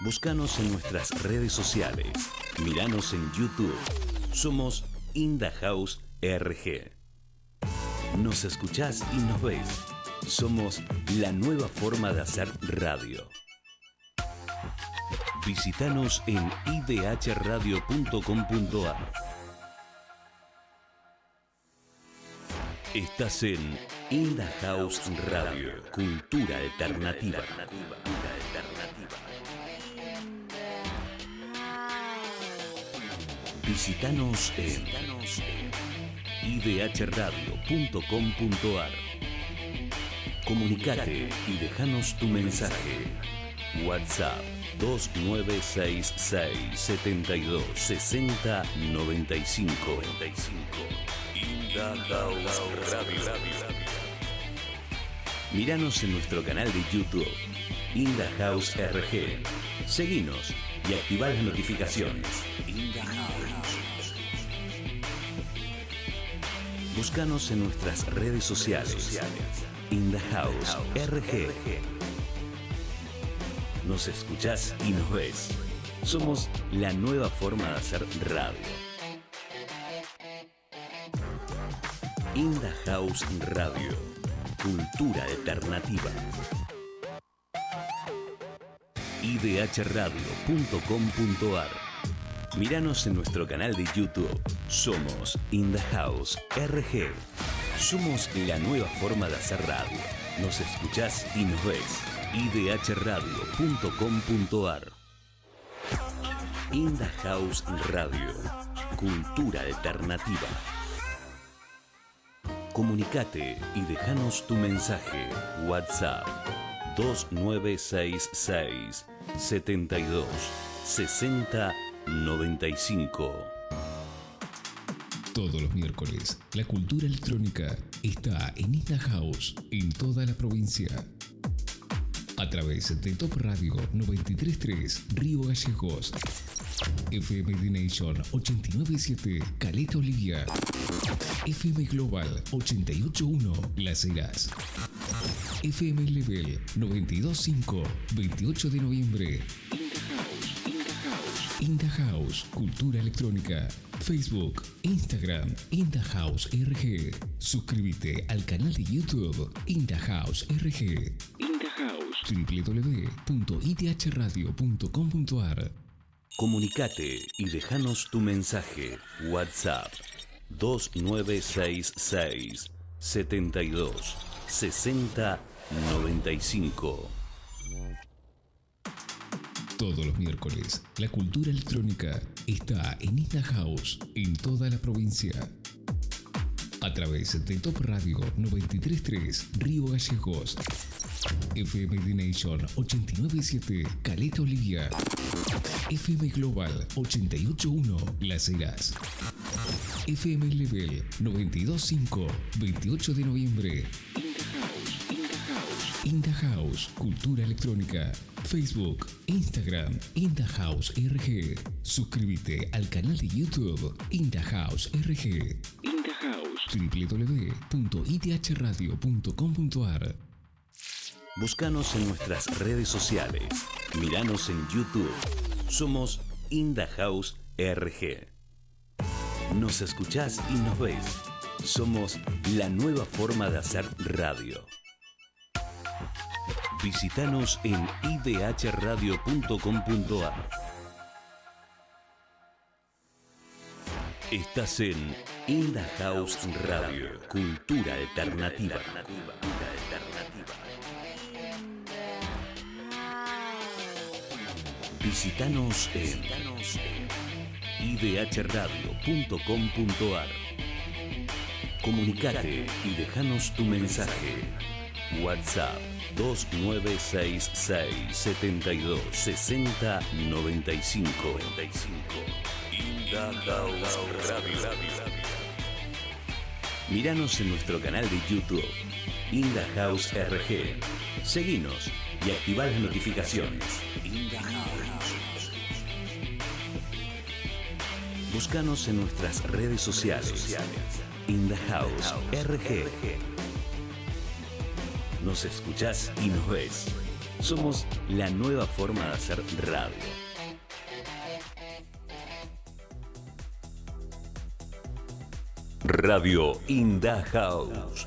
Búscanos en nuestras redes sociales. Míranos en YouTube. Somos Inda House RG. Nos escuchás y nos ves. Somos la nueva forma de hacer radio. Visítanos en idhradio.com.ar. Estás en Inda House Radio, cultura alternativa. Visítanos en idhradio.com.ar. Comunicate y déjanos tu mensaje. WhatsApp 2966 72 60 95. Inda House Radio. Míranos en nuestro canal de YouTube, Inda House RG. Seguinos y activa las notificaciones. Inda House. Búscanos en nuestras redes sociales. Inda House RG. Nos escuchás y nos ves. Somos la nueva forma de hacer radio. Inda House Radio, cultura alternativa. idhradio.com.ar. Míranos en nuestro canal de YouTube. Somos Inda House RG. Somos la nueva forma de hacer radio. Nos escuchás y nos ves. idhradio.com.ar. Inda House Radio, cultura alternativa. Comunicate y déjanos tu mensaje. WhatsApp 2966 72 60 95. Todos los miércoles, la cultura electrónica está en Inda House en toda la provincia. A través de Top Radio 933 Río Gallegos, FM The Nation 897 Caleta Olivia, FM Global 881 Las Heras, FM Level 925 28 de noviembre. Inda House, cultura electrónica. Facebook, Instagram, Inda House RG. Suscríbete al canal de YouTube Inda House RG. Inda House. www.idhradio.com.ar. Comunicate y déjanos tu mensaje. WhatsApp 2966 72 60 95. Todos los miércoles, la cultura electrónica está en Inda House en toda la provincia. A través de Top Radio 933 Río Gallegos, FM The Nation 897 Caleta Olivia, FM Global 881 Las Heras, FM Level 925 28 de noviembre. Inda House, cultura electrónica. Facebook, Instagram, Inda House RG. Suscríbete al canal de YouTube Inda House RG. Inda House. www.idhradio.com.ar. Búscanos en nuestras redes sociales. Míranos en YouTube. Somos Inda House RG. Nos escuchás y nos ves. Somos la nueva forma de hacer radio. Visítanos en idhradio.com.ar. Estás en Inda House Radio, cultura alternativa. Visítanos en idhradio.com.ar. Comunicate y déjanos tu mensaje. WhatsApp 2966 72 60 95. Inda House Radio. Míranos en nuestro canal de YouTube, Inda House RG. Seguinos y activa las notificaciones. Inda House. Búscanos en nuestras redes sociales. Inda House RG. Nos escuchás y nos ves. Somos la nueva forma de hacer radio. Radio in the House.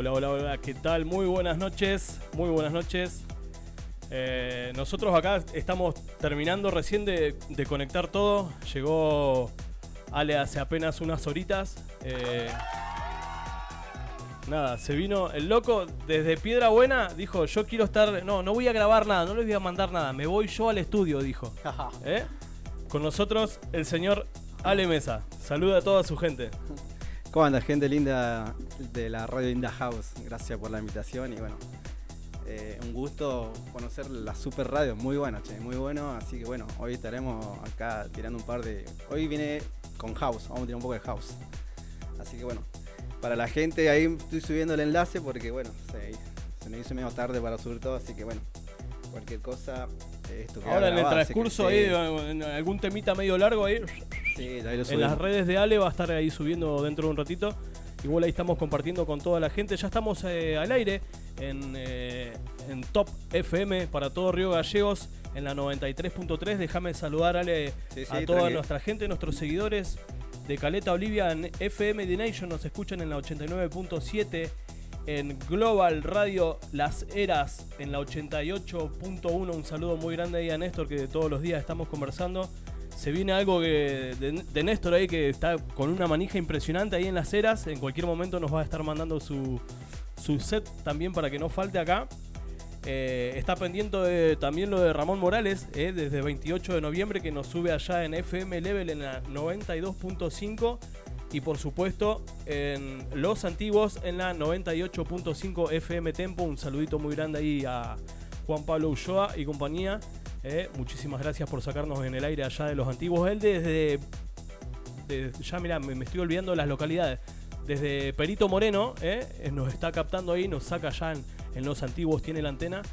Hola, ¿qué tal? Muy buenas noches. Nosotros acá estamos terminando recién de conectar todo. Llegó Ale hace apenas unas horitas. Se vino el loco desde Piedra Buena. Dijo, yo quiero estar... No voy a grabar nada, no les voy a mandar nada. Me voy yo al estudio, dijo. Con nosotros el señor Ale Mesa. Saluda a toda su gente. ¿Cómo anda, gente linda de la radio In The House? Gracias por la invitación y bueno, un gusto conocer la super radio, muy bueno, muy bueno. Así que bueno, hoy estaremos acá tirando un par de... Hoy viene con house, vamos a tirar un poco de house. Así que bueno, para la gente ahí estoy subiendo el enlace porque bueno, se me hizo medio tarde para subir todo, así que bueno, cualquier cosa... Esto ahora en el transcurso ahí, en algún temita medio largo ahí... Sí, ahí lo subimos. En las redes de Ale va a estar ahí subiendo dentro de un ratito. Igual ahí estamos compartiendo con toda la gente. Ya estamos al aire en Top FM para todo Río Gallegos en la 93.3. Déjame saludar, Ale, a toda nuestra gente, nuestros seguidores de Caleta Olivia en FM The Nation. Nos escuchan en la 89.7. En Global Radio Las Heras en la 88.1. Un saludo muy grande ahí a Néstor, que todos los días estamos conversando. Se viene algo de Néstor ahí, que está con una manija impresionante ahí en Las Heras. En cualquier momento nos va a estar mandando su set también para que no falte acá. Está pendiente también lo de Ramón Morales, desde 28 de noviembre, que nos sube allá en FM Level en la 92.5. Y por supuesto en Los Antiguos en la 98.5 FM Tempo. Un saludito muy grande ahí a Juan Pablo Ulloa y compañía. Muchísimas gracias por sacarnos en el aire allá de Los Antiguos. Él desde ya mirá, me estoy olvidando de las localidades. Desde Perito Moreno, nos está captando ahí, nos saca allá en Los Antiguos, tiene la antena.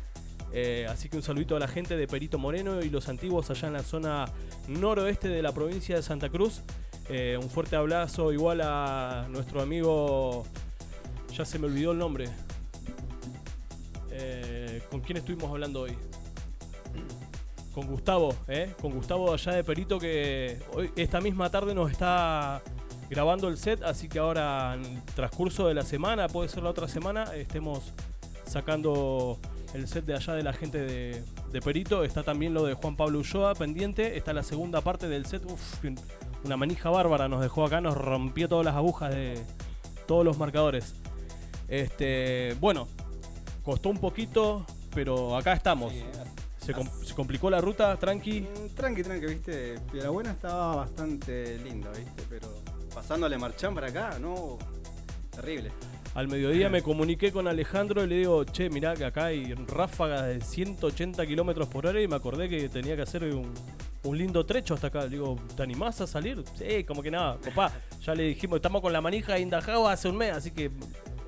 Así que un saludito a la gente de Perito Moreno y Los Antiguos allá en la zona noroeste de la provincia de Santa Cruz. Un fuerte abrazo igual a nuestro amigo, ya se me olvidó el nombre. ¿Con quién estuvimos hablando hoy? Con Gustavo, con Gustavo allá de Perito, que hoy, esta misma tarde nos está grabando el set, así que ahora en el transcurso de la semana, puede ser la otra semana, estemos sacando el set de allá de la gente de Perito. Está también lo de Juan Pablo Ulloa pendiente, está la segunda parte del set. Una manija bárbara nos dejó acá, nos rompió todas las agujas de todos los marcadores. Bueno, costó un poquito, pero acá estamos. Sí, se complicó la ruta, tranqui. Tranqui, viste. Piedra Buena estaba bastante lindo, viste, pero pasándole Marchán para acá, no, terrible. Al mediodía me comuniqué con Alejandro y le digo, che, mirá que acá hay ráfagas de 180 kilómetros por hora, y me acordé que tenía que hacer un lindo trecho hasta acá. Le digo, ¿te animás a salir? Sí, como que nada, papá. Ya le dijimos, estamos con la manija de Indajao hace un mes, así que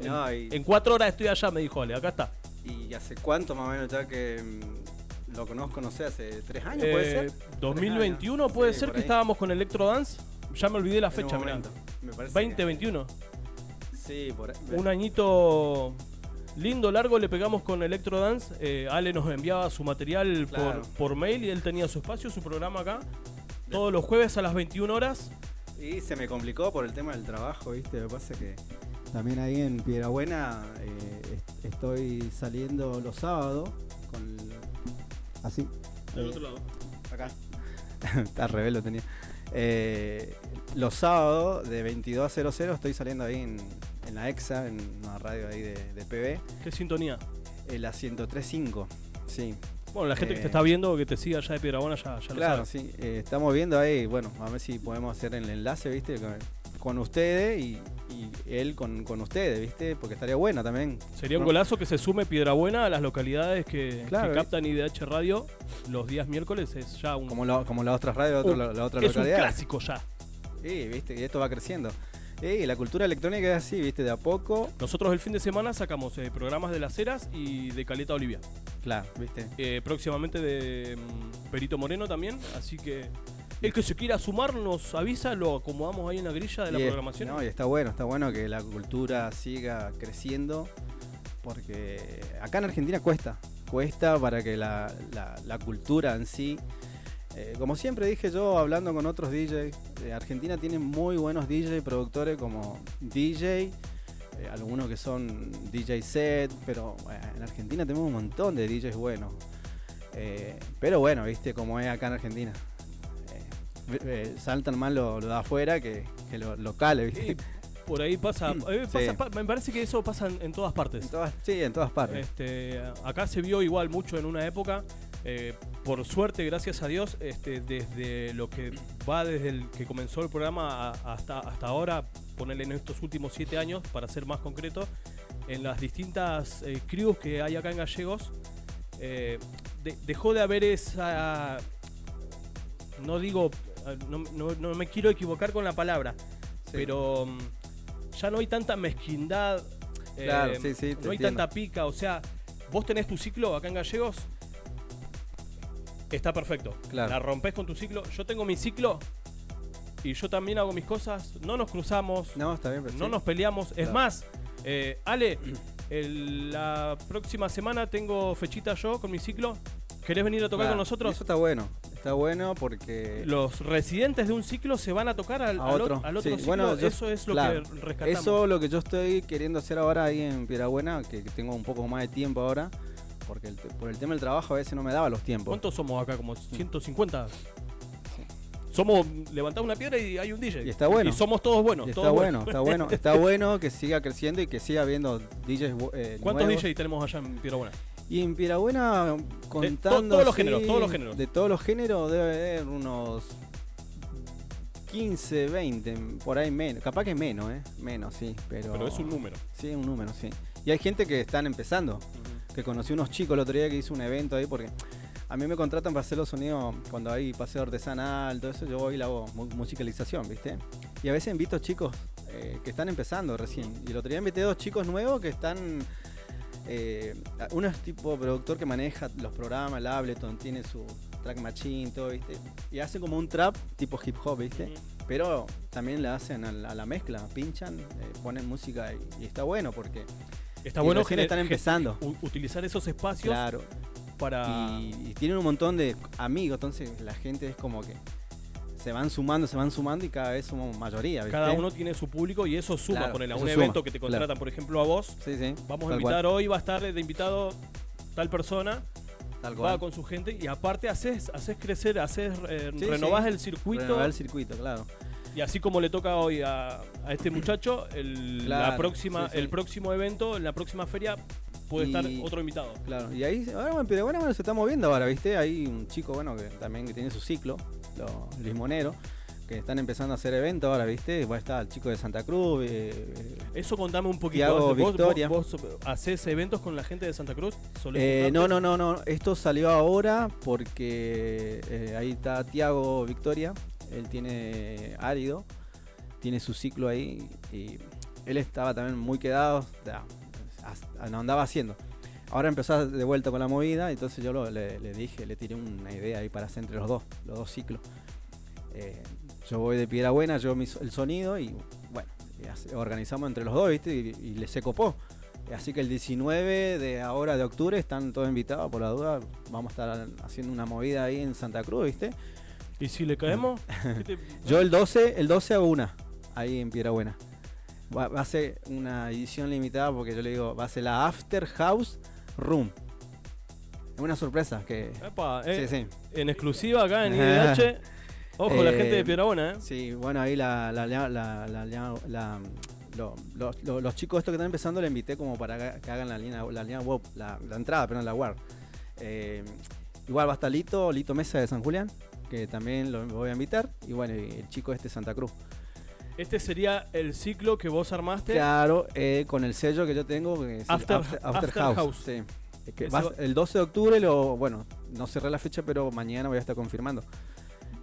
en 4 horas estoy allá, me dijo Ale, acá está. ¿Y hace cuánto más o menos ya que lo conozco? No sé, hace 3 años, ¿puede ser? 2021 puede ser que estábamos con Electro Dance. Ya me olvidé la fecha, mirá. 2021. Sí, por ahí. Un añito lindo, largo le pegamos con Electro Dance. Ale nos enviaba su material por mail y él tenía su espacio, su programa acá. Todos los jueves a las 21 horas. Y se me complicó por el tema del trabajo, ¿viste? Lo que pasa es que también ahí en Piedra Buena estoy saliendo los sábados con... Así. Del otro lado. Acá. Está al revés, lo tenía. Los sábados de 22 a 00 estoy saliendo ahí en la EXA, en una radio ahí de PB. ¿Qué sintonía? La 103.5, sí. Bueno, la gente que te está viendo, que te siga allá de Piedra Buena, ya lo sabe. Claro, sí. Estamos viendo ahí, bueno, a ver si podemos hacer el enlace, ¿viste? Con ustedes y y él con ustedes, ¿viste? Porque estaría bueno también. Sería un golazo que se sume Piedrabuena a las localidades que captan IDH Radio los días miércoles. Es ya un... Como las otras radios, la otra es localidad. Un clásico ya. Sí, ¿viste? Y esto va creciendo. La cultura electrónica es así, ¿viste? De a poco. Nosotros el fin de semana sacamos programas de Las Heras y de Caleta Olivia. Claro, ¿viste? Próximamente de Perito Moreno también, así que el que se quiera sumar nos avisa, lo acomodamos ahí en la grilla de la programación. No, y está bueno que la cultura siga creciendo, porque acá en Argentina cuesta para que la cultura en sí, como siempre dije yo hablando con otros DJs, Argentina tiene muy buenos DJs, productores como DJ, algunos que son DJ set, pero en Argentina tenemos un montón de DJs buenos. Pero bueno, viste cómo es acá en Argentina. Saltan más lo de afuera que lo locales, ¿viste? Sí, por ahí pasa, me parece que eso pasa en todas partes. En todas partes. Acá se vio igual mucho en una época, por suerte, gracias a Dios, desde lo que va desde el que comenzó el programa hasta ahora, ponerle en estos últimos 7 años, para ser más concreto, en las distintas crews que hay acá en Gallegos, dejó de haber esa... No digo, no me quiero equivocar con la palabra, pero ya no hay tanta mezquindad, claro, no hay entiendo. Tanta pica, o sea, vos tenés tu ciclo acá en Gallegos, está perfecto, claro. La rompés con tu ciclo, yo tengo mi ciclo y yo también hago mis cosas, no nos cruzamos, está bien, no nos peleamos, claro. Es más, Ale, la próxima semana tengo fechita yo con mi ciclo, ¿querés venir a tocar con nosotros? Eso está bueno porque... Los residentes de un ciclo se van a tocar al otro ciclo. Bueno, eso es lo que rescatamos. Eso es lo que yo estoy queriendo hacer ahora ahí en Piedrabuena, que tengo un poco más de tiempo ahora, porque por el tema del trabajo a veces no me daba los tiempos. ¿Cuántos somos acá? ¿Como 150? Sí. Somos levantar una piedra y hay un DJ. Y está bueno. Y somos todos buenos. Está bueno que siga creciendo y que siga habiendo DJs ¿Cuántos nuevos? DJs tenemos allá en Piedrabuena? Y en Piedrabuena, contando todos los géneros. De todos los géneros debe haber unos 15, 20, por ahí menos. Capaz que menos, menos, sí. Pero es un número. Sí, un número, sí. Y hay gente que están empezando. Que conocí unos chicos el otro día que hizo un evento ahí, porque a mí me contratan para hacer los sonidos cuando hay paseo artesanal, todo eso. Yo voy y le hago musicalización, ¿viste? Y a veces invito chicos que están empezando recién. Y el otro día invité 2 chicos nuevos que están... uno es tipo productor que maneja los programas, el Ableton, tiene su track machine, todo, ¿viste? Y hace como un trap tipo hip hop, ¿viste? Pero también le hacen a la mezcla, pinchan, ponen música y está bueno porque está bueno que están empezando. Utilizar esos espacios, claro, para... Y tienen un montón de amigos, entonces la gente es como que se van sumando y cada vez somos mayoría, ¿viste? Cada uno tiene su público y eso suma, claro, ponele a eso un suma, evento que te contratan, claro. Por ejemplo a vos, sí, vamos a invitar hoy, va a estar de invitado tal persona, tal cual. Va con su gente y aparte haces crecer, renovás el circuito. Renovás el circuito, claro. Y así como le toca hoy a este muchacho, el próximo evento, en la próxima feria, puede estar otro invitado. Claro, y ahí, pero bueno, se está moviendo ahora, ¿viste? Hay un chico, bueno, que también que tiene su ciclo, Luis Monero, que están empezando a hacer eventos ahora, ¿viste? Va a estar el chico de Santa Cruz. Eso contame un poquito. Tiago Victoria. ¿Vos hacés eventos con la gente de Santa Cruz? No. Esto salió ahora porque ahí está Tiago Victoria. Él tiene Árido, tiene su ciclo ahí y él estaba también muy quedado, no andaba haciendo. Ahora empezó de vuelta con la movida, entonces yo le tiré una idea ahí para hacer entre los dos ciclos. Yo voy de Piedrabuena, yo el sonido y bueno, organizamos entre los dos, ¿viste? Y les se copó. Así que el 19 de octubre están todos invitados, por la duda. Vamos a estar haciendo una movida ahí en Santa Cruz, ¿viste? ¿Y si le caemos? Yo el 12 hago una, ahí en Piedrabuena. Va a ser una edición limitada porque yo le digo, va a ser la After House Room. Es una sorpresa que... Epa, sí. En exclusiva acá en IDH. Ojo, la gente de Piedrabuena, ¿eh? Sí, bueno, ahí los chicos estos que están empezando le invité como para que hagan la línea web, la entrada, pero no la web. Igual va a estar Lito Mesa de San Julián, que también lo voy a invitar, y bueno, y el chico este de Santa Cruz. Este sería el ciclo que vos armaste. Claro, con el sello que yo tengo, que es After House. Sí. Que Ese va- el 12 de octubre, bueno, no cerré la fecha, pero mañana voy a estar confirmando.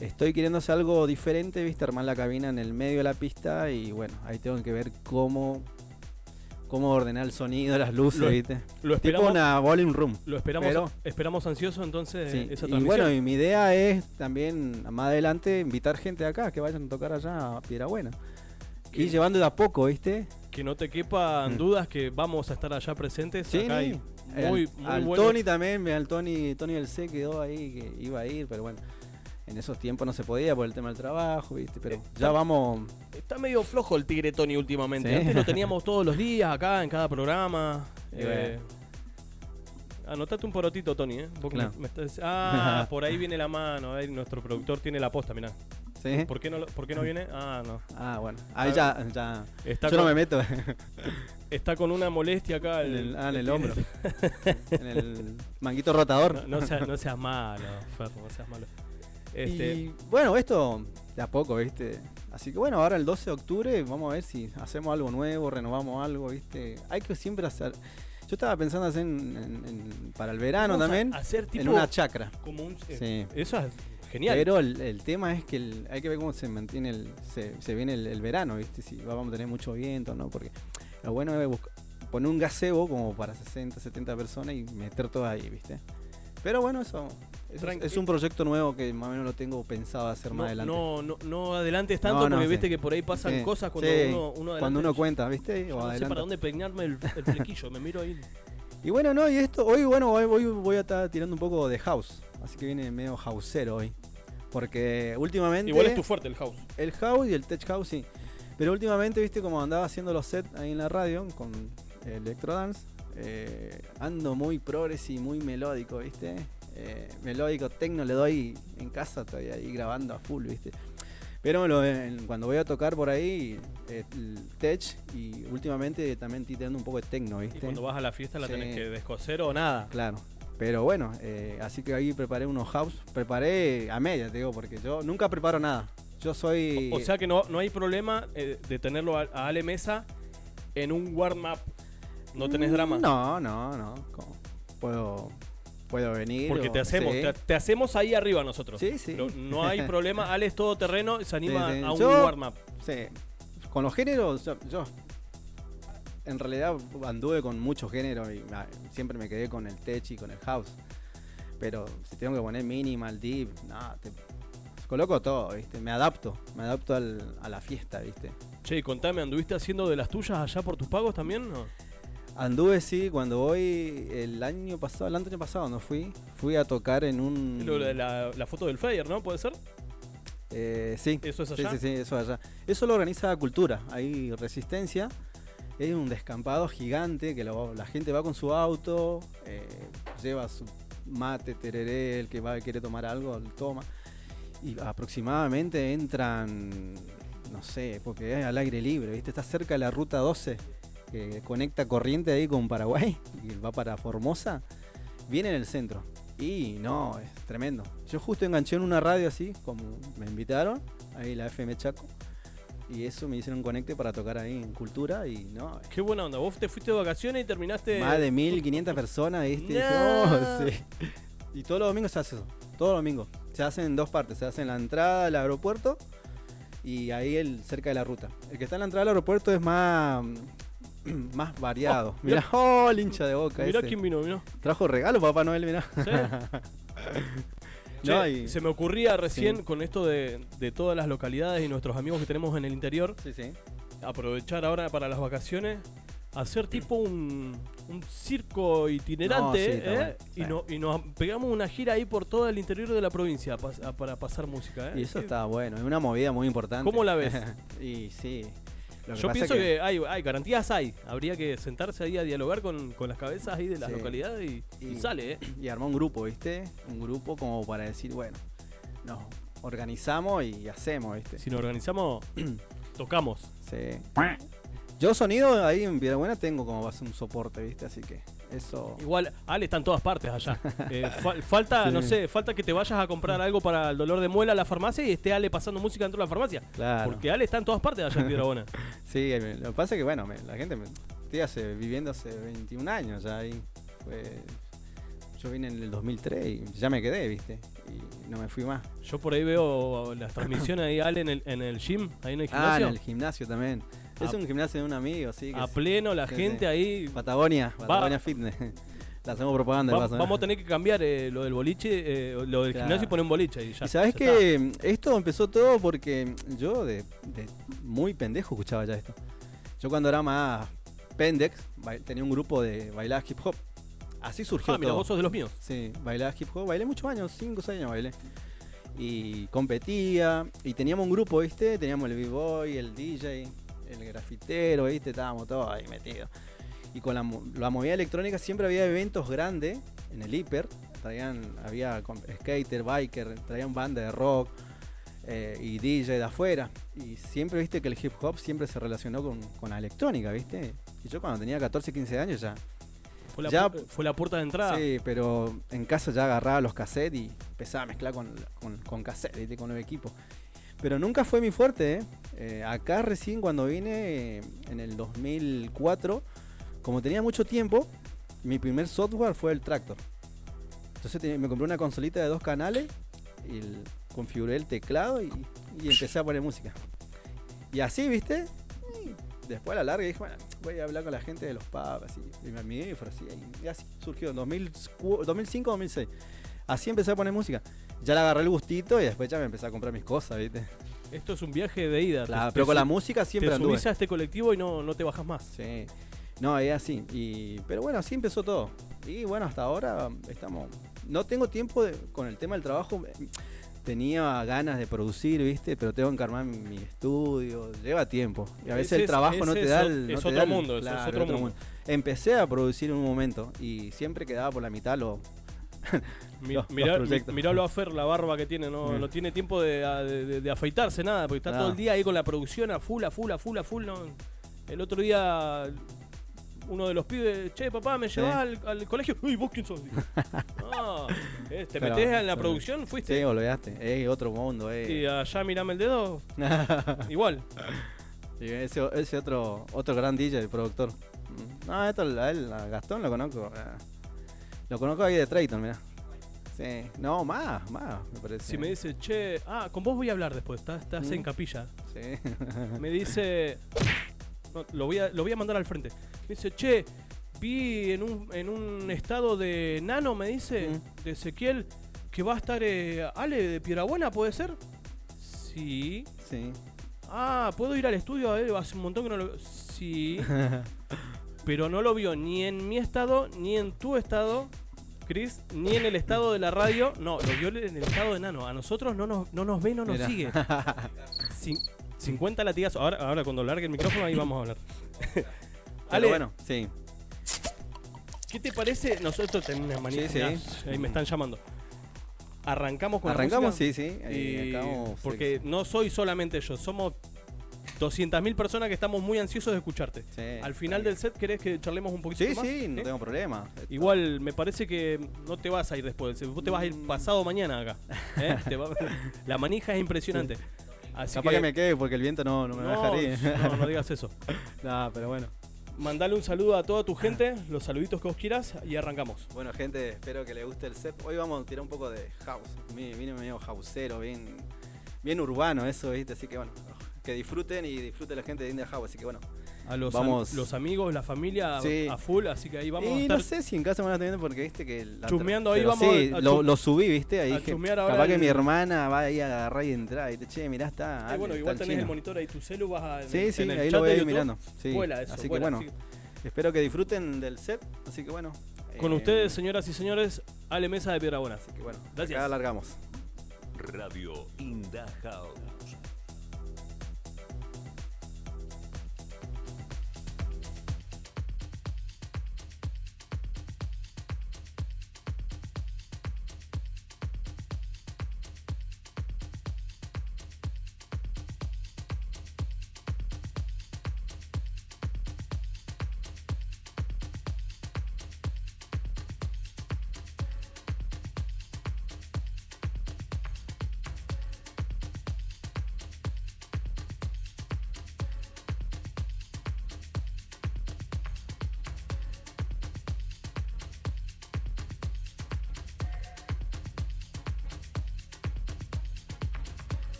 Estoy queriendo hacer algo diferente, viste, armar la cabina en el medio de la pista y bueno, ahí tengo que ver cómo ordenar el sonido, las luces, viste. Lo Tipo esperamos, una bowling room. lo esperamos, pero- esperamos ansioso entonces Sí, esa y transmisión. bueno, y mi idea es también más adelante invitar gente de acá que vayan a tocar allá a Piedrabuena. Y llevando de a poco, ¿viste? Que no te quepan dudas que vamos a estar allá presentes. Sí, Acá hay muy al bueno. Tony también, al Tony del C quedó ahí que iba a ir, pero bueno, en esos tiempos no se podía por el tema del trabajo, ¿viste? Pero ya vamos. Está medio flojo el Tigre Tony últimamente. Sí. Antes lo teníamos todos los días acá en cada programa. Y bueno. Anotate un porotito, Tony, ¿eh? Vos que Claro. me estás- por ahí viene la mano. Ahí nuestro productor tiene la posta, mirá. ¿Sí? ¿Por qué no viene? Ah, no. Ah, bueno. Ahí ya. Está Yo con, no me meto está con una molestia acá. en el hombro. En el manguito rotador. No seas malo, Ferro, no seas malo. Y bueno, esto de a poco, ¿viste? Así que bueno, ahora el 12 de octubre vamos a ver si hacemos algo nuevo, renovamos algo, ¿viste? Hay que siempre hacer. Yo estaba pensando hacer para el verano Vamos a también, hacer tipo en una chacra. como un, Sí. Eso es genial. Pero el tema es que hay que ver cómo se mantiene se viene el verano, ¿viste? Si vamos a tener mucho viento, ¿no? Porque lo bueno es poner un gazebo como para 60, 70 personas y meter todo ahí, ¿viste? Pero bueno, eso es un proyecto nuevo que más o menos lo tengo pensado hacer más adelante. No adelantes tanto No, porque sí. viste que por ahí pasan Sí, cosas cuando sí, uno adelanta. cuando uno cuenta, ¿viste? Yo O no sé adelanta. para dónde peinarme el flequillo, me miro ahí. Y bueno, no, y esto, hoy voy a estar tirando un poco de house. Así que viene medio houseero hoy. Porque últimamente. Igual es tu fuerte el house. El house y el tech house, sí. Pero últimamente, viste, como andaba haciendo los sets ahí en la radio con Electrodance, ando muy progres y muy melódico, viste. Melódico, tecno le doy en casa, estoy ahí grabando a full, viste. Pero cuando voy a tocar por ahí, el tech y últimamente también estoy tirando un poco de tecno, Y viste. cuando vas a la fiesta la Sí. tenés que descoser o nada. Claro. Pero bueno, así que ahí preparé unos house. Preparé a media, te digo, porque yo nunca preparo nada. Yo soy. O sea que no hay problema de tenerlo a Ale Mesa en un warm-up. No tenés drama. No. ¿Cómo? Puedo venir. Porque te hacemos, sí. te hacemos ahí arriba nosotros. Sí, sí. Pero no hay problema. Ale es todo terreno y se anima Sí, sí. a un Yo- warm-up. Sí. Con los géneros, yo en realidad anduve con muchos géneros y siempre me quedé con el tech y con el house. Pero si tengo que poner minimal, deep, coloco todo, ¿viste? Me adapto a la fiesta, ¿viste? Che, contame, ¿anduviste haciendo de las tuyas allá por tus pagos también? ¿No? Anduve, sí, cuando voy el año pasado no fui a tocar en un... Lo de la foto del flyer, ¿no? ¿Puede ser? Sí. ¿Eso es allá? Sí, eso es allá. Eso lo organiza Cultura, ahí Resistencia. Es un descampado gigante que la gente va con su auto, lleva su mate, tereré, el que quiere tomar algo, lo toma. Y aproximadamente entran, no sé, porque es al aire libre, ¿viste? Está cerca de la ruta 12, que conecta Corriente ahí con Paraguay, y va para Formosa. Viene en el centro. Y no, es tremendo. Yo justo enganché en una radio así, como me invitaron, ahí la FM Chaco. Y eso me hicieron un conecte para tocar ahí en Cultura y no. Qué buena onda. Vos te fuiste de vacaciones y terminaste. Más de 1500 personas, ¿viste? Y dije, Nah. sí. Y todos los domingos se hace eso. Todos los domingos. Se hacen en dos partes. Se hace en la entrada del aeropuerto y ahí cerca de la ruta. El que está en la entrada del aeropuerto es más variado. Mirá, el hincha de Boca Mirá ese. quién vino, mirá. Trajo regalo Papá Noel, mirá. ¿Sí? No, Che, y- se me ocurría recién Sí. con esto de todas las localidades y nuestros amigos que tenemos en el interior, Sí, sí. aprovechar ahora para las vacaciones, hacer tipo un circo itinerante, No, sí, está ¿eh? bueno. Y nos pegamos una gira ahí por todo el interior de la provincia para pasar música. ¿eh? Y eso Sí. está bueno. Es una movida muy importante. ¿Cómo la ves? Y sí. Lo que Yo pasa pienso que hay garantías hay. Habría que sentarse ahí a dialogar con las cabezas ahí de las Sí. localidades y sale, ¿eh? Y armó un grupo, ¿viste? Un grupo como para decir, bueno, nos organizamos y hacemos, ¿viste? Si nos organizamos, tocamos. Sí. Yo sonido ahí en Piedrabuena tengo como base un soporte, ¿viste? Así que Eso. Igual, Ale está en todas partes allá. Falta, Sí. no sé, falta que te vayas a comprar algo para el dolor de muela a la farmacia y esté Ale pasando música dentro de la farmacia. Claro. Porque Ale está en todas partes allá en Piedrabuena. Sí, lo que pasa es que, bueno, la gente estoy viviendo hace 21 años ya ahí. Yo vine en el 2003 y ya me quedé, ¿viste? Y no me fui más. Yo por ahí veo las transmisiones ahí, Ale, en el gym, ahí en el Ah, gimnasio. en el gimnasio también. Es un gimnasio de un amigo, sí. A pleno, la sí, gente sí. ahí. Patagonia Fitness. Le hacemos propaganda. de paso, ¿eh? Vamos a tener que cambiar lo del boliche, lo del Claro. gimnasio y poner un boliche. Y, ya, Y sabes ya que esto empezó todo porque yo de muy pendejo escuchaba ya esto. Yo cuando era más pendex tenía un grupo de bailar hip hop. Así surgió Ah, mira, todo. vos sos de los míos. Sí, bailaba hip hop, bailé muchos años, 5 o 6 años bailé. Y competía, y teníamos un grupo, ¿viste? Teníamos el b-boy, el DJ, el grafitero, ¿viste? Estábamos todos ahí metidos. Y con la movida electrónica siempre había eventos grandes en el hiper. Había skater, biker, traían banda de rock y DJ de afuera. Y siempre, ¿viste? Que el hip hop siempre se relacionó con la electrónica, ¿viste? Y yo cuando tenía 14, 15 años ya... Fue la puerta de entrada. Sí, pero en casa ya agarraba los cassettes y empezaba a mezclar con cassettes, ¿viste? Con los equipos. Pero nunca fue mi fuerte, ¿eh? Acá recién cuando vine en el 2004, como tenía mucho tiempo, mi primer software fue el Tractor. Entonces me compré una consolita de 2 canales y configuré el teclado y empecé a poner música. Y así, ¿viste? Y después a la larga dije, bueno, voy a hablar con la gente de los pubs y me amigué y fue así. Y así surgió en 2005, 2006. Así empecé a poner música. Ya le agarré el gustito y después ya me empecé a comprar mis cosas, ¿viste? Esto es un viaje de ida. Claro, pero con la música siempre te anduve. subís a este colectivo y no te bajas más. Sí. No, es así. Pero bueno, así empezó todo. Y bueno, hasta ahora estamos... No tengo tiempo con el tema del trabajo. Tenía ganas de producir, ¿viste? Pero tengo que armar mi estudio. Lleva tiempo. Y a veces el trabajo no te da el... Es otro mundo, claro, es otro mundo. Empecé a producir en un momento y siempre quedaba por la mitad los proyectos. Miralo a Fer, la barba que tiene, no tiene tiempo de afeitarse nada, porque está No. todo el día ahí con la producción a full, ¿no? El otro día uno de los pibes, che, papá, ¿me llevas al colegio? Uy, ¿vos quién sos? No, te Pero, metés en la sí. producción, fuiste. Sí, olvidaste. Otro mundo, Y allá mirame el dedo, igual. Y ese otro gran DJ, el productor. No, a Gastón lo conozco. Lo conozco ahí de Trayton, mirá. Sí. No, más, me parece. Si me dice, che, con vos voy a hablar después, estás en capilla. Sí. Me dice, no, lo voy a mandar al frente. Me dice, che, vi en un estado de Nano, me dice, de Ezequiel, que va a estar Ale de Piedrabuena, ¿puede ser? Sí. Sí. ¿Puedo ir al estudio? Hace un montón que no lo... Sí. Pero no lo vio ni en mi estado, ni en tu estado, Chris, ni en el estado de la radio. No, lo vio en el estado de Nano. A nosotros no nos ve, no nos Mirá. sigue. 50 latigazos. Ahora cuando largue el micrófono ahí vamos a hablar. Pero Ale, bueno, sí. ¿qué te parece? Nosotros tenemos una manita. Sí. Mirá, ahí me están llamando. Arrancamos con Arrancamos, la música. sí. Ahí acabamos, porque no soy solamente yo, somos 200.000 personas que estamos muy ansiosos de escucharte. Sí, Al final está del set, ¿querés que charlemos un poquito más? Sí, no tengo problema. Igual me parece que no te vas a ir después del set, vos te vas a ir pasado mañana acá. La manija es impresionante. Así Capaz que me quede porque el viento no me va a dejar ir. no digas eso. No, pero bueno. Mandale un saludo a toda tu gente, los saluditos que vos quieras y arrancamos. Bueno, gente, espero que les guste el set. Hoy vamos a tirar un poco de house. Vine medio houseero, bien urbano eso, ¿viste? Así que bueno, que disfruten y disfrute la gente de India House. Así que bueno, A los, vamos. los amigos, la familia Sí. a full, así que ahí vamos a Y estar no sé si en casa me van a estar viendo porque viste que... chusmeando ahí, pero vamos sí, a lo subí, viste, ahí a dije, chusmear ahora capaz que el- mi hermana va ahí a agarrar y entrar y te, che, mirá, está... bueno, está igual el tenés chino. el monitor ahí, tu celu vas a... Sí, en el ahí chat lo voy de a ir YouTube, mirando. Sí. vuela eso, así que vuela, bueno, espero que disfruten del set. Así que bueno. Con ustedes, señoras y señores, Ale Mesa de Piedrabuena. Así que bueno, Gracias. acá alargamos. Radio Inda House.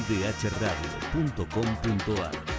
idhradio.com.ar.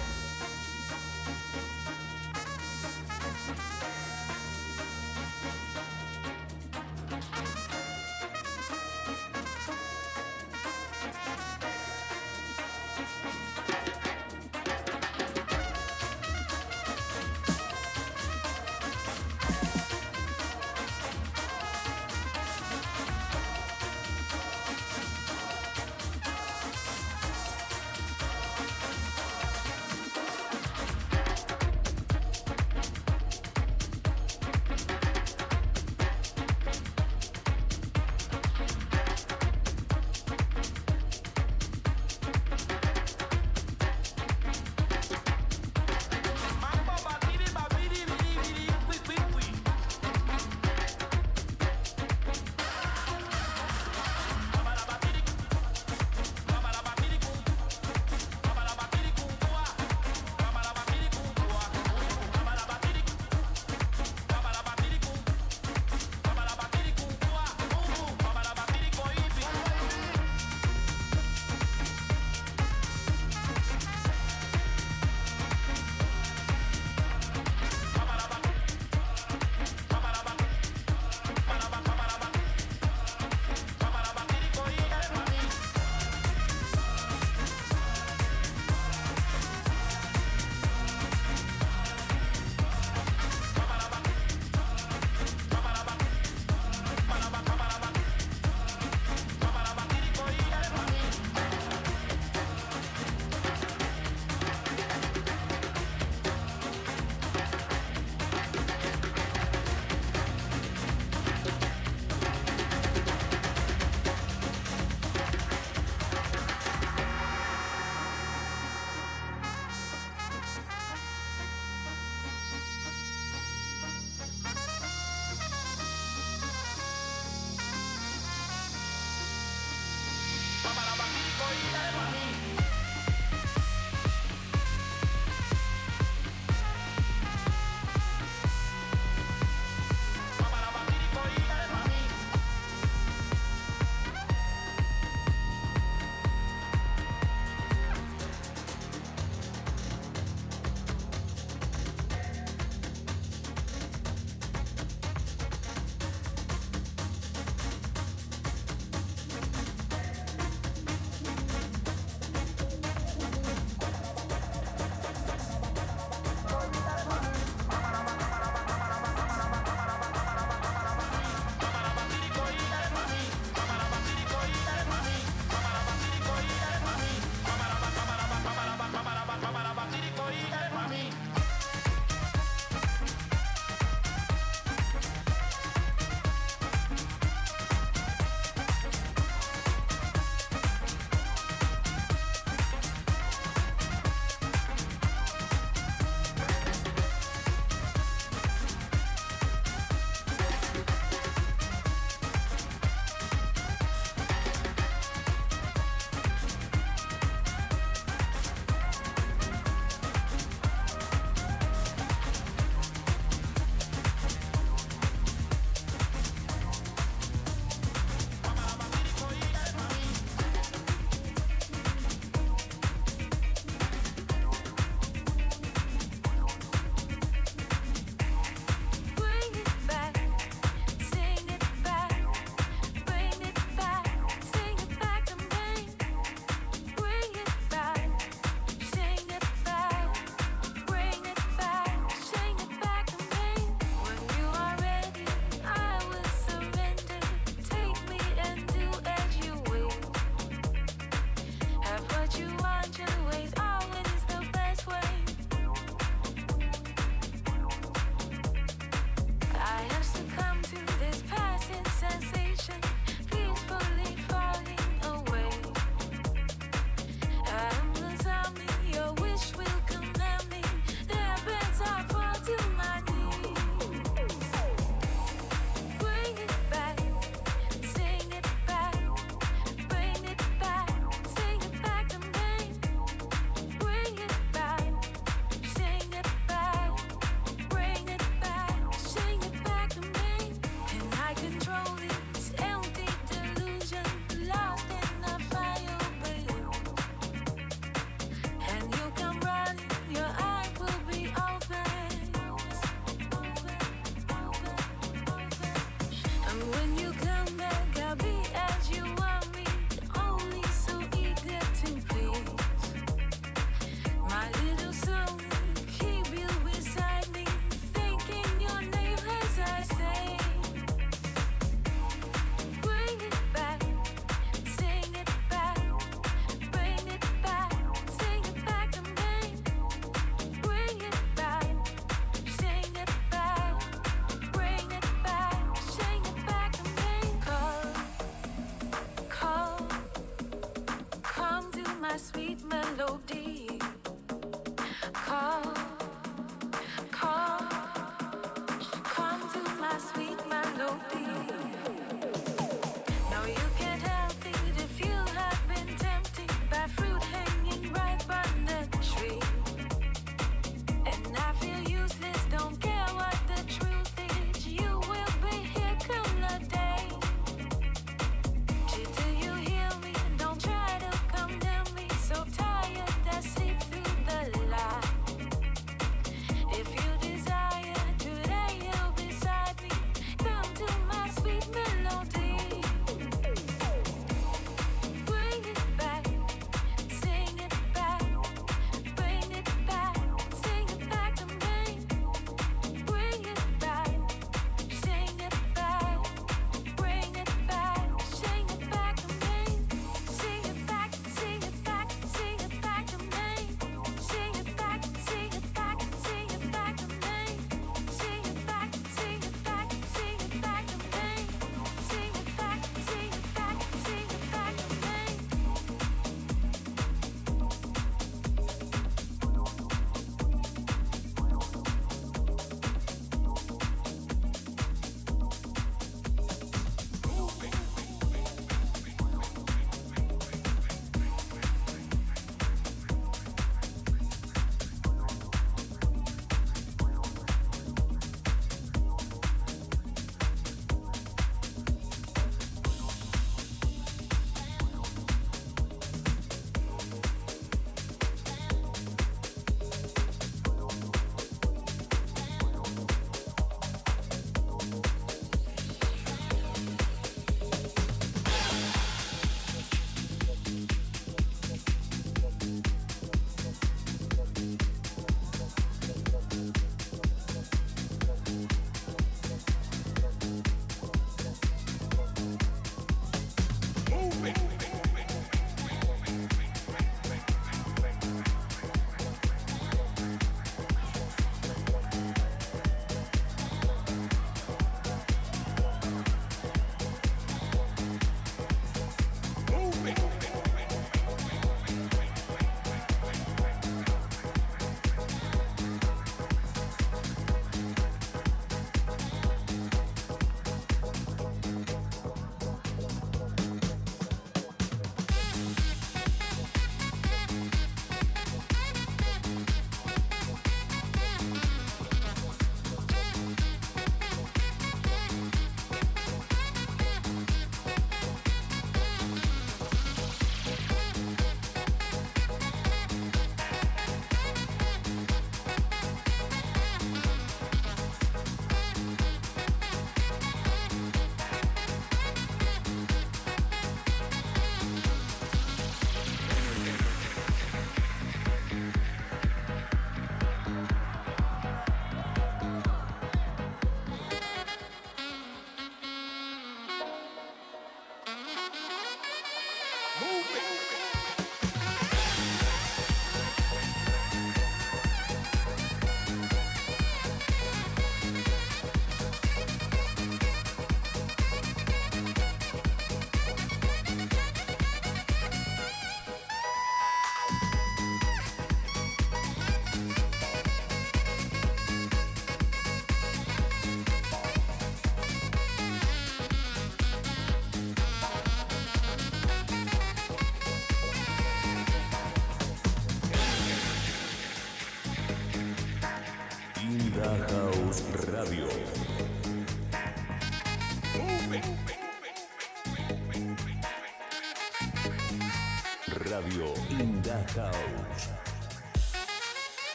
Radio in the House.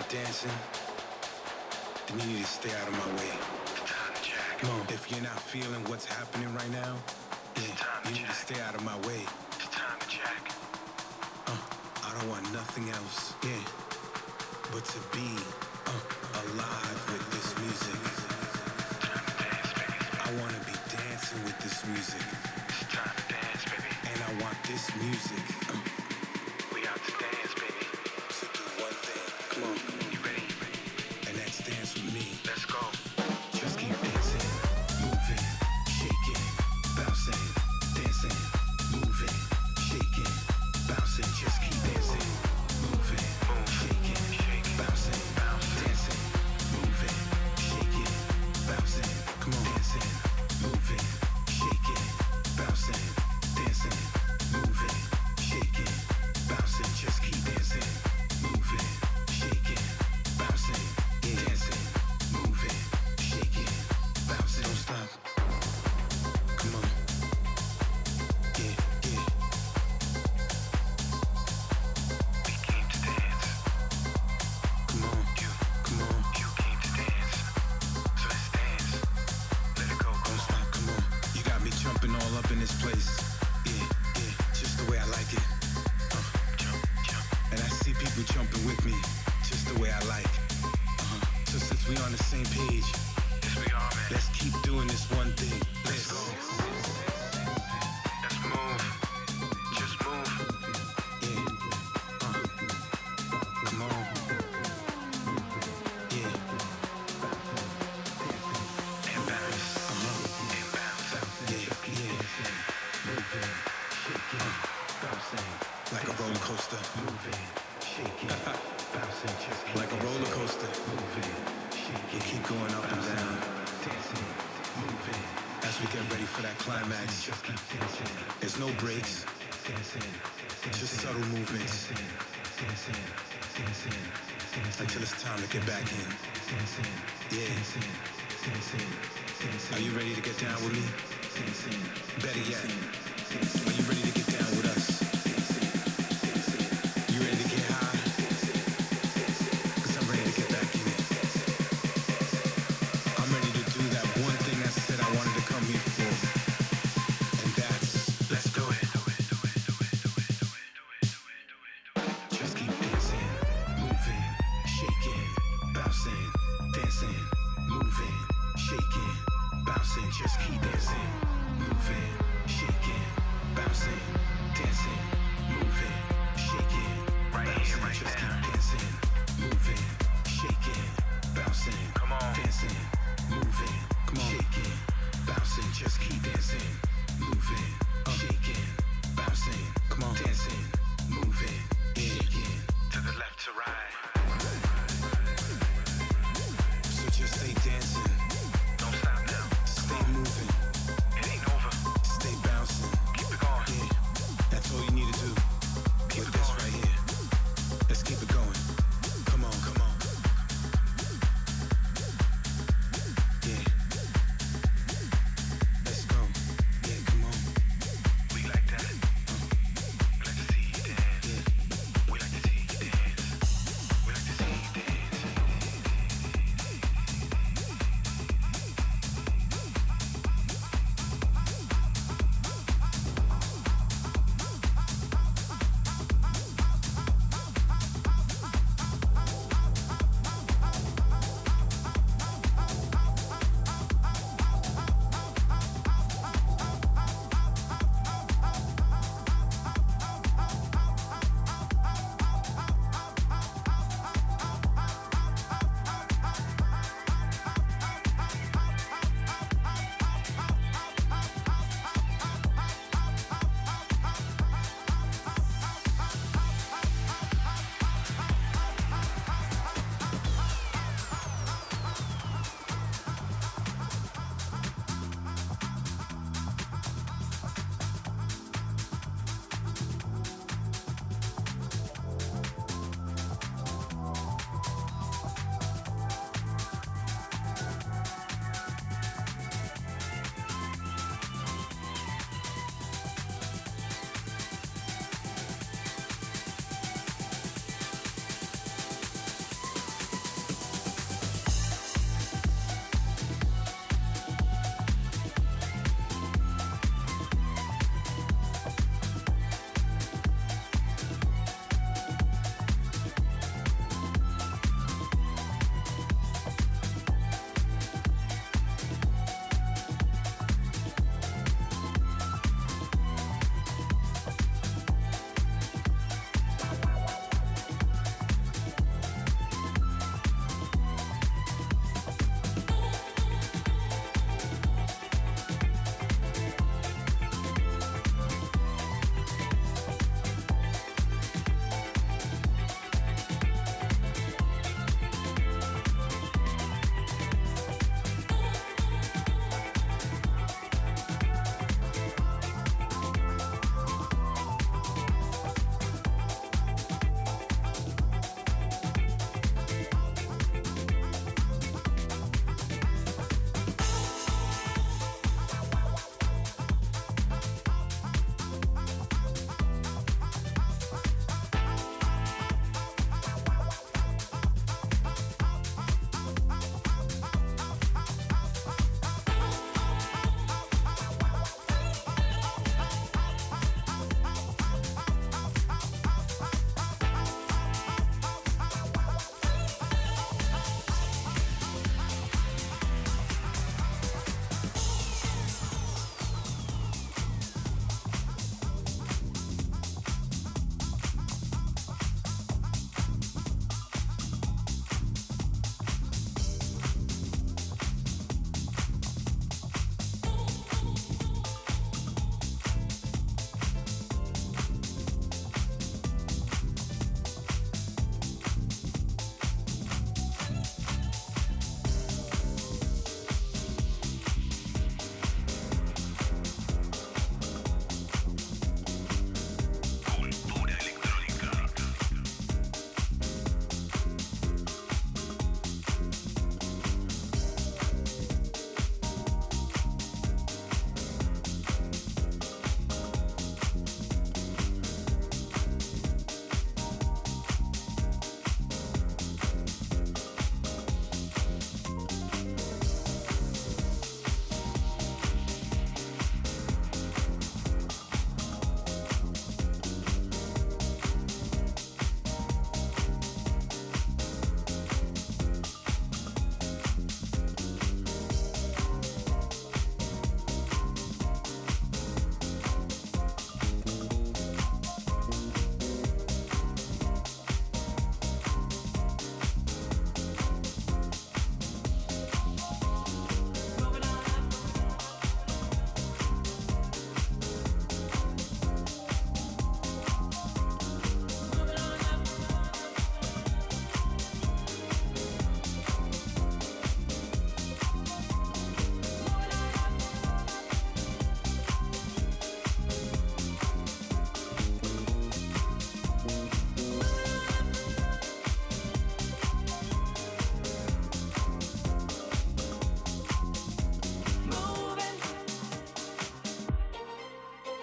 Dancing, then you need to stay out of my way. Come on, if you're not feeling what's happening right now, you need to stay out of my way. It's time to jack. I don't want nothing else, but to be alive with this music. Time to dance, baby. I want to be dancing with this music. It's time to dance, baby. And I want this music. We got to dance, baby. To do one thing. Come on. Dance with me. Let's go. Just keep dancing, moving, shaking, bouncing, dancing, moving, shaking, bouncing. Just keep dancing, moving, shaking, bouncing, dancing, moving, shaking, bouncing. Come on, dancing, moving, shaking, bouncing, dancing, moving, shaking, bouncing. Just keep dancing, moving, shaking, bouncing. Dancing, moving, shaking, bouncing. Don't stop. Come on. Yeah, yeah. We came to dance. Come on. Come on. You came to dance. So let's dance. Let it go. Don't stop. Come on. You got me jumping all up in this place. Yeah, yeah. Just the way I like it. Jump, jump. And I see people jumping with me. Just the way I like. So since we on the same page, yes we are, man. Let's keep doing this one thing. Let's go. Let's move. Just move. Yeah. Come on. Yeah. And bounce. And bounce. Yeah. Like a roller coaster. Like a roller coaster. You keep going up and down. As we get ready for that climax, there's no breaks, just subtle movements until it's time to get back in. Yeah. Are you ready to get down with me? Better yet, are you ready to get down with us? And that's, let's do it. Just keep dancing, moving, shaking, bouncing, dancing, moving, shaking, bouncing. Just keep dancing, moving, shaking, bouncing, dancing, moving, shaking, bouncing. Just keep dancing, moving, shaking, bouncing, dancing, moving, shaking, bouncing. Just keep dancing, moving,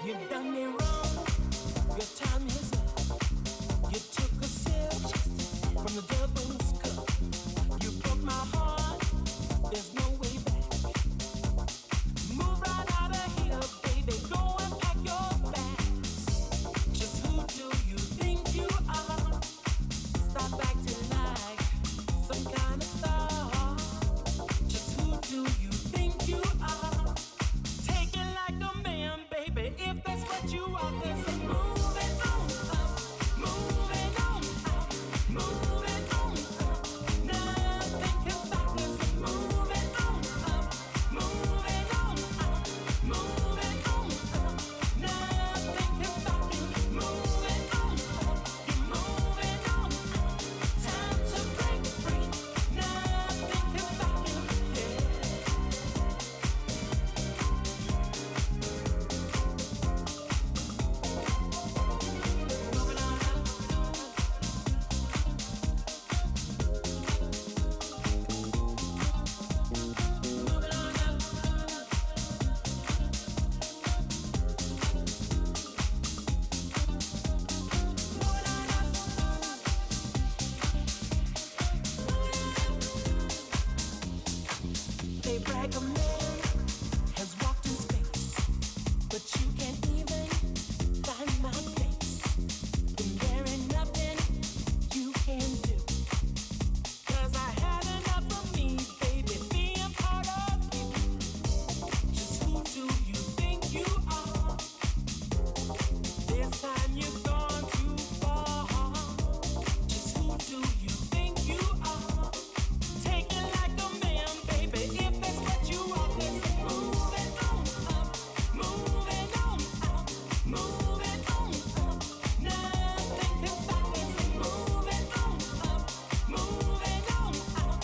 You've done me wrong, your time is up. You took a sip from the devil's cup. You broke my heart, there's no way back. Move right out of here, baby, go and pack your bags. Just who do you think you are? Stop acting like some kind of star. Just who do you think you are? Take it like a man, baby, if that's what you are. 'Cause I'm moving on up, moving on up, moving on up. Nothing can stop us. I'm moving on up, moving on up, moving on up. Nothing can stop you. Moving on up, you're moving on up. Time to break free. Nothing can stop you. Moving on up. Moving on up. Moving on up. They brag a man has walked in space, but you can't even find my place. And there ain't nothing you can do. 'Cause I had enough of me, baby, being part of you. Just who do you think you are? This time you've gone too far. Just who do you think you are? Take it like a man, baby, if that's what you are. 'Cause I'm moving on up, moving on up, moving on up. Nothing can stop us. I'm moving on up, moving on up,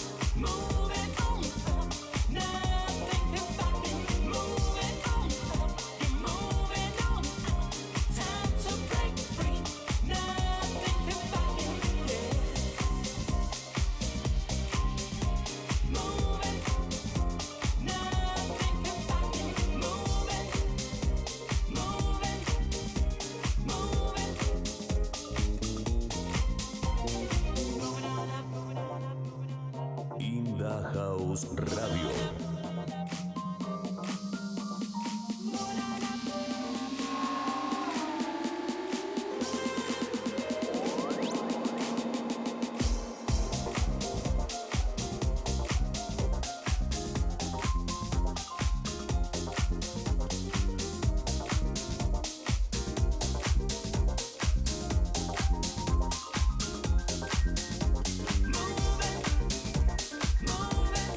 moving on up. Nothing can stop me. Moving on up, you're moving on up. Time to break free. Nothing can stop you. Yeah. Moving, nothing can stop me. Moving, moving, moving. Moving on up, moving on up, moving on up. Inda House Radio. Moving, moving.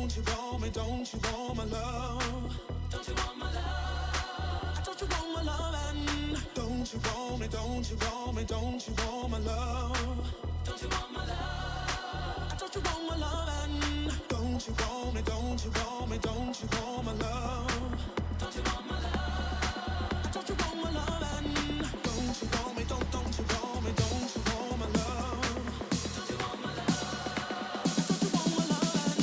don't you want me, don't you want my love? Don't you want my love? Don't you want my love? And don't you want me, don't you want me, don't you want my love? Don't you want my love? Don't you want my love? And don't you want me, don't you want me, don't you want my love? Don't you want my love? Don't you want my love? And don't you want me, don't you want me, don't you want my love? Don't you want my love? Don't you want my love? And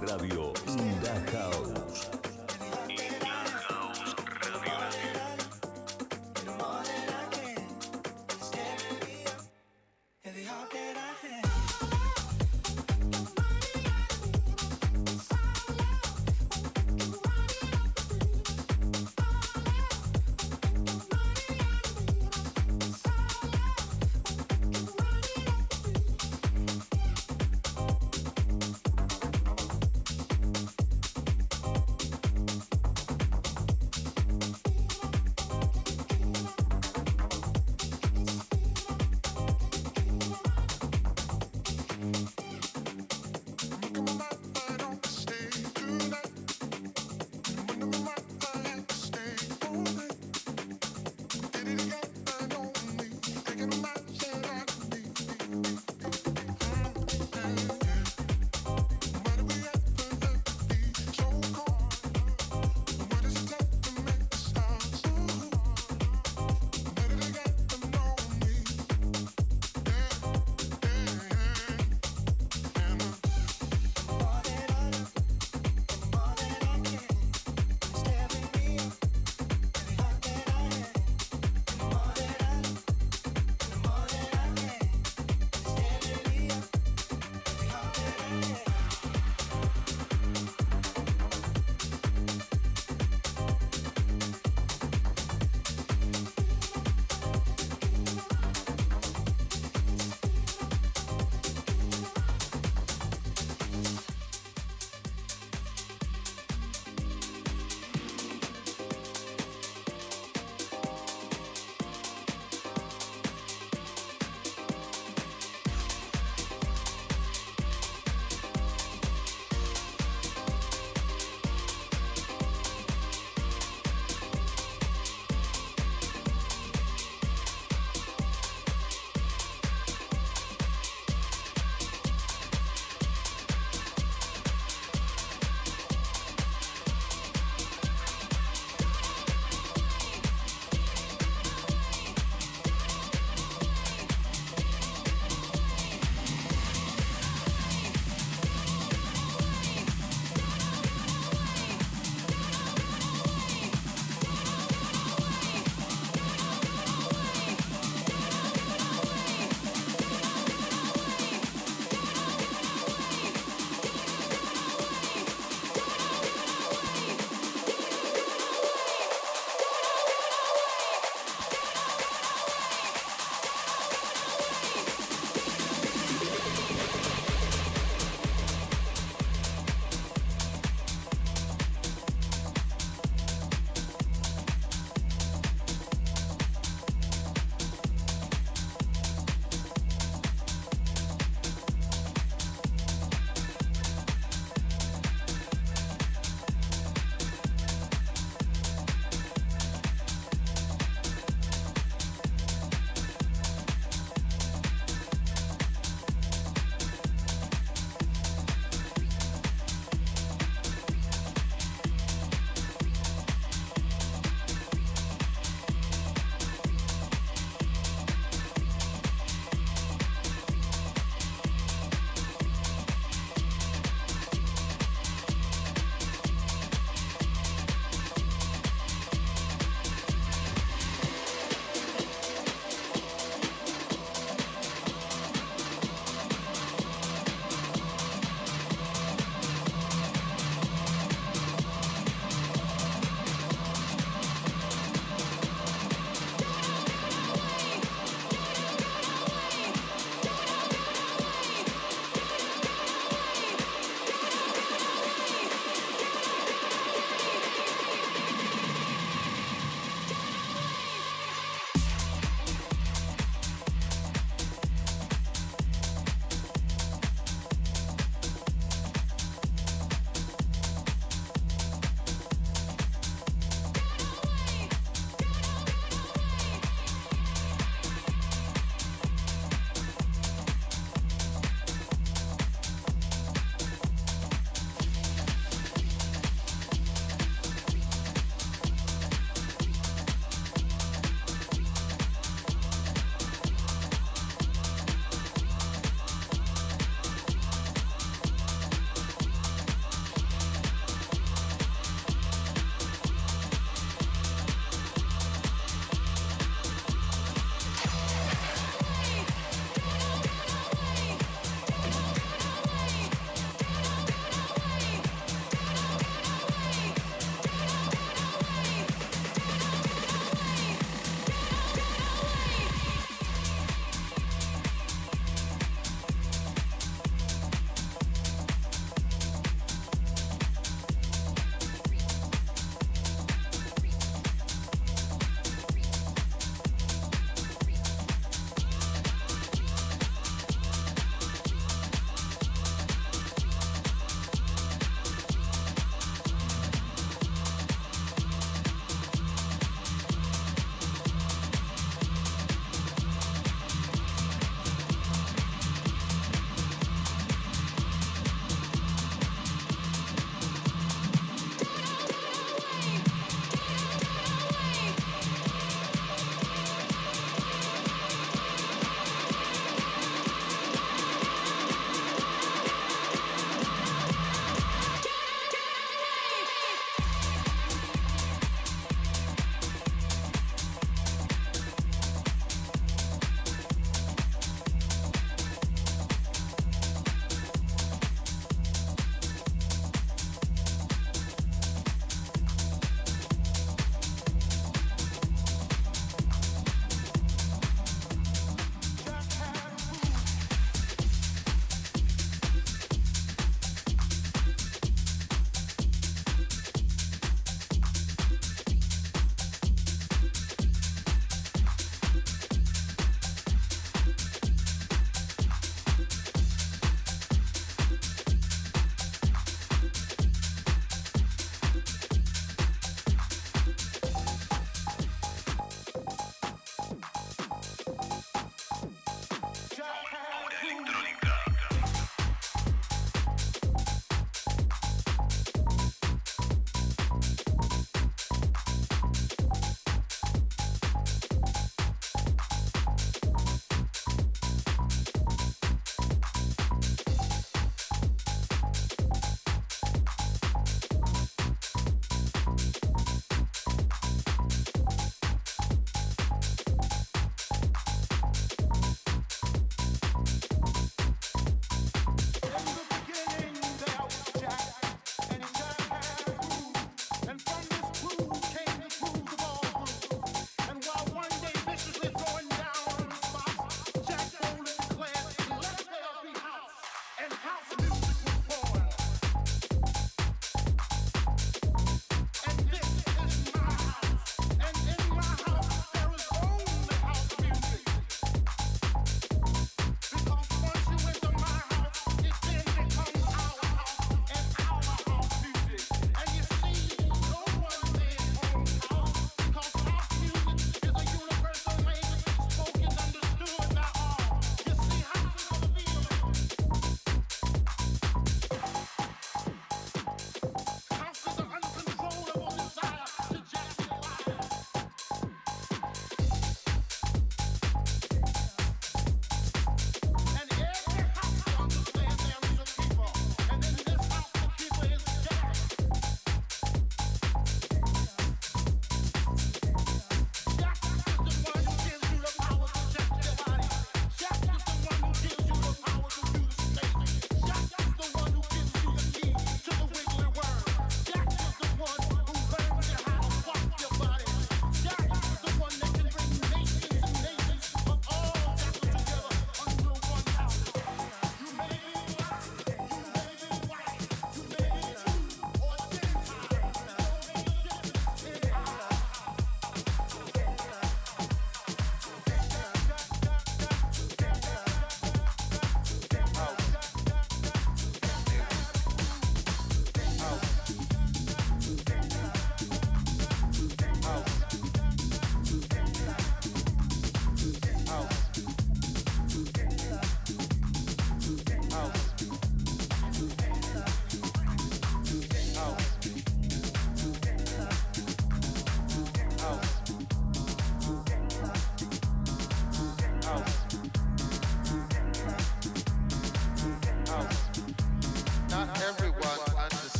Radio in the House.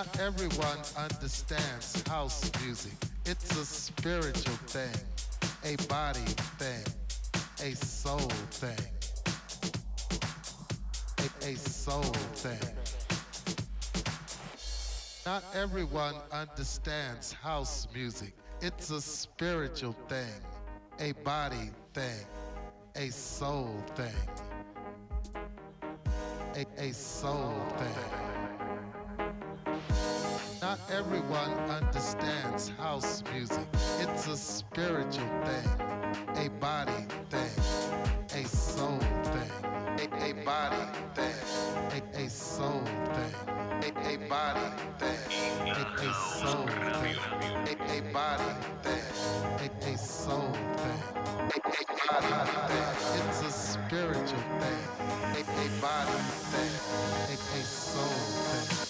Not everyone understands house music. It's a spiritual thing, a body thing, a soul thing. A soul thing. Not everyone understands house music. It's a spiritual thing, a body thing, a soul thing. A soul thing. Not everyone understands house music. It's a spiritual thing, a body thing, a soul thing. A body thing, a soul thing, a body thing, a soul thing, a body thing, a soul thing, a body thing. It's a spiritual thing, a body thing, a soul thing.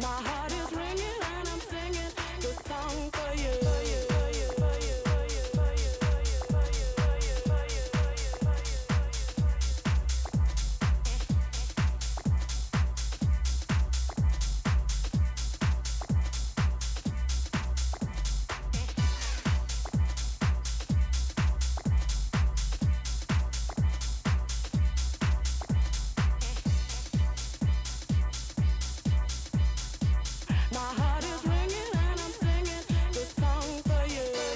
My heart is ringing and I'm singing this song for you. My heart is ringing and I'm singing this song for you.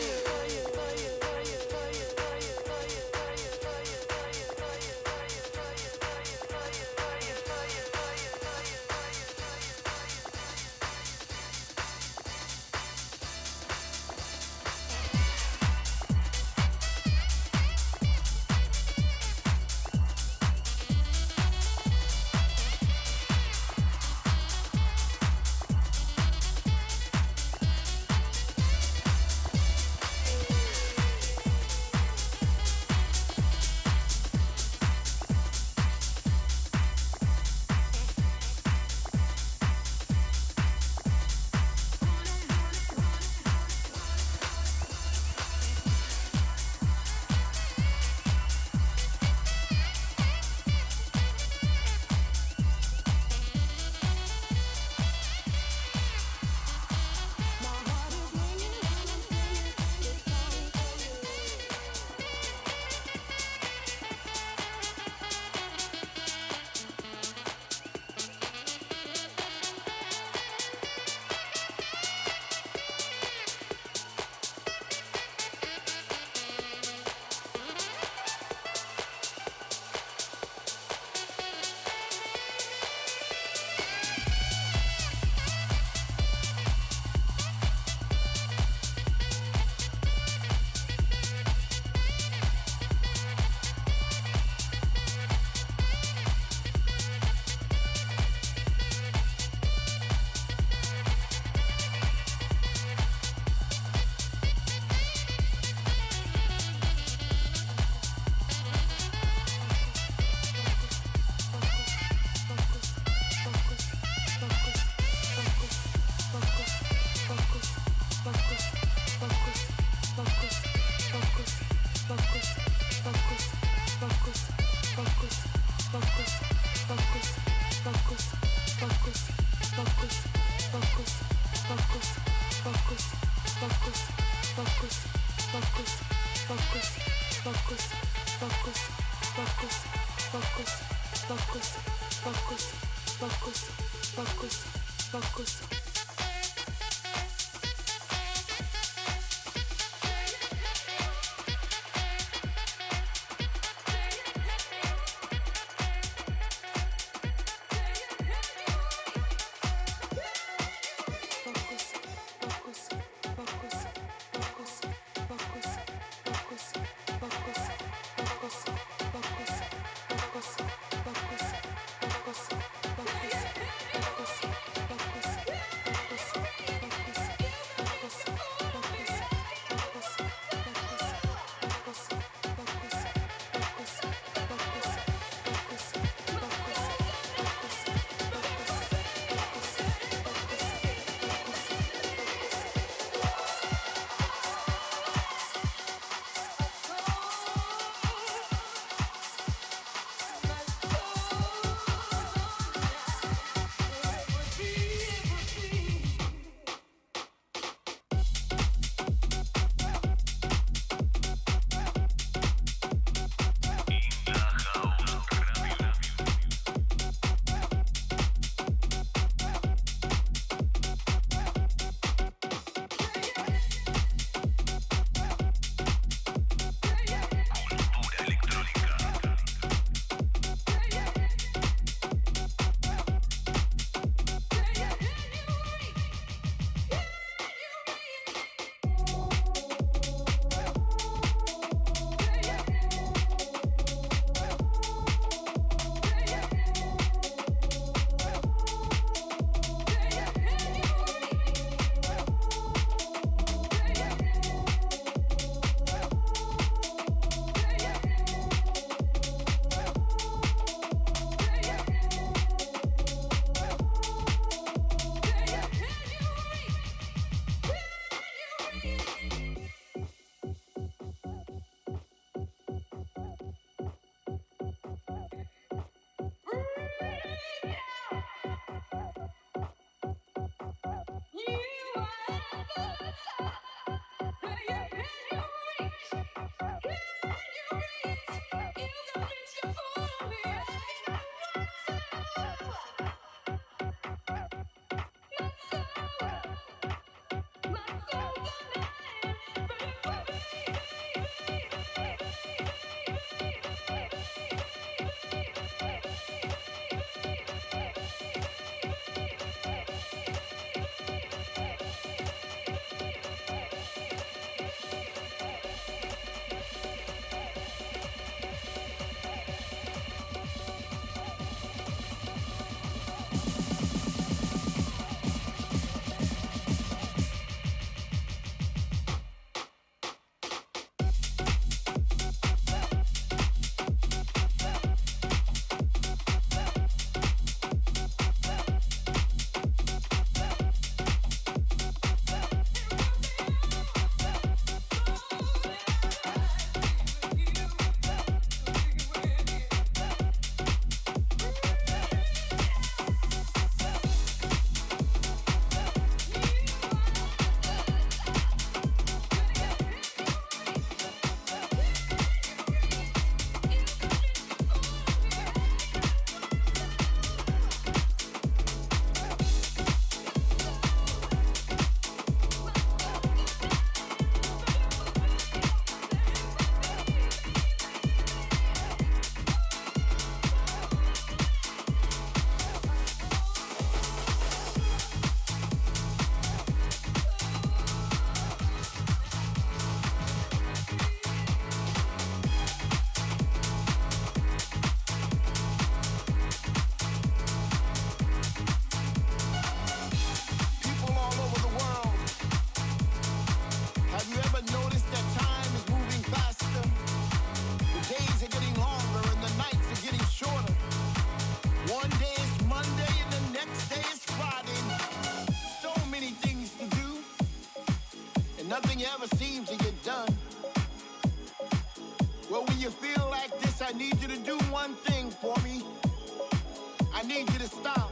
need you to stop.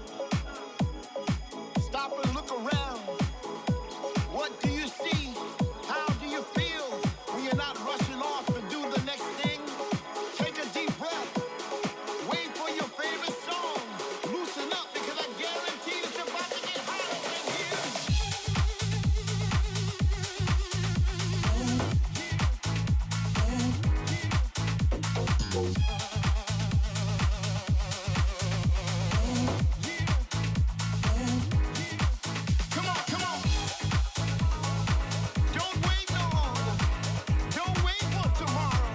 Stop and look around. What do you see? How do you feel when you're not rushing off to do the next thing? Take a deep breath. Wait for your favorite song. Loosen up because I guarantee it's about to get hotter in here. Come on, come on. Don't wait no longer. Don't wait for tomorrow.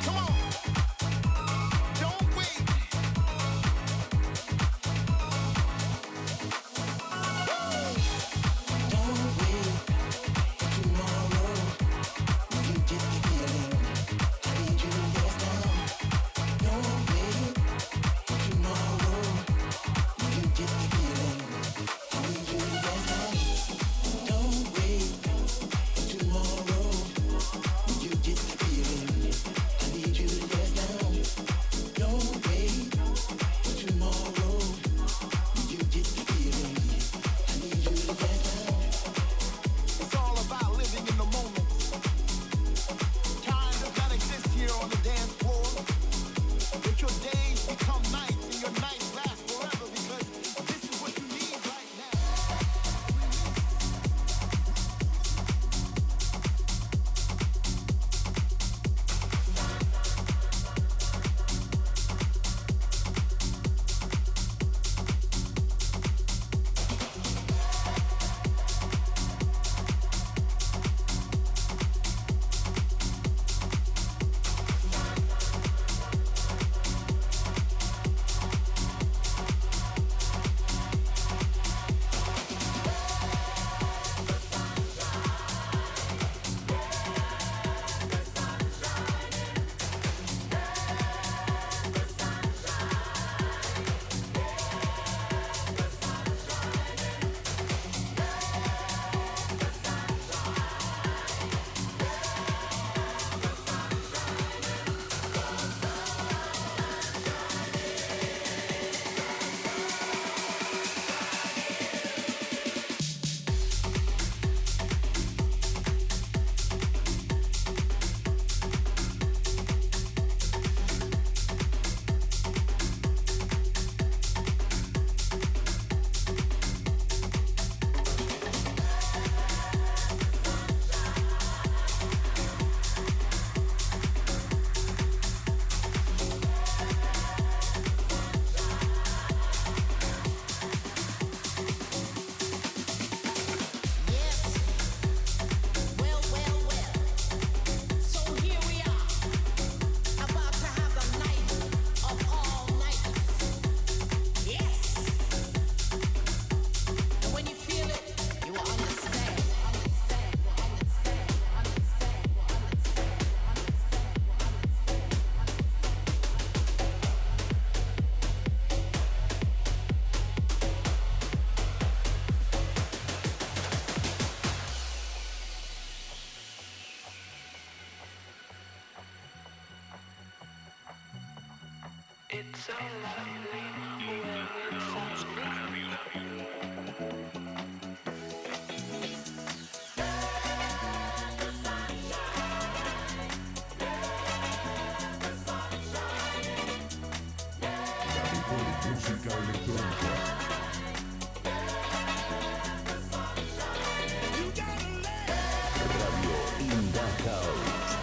Come on. Don't wait. It's all about living in the moment. Time does not exist here on the dance floor. Let your days become nights and your nights last forever because this is what you need right now. Well, well, well. So here we are, about to have the night of all nights. Yes. And when you feel it, you will understand. Radio In The House.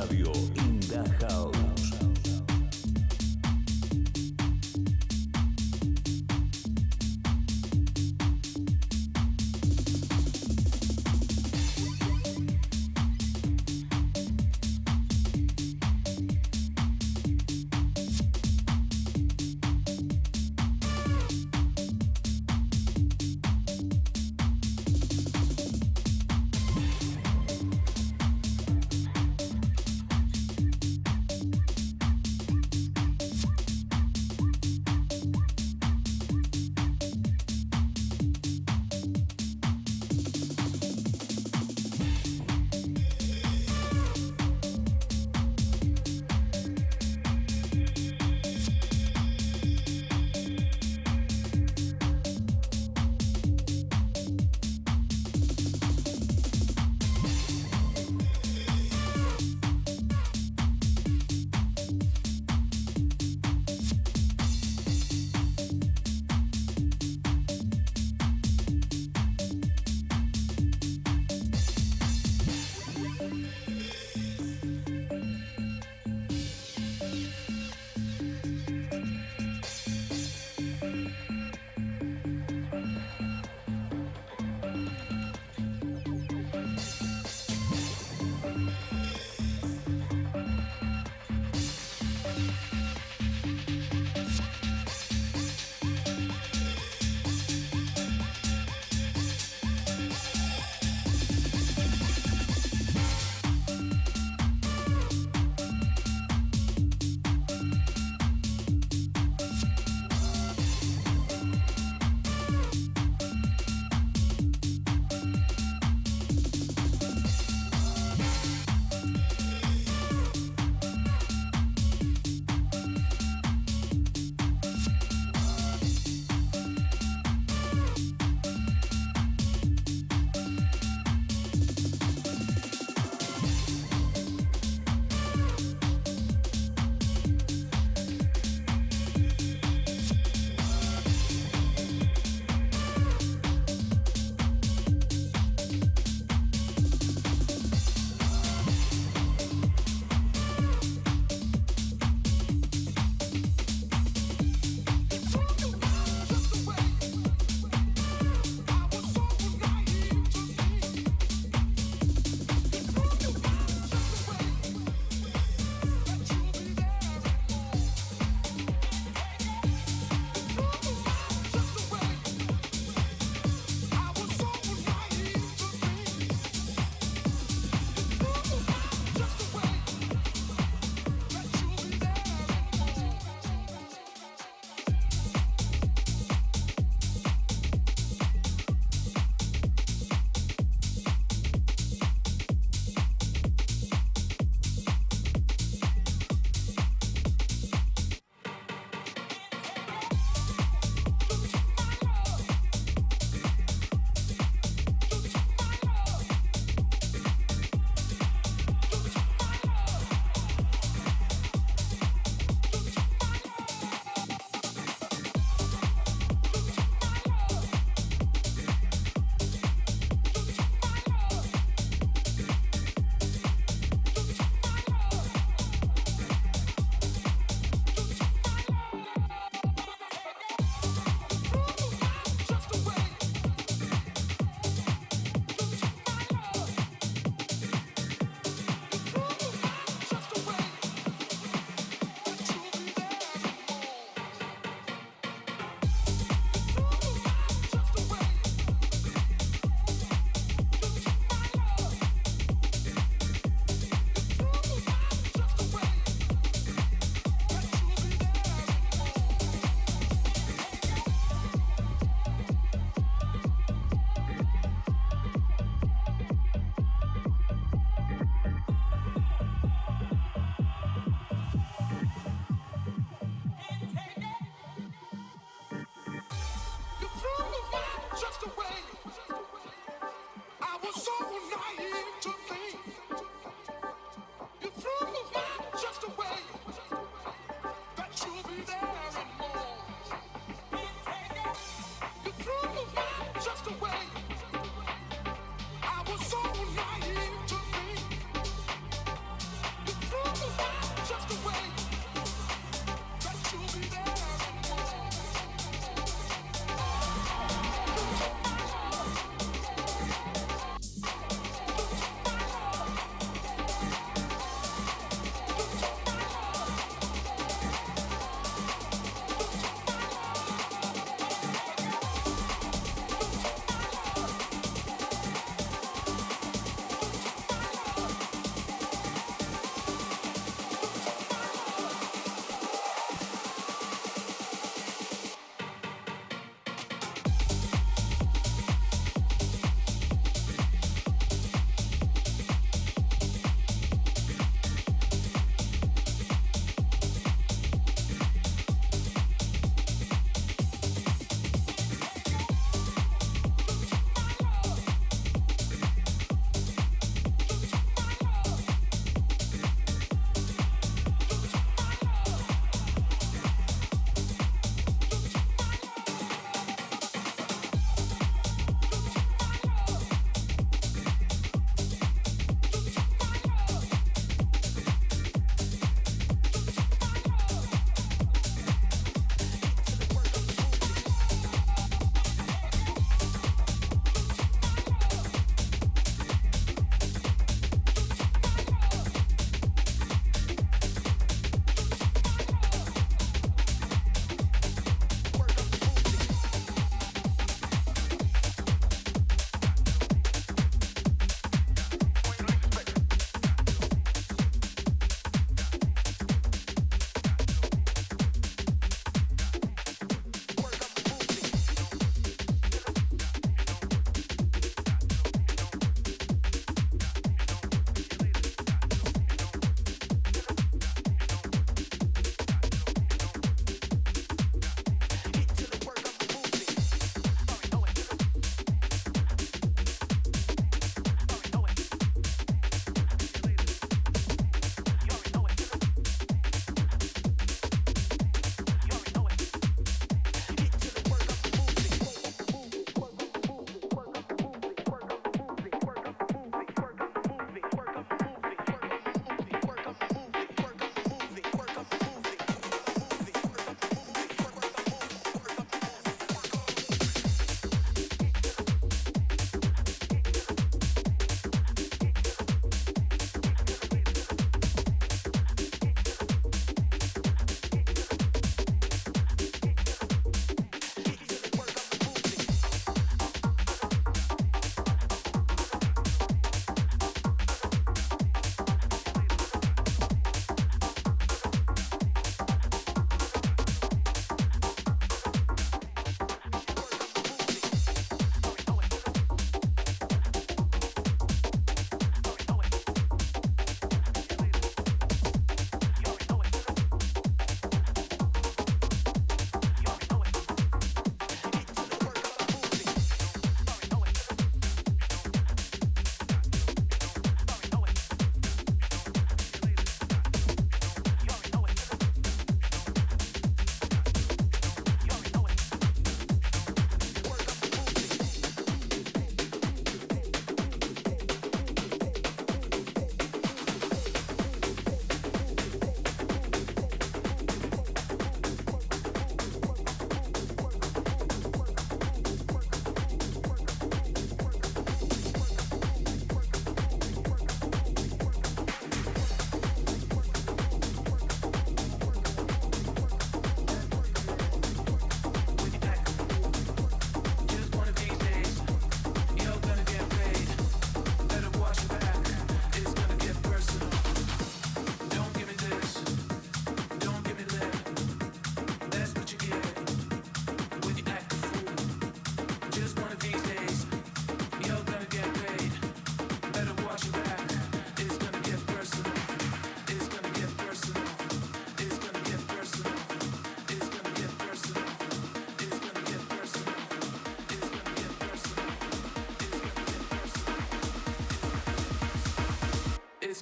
Radio in the House.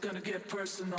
it's gonna get personal.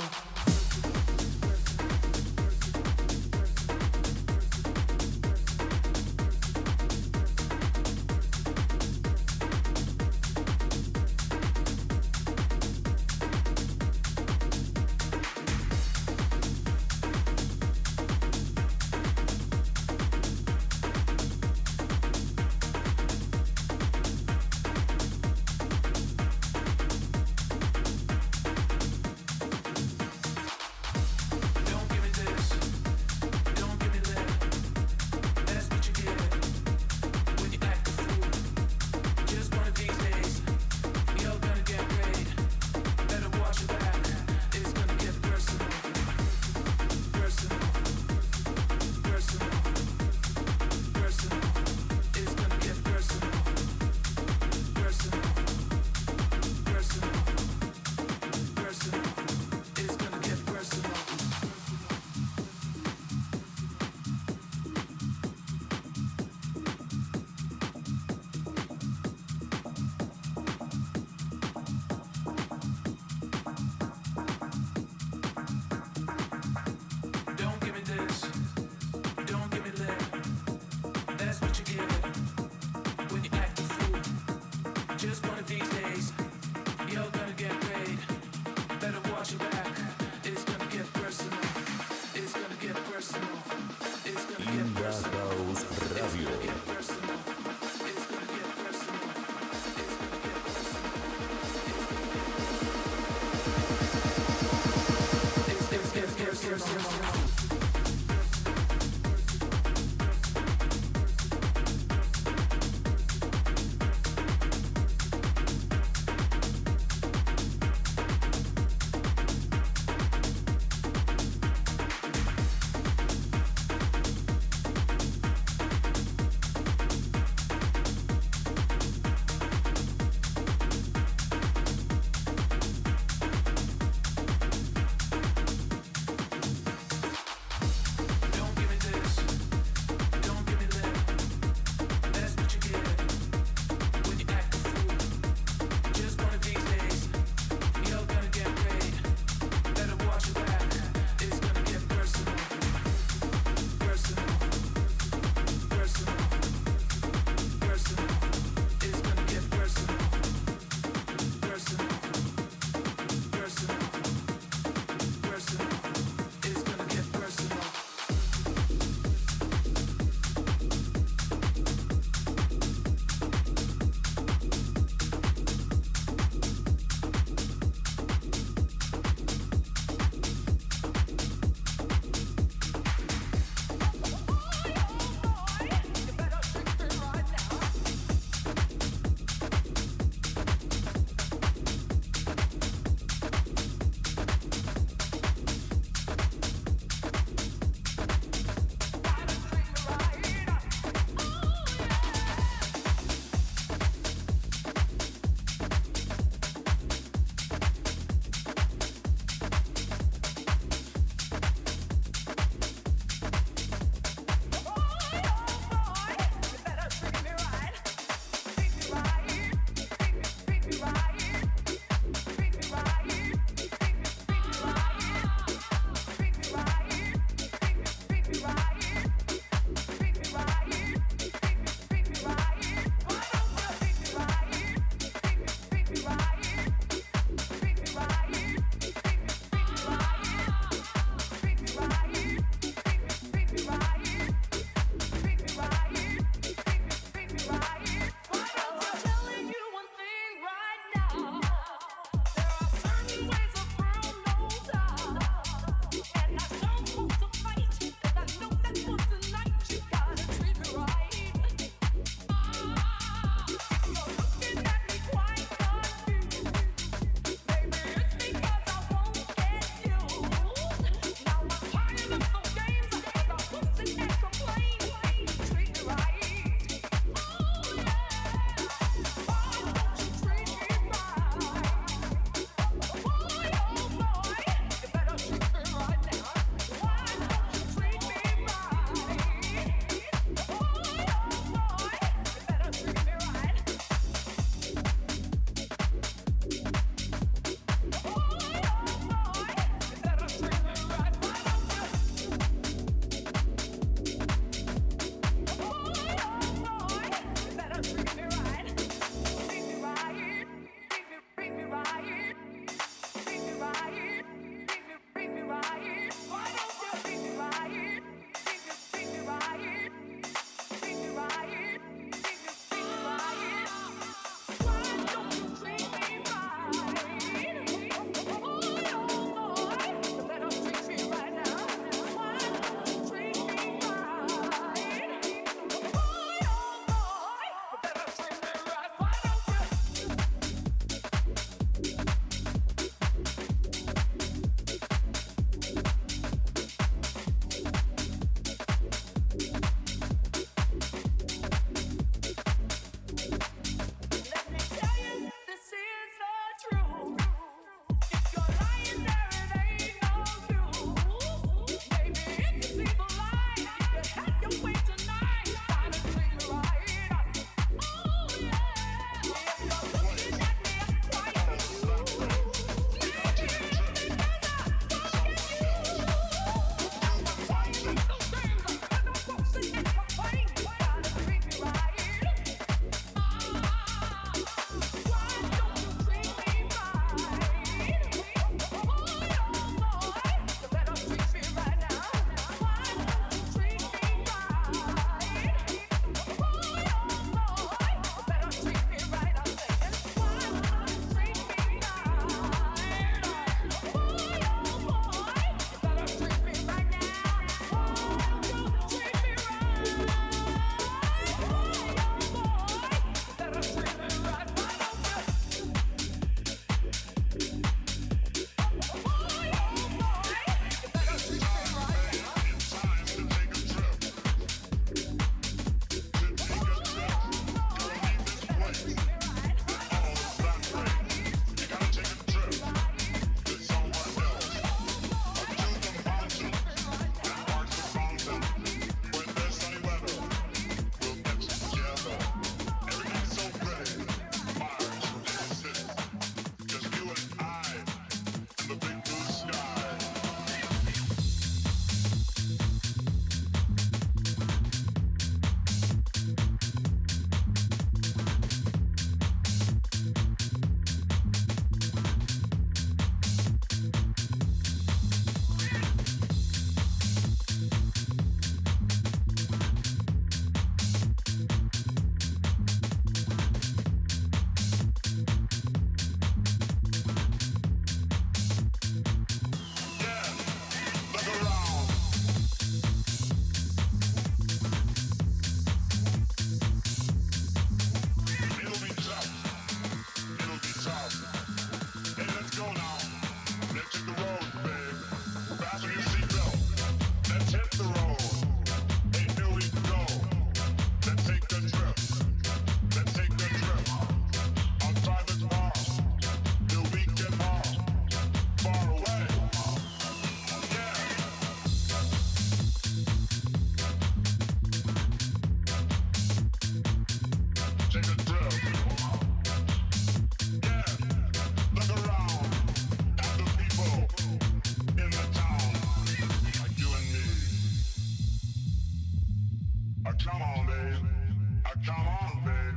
Come on, babe.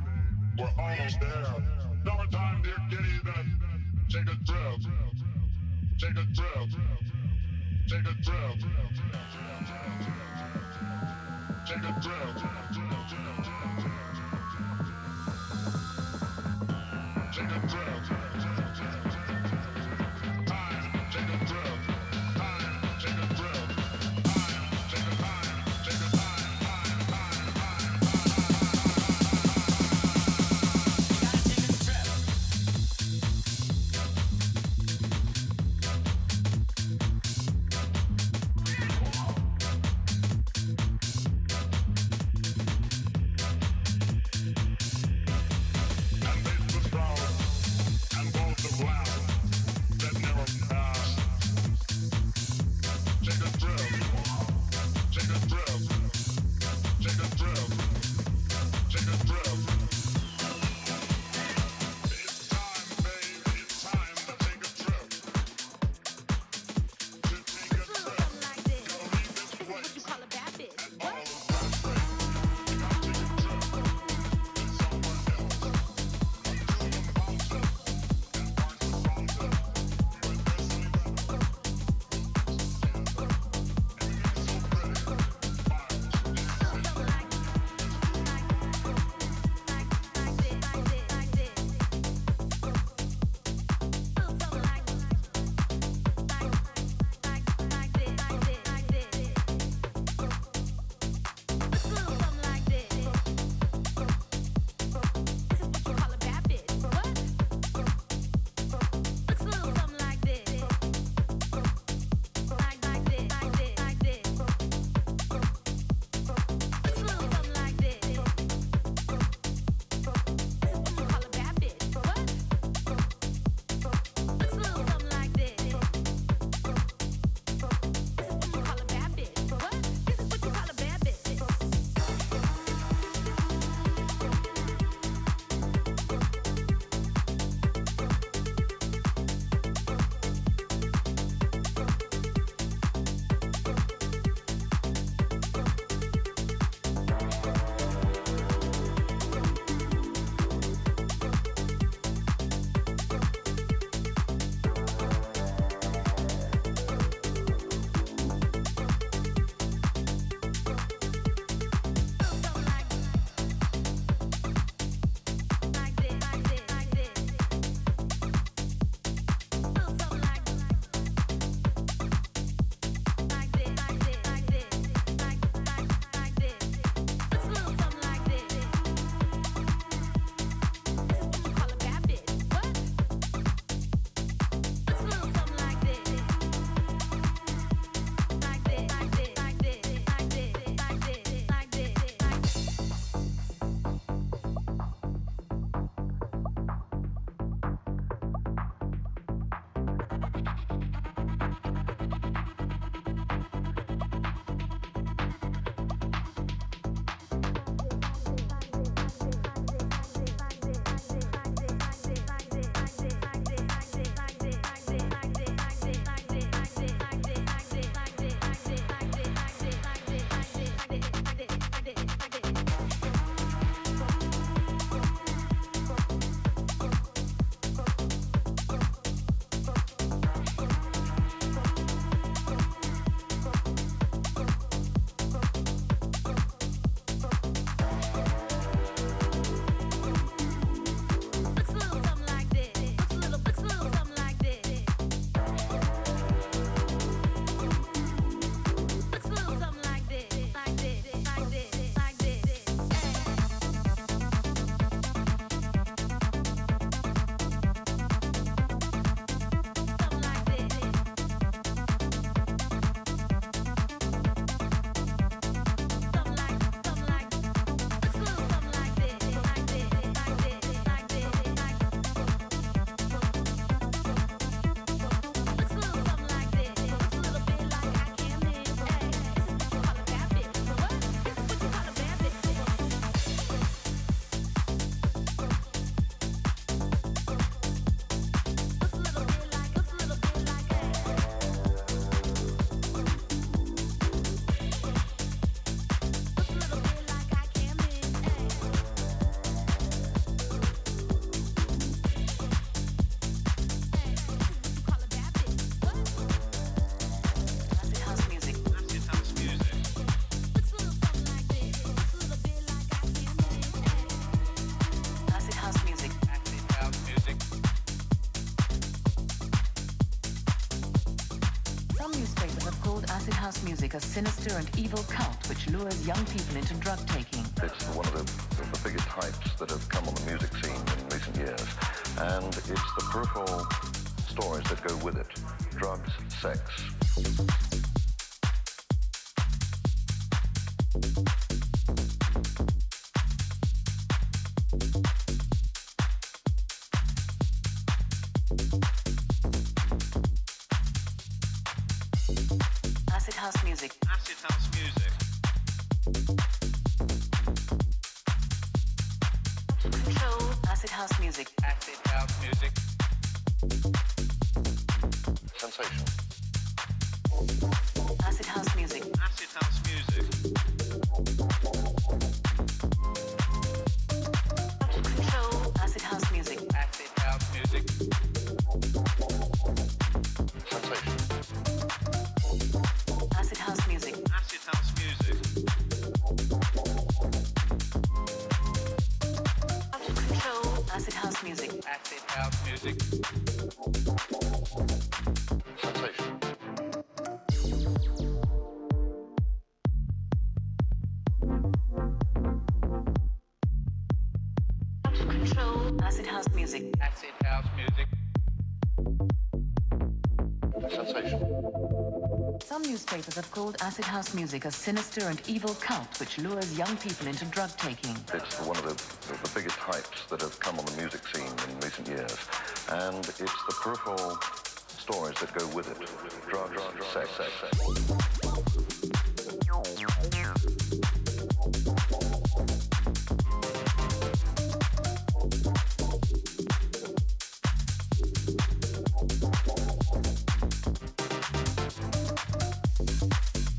We're almost there. No more time, dear kitty, then take a trip. Take a trip. Take a trip. Take a trip. Take a trip. Time, take a trip. Time, take a trip. Time, take a time, take a time, time, time, time, and face the crowd. music a sinister and evil cult which lures young people into drug taking. It's one of the biggest hypes that have come on the music scene in recent years. And it's the peripheral stories that go with it. Drugs, sex. Acid house music. Acid house music. Control. Acid house music. Acid house music. Sensation. Acid house music. Acid house music. Control. Acid house music. Acid house music. Sensation. Acid house music. Acid house music. Control. Acid house music. Acid house music. Sensation. Control. Acid house music. Acid house music. Sensation. Some newspapers have called acid house music a sinister and evil cult which lures young people into drug taking. It's one of the biggest hypes that have come on the music scene in recent years. And it's the peripheral stories that go with it. Drugs, sex.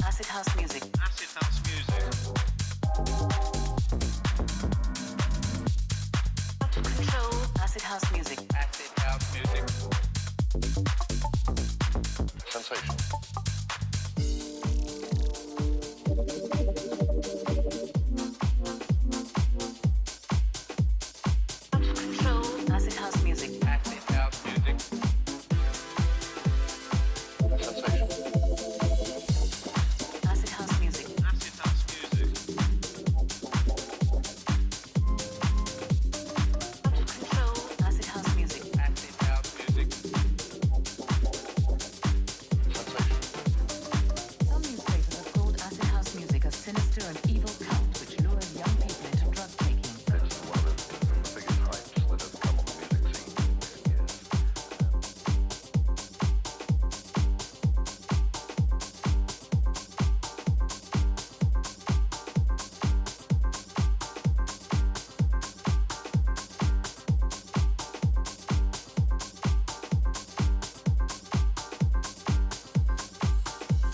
Acid house music. Acid house music. Control. Acid house music. Acid house music. Sensation. Control. Acid house music. Acid house music. Sensation. Acid house music. Acid house music. Control. Acid house music. Acid house music. Sensation. Some newspapers have called acid house music a sinister and evil cult which lures young people into drug taking. It's one of the biggest hypes that have come on the music scene in recent years.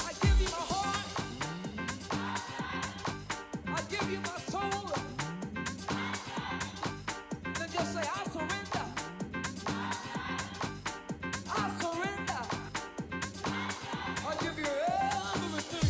I give you my heart. I give you my soul. Then just say, I surrender. I surrender. I give you everything.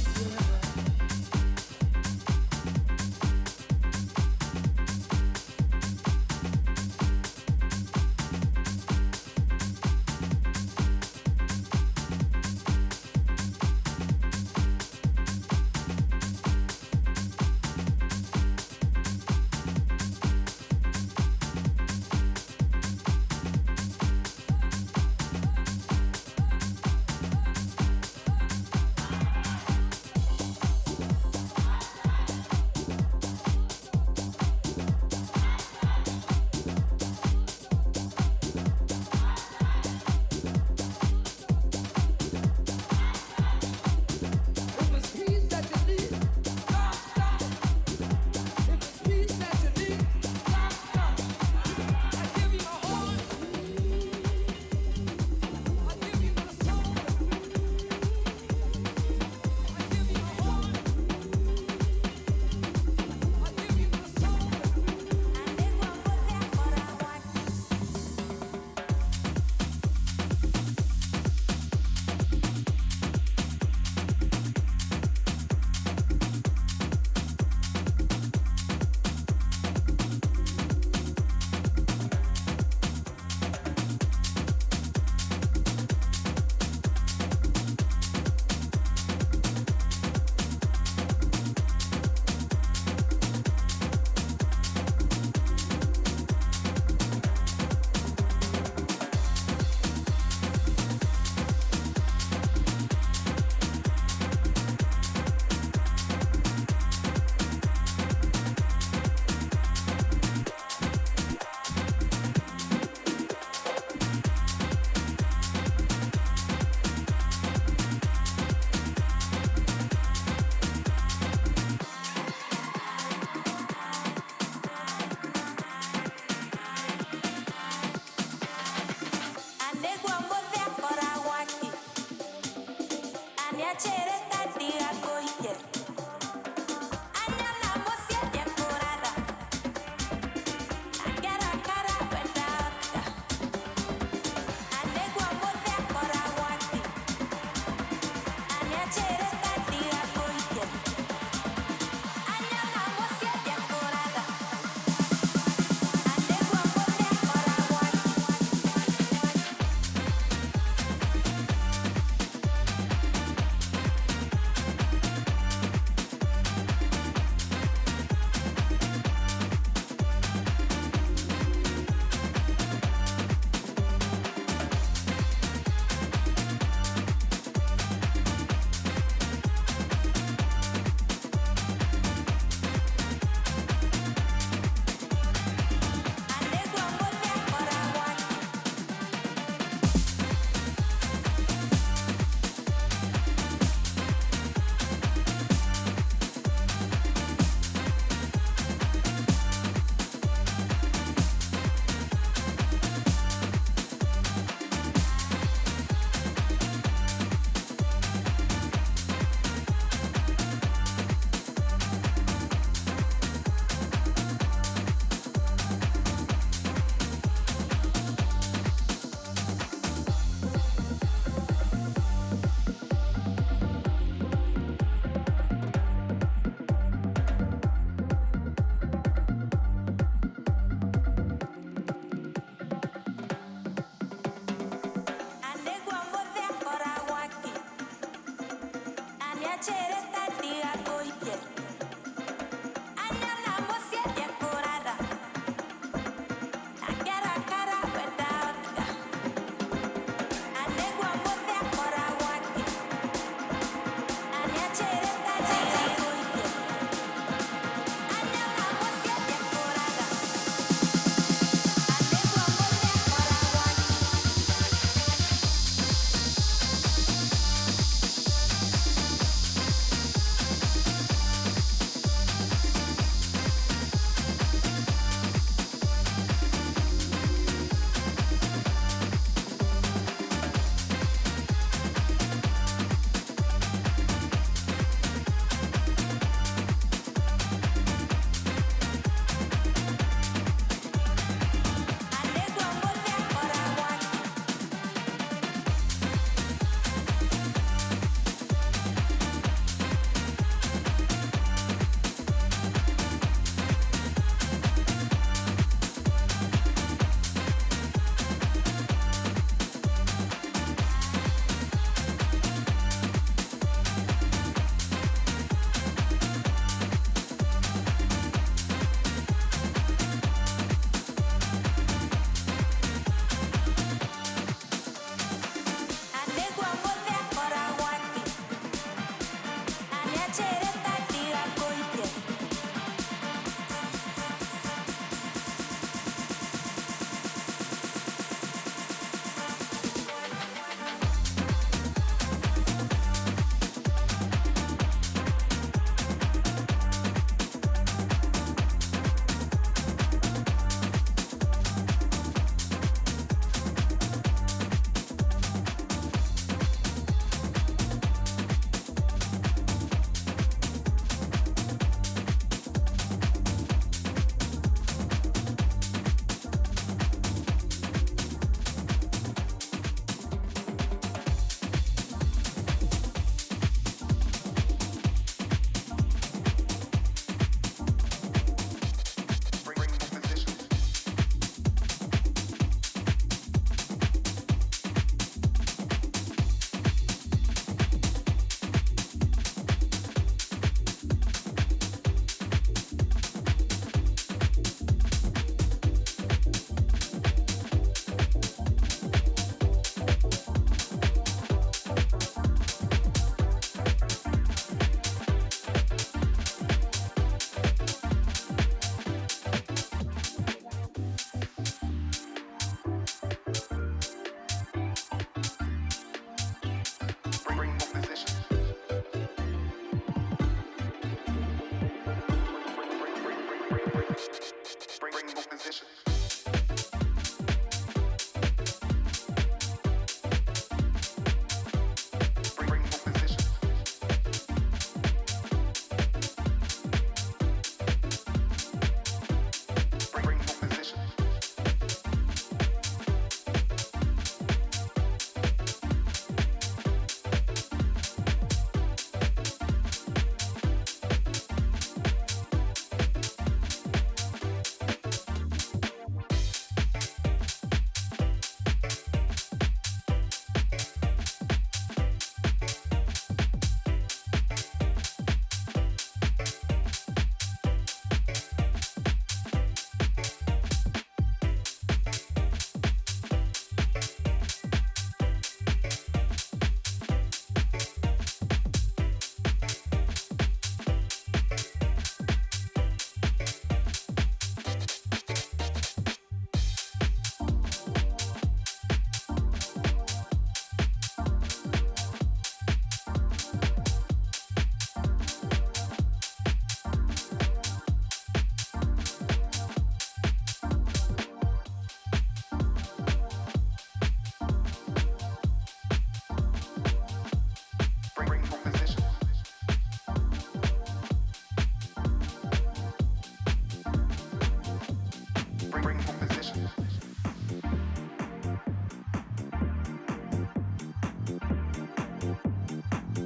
Bring full position.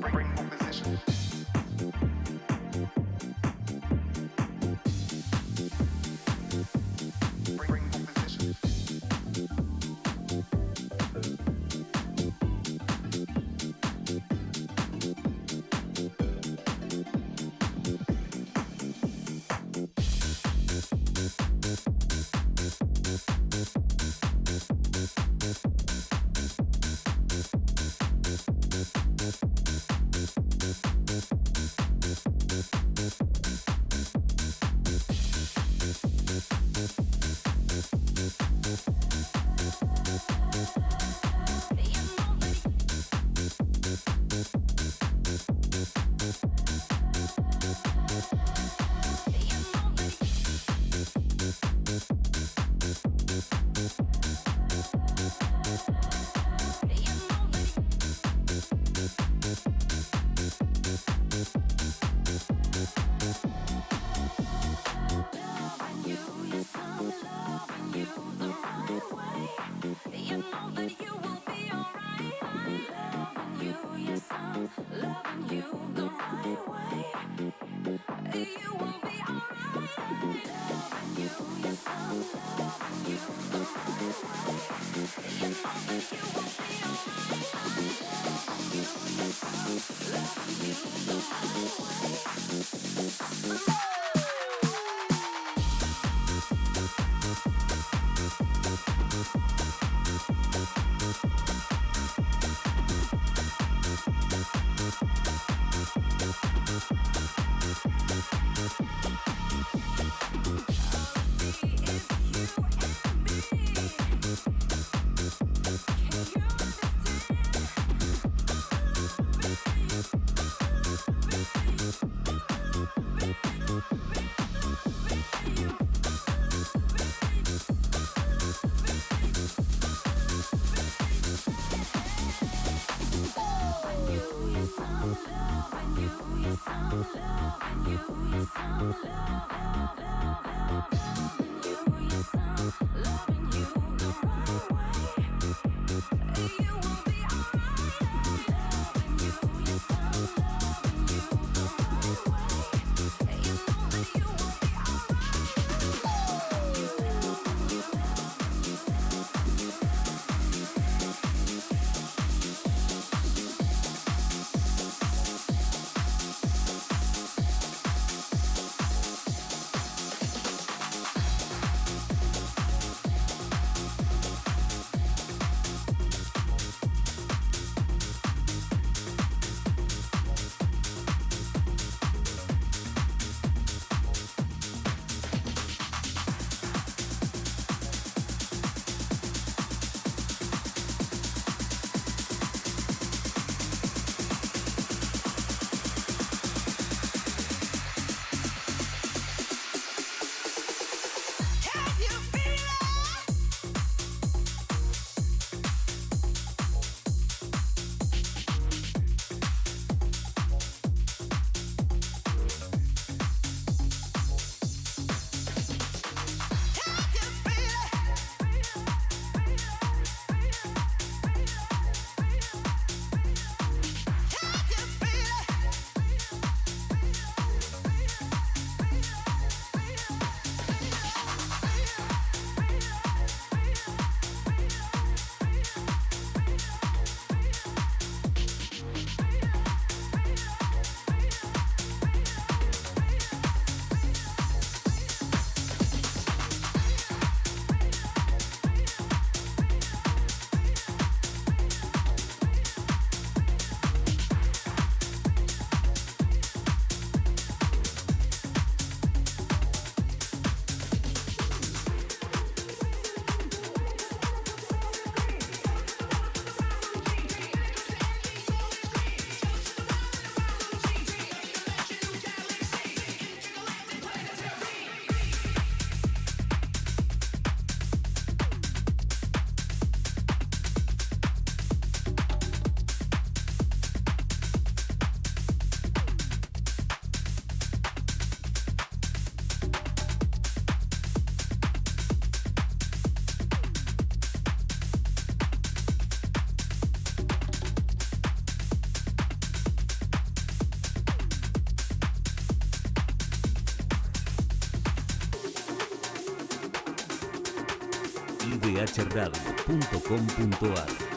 Bring full position. Bring full position. idhradio.com.ar.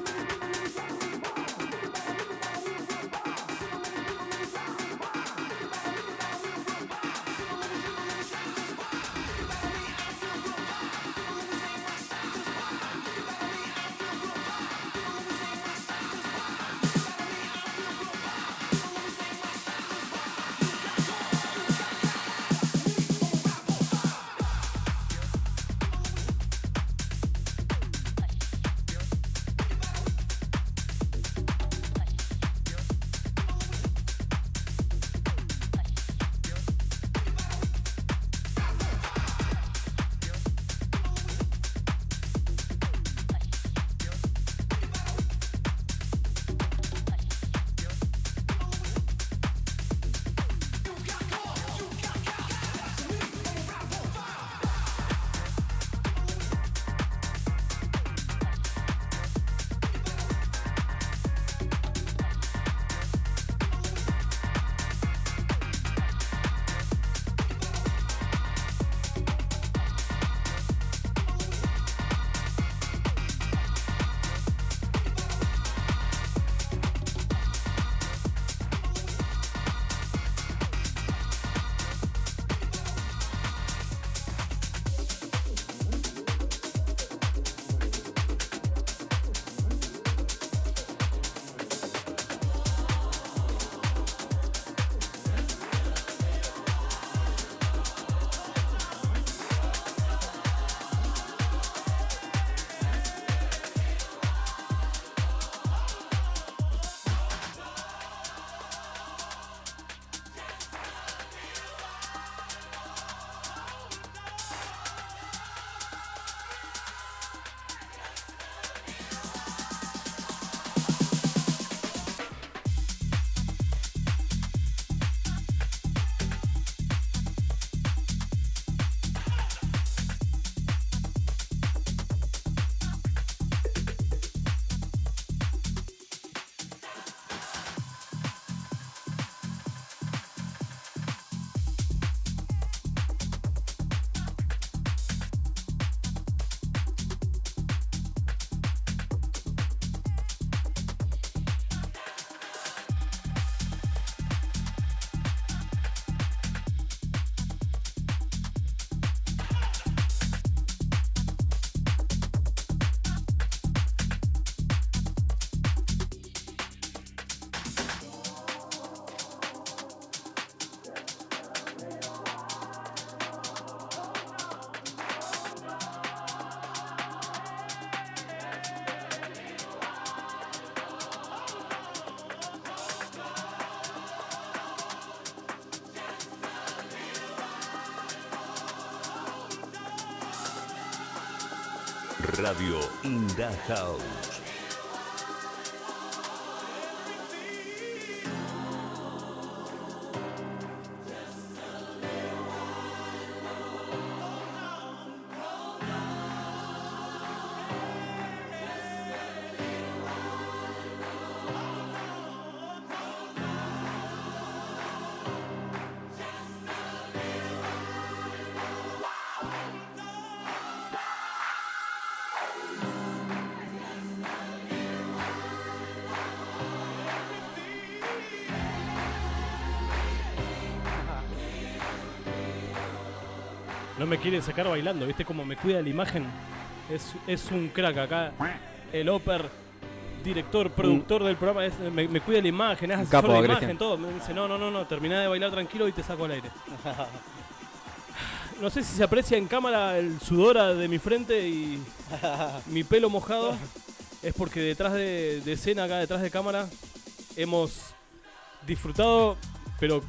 Radio in the House. No me quiere sacar bailando, ¿viste cómo me cuida la imagen? Es un crack acá. El Oper, director, productor del programa, me cuida la imagen, es asesor capo, de Cristian. imagen, todo. Me dice, no, terminá de bailar tranquilo y te saco al aire. No sé si se aprecia en cámara el sudor de mi frente y mi pelo mojado. Es porque detrás de escena, acá detrás de cámara, hemos disfrutado, pero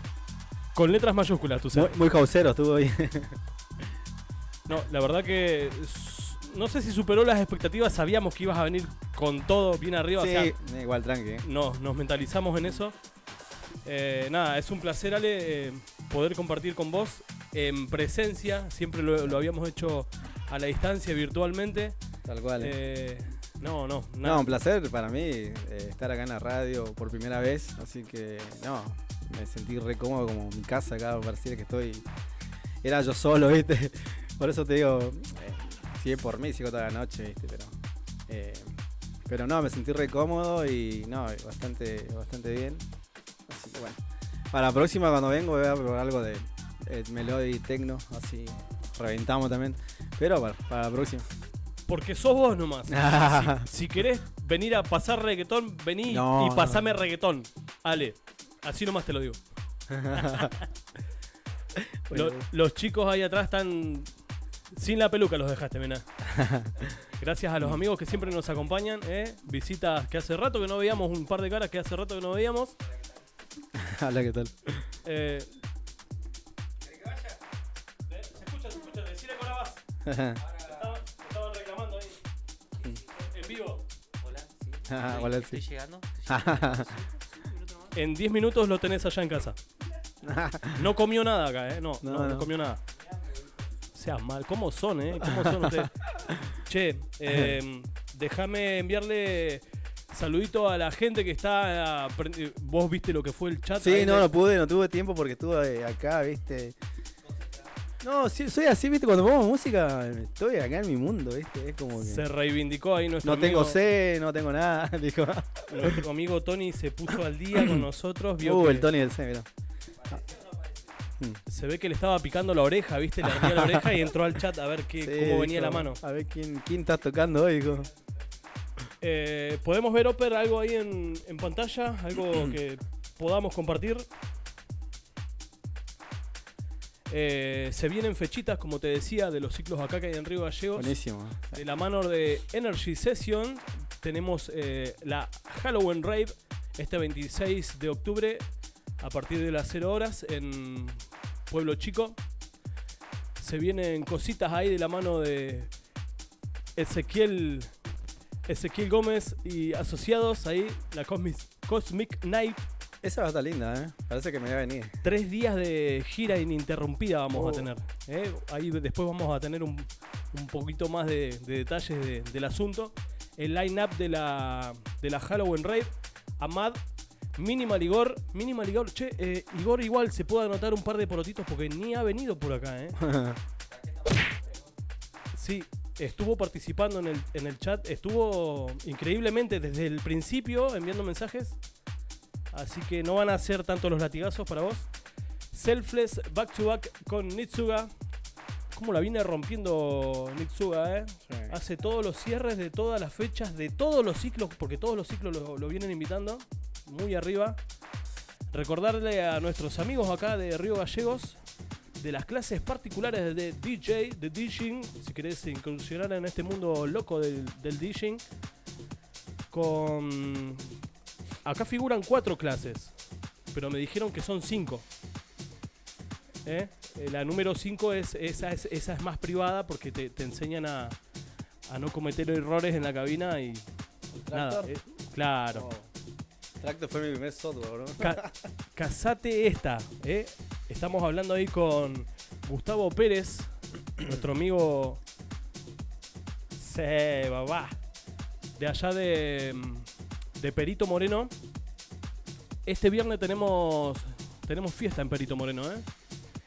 con letras mayúsculas, tú sabes. Muy causero estuvo ahí. No, la verdad que no sé si superó las expectativas. Sabíamos que ibas a venir con todo bien arriba. Sí, o sea, igual tranqui. no, nos mentalizamos en eso. Nada, es un placer, Ale, poder compartir con vos en presencia. Siempre lo habíamos hecho a la distancia, virtualmente. Tal cual. No, nada. No, un placer para mí estar acá en la radio por primera vez. Así que, no, me sentí re cómodo como en mi casa acá. Parecía que era yo solo, ¿viste? Por eso te digo, Si es por mí, sigo toda la noche, ¿viste? Pero no, me sentí re cómodo y no, bastante bien. Así que bueno. Para la próxima, cuando vengo, voy a probar algo de melody techno, así reventamos también. Pero bueno, para la próxima. Porque sos vos nomás. Si querés venir a pasar reggaetón, vení y pasame reggaetón. Ale, así nomás te lo digo. Los chicos ahí atrás están sin la peluca, los dejaste, mirá. Gracias a los amigos que siempre nos acompañan, visitas que hace rato que no veíamos, un par de caras que hace rato que no veíamos. Hola, ¿qué tal? ¿Querés que vaya? Se escucha, decile que ahora vas. Estaban reclamando ahí. En vivo. Hola, sí. Estoy llegando. En 10 minutos lo tenés allá en casa. No comió nada acá, no comió nada. Seas mal, ¿cómo son, ¿Cómo son ustedes? Che, déjame enviarle saludito a la gente que está. ¿Vos viste lo que fue el chat? Sí, no tuve tiempo porque estuve acá, ¿viste? No, sí, soy así, ¿viste? Cuando pongo música, estoy acá en mi mundo, ¿viste? Es como que... Se reivindicó ahí nuestro amigo. No tengo sed, no tengo nada, dijo. Nuestro amigo Tony se puso al día con nosotros. Vio que el Tony del C, mirá. Se ve que le estaba picando la oreja, ¿viste? Le ardía la oreja y entró al chat a ver cómo venía la mano. A ver quién está tocando hoy, hijo. ¿Podemos ver, Oper, algo ahí en pantalla? Algo que podamos compartir. Se vienen fechitas, como te decía, de los ciclos acá que hay en Río Gallegos. Buenísimo. De la mano de Energy Session tenemos la Halloween Rave este 26 de octubre a partir de las 0 horas en Pueblo Chico. Se vienen cositas ahí de la mano de Ezequiel Gómez y asociados ahí, la Cosmic Night. Esa va a estar linda, Parece que me va a venir. 3 días de gira ininterrumpida vamos a tener. Ahí después vamos a tener un poquito más de detalles del asunto. El line-up de la Halloween Rave. Amad, Minimal Igor. Che, Igor igual se puede anotar un par de porotitos porque ni ha venido por acá, Sí, estuvo participando en el chat. Estuvo increíblemente desde el principio enviando mensajes. Así que no van a ser tanto los latigazos para vos. Selfless Back to Back con Nitsuga. ¿Cómo la viene rompiendo Nitsuga, Sí. Hace todos los cierres de todas las fechas, de todos los ciclos, porque todos los ciclos lo vienen invitando. Muy arriba. Recordarle a nuestros amigos acá de Río Gallegos de las clases particulares de DJ, de DJing, si querés incursionar en este mundo loco del DJing. Acá figuran 4 clases, pero me dijeron que son 5. La número 5 esa es más privada porque te enseñan a no cometer errores en la cabina y nada. Claro. Tractor fue mi primer software, ¿no? Casate esta, Estamos hablando ahí con Gustavo Pérez, nuestro amigo Sebaba, de allá de Perito Moreno. Este viernes tenemos fiesta en Perito Moreno,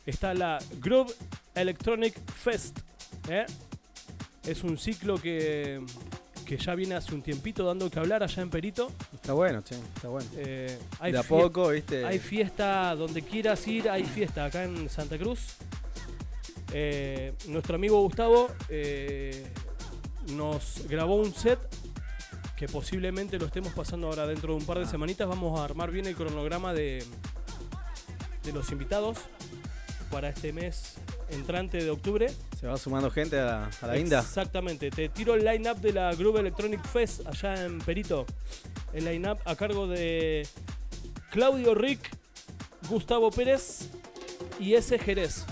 Está la Groove Electronic Fest, Es un ciclo que ya viene hace un tiempito dando que hablar allá en Perito. Está bueno, che, está bueno. De a poco, ¿viste? Hay fiesta donde quieras ir, hay fiesta acá en Santa Cruz. Nuestro amigo Gustavo nos grabó un set que posiblemente lo estemos pasando ahora dentro de un par de semanitas. Vamos a armar bien el cronograma de los invitados para este mes entrante de octubre. Se va sumando gente a la Inda. Exactamente. Te tiro el line-up de la Groove Electronic Fest allá en Perito. El line-up a cargo de Claudio Rick, Gustavo Pérez y ese Jerez.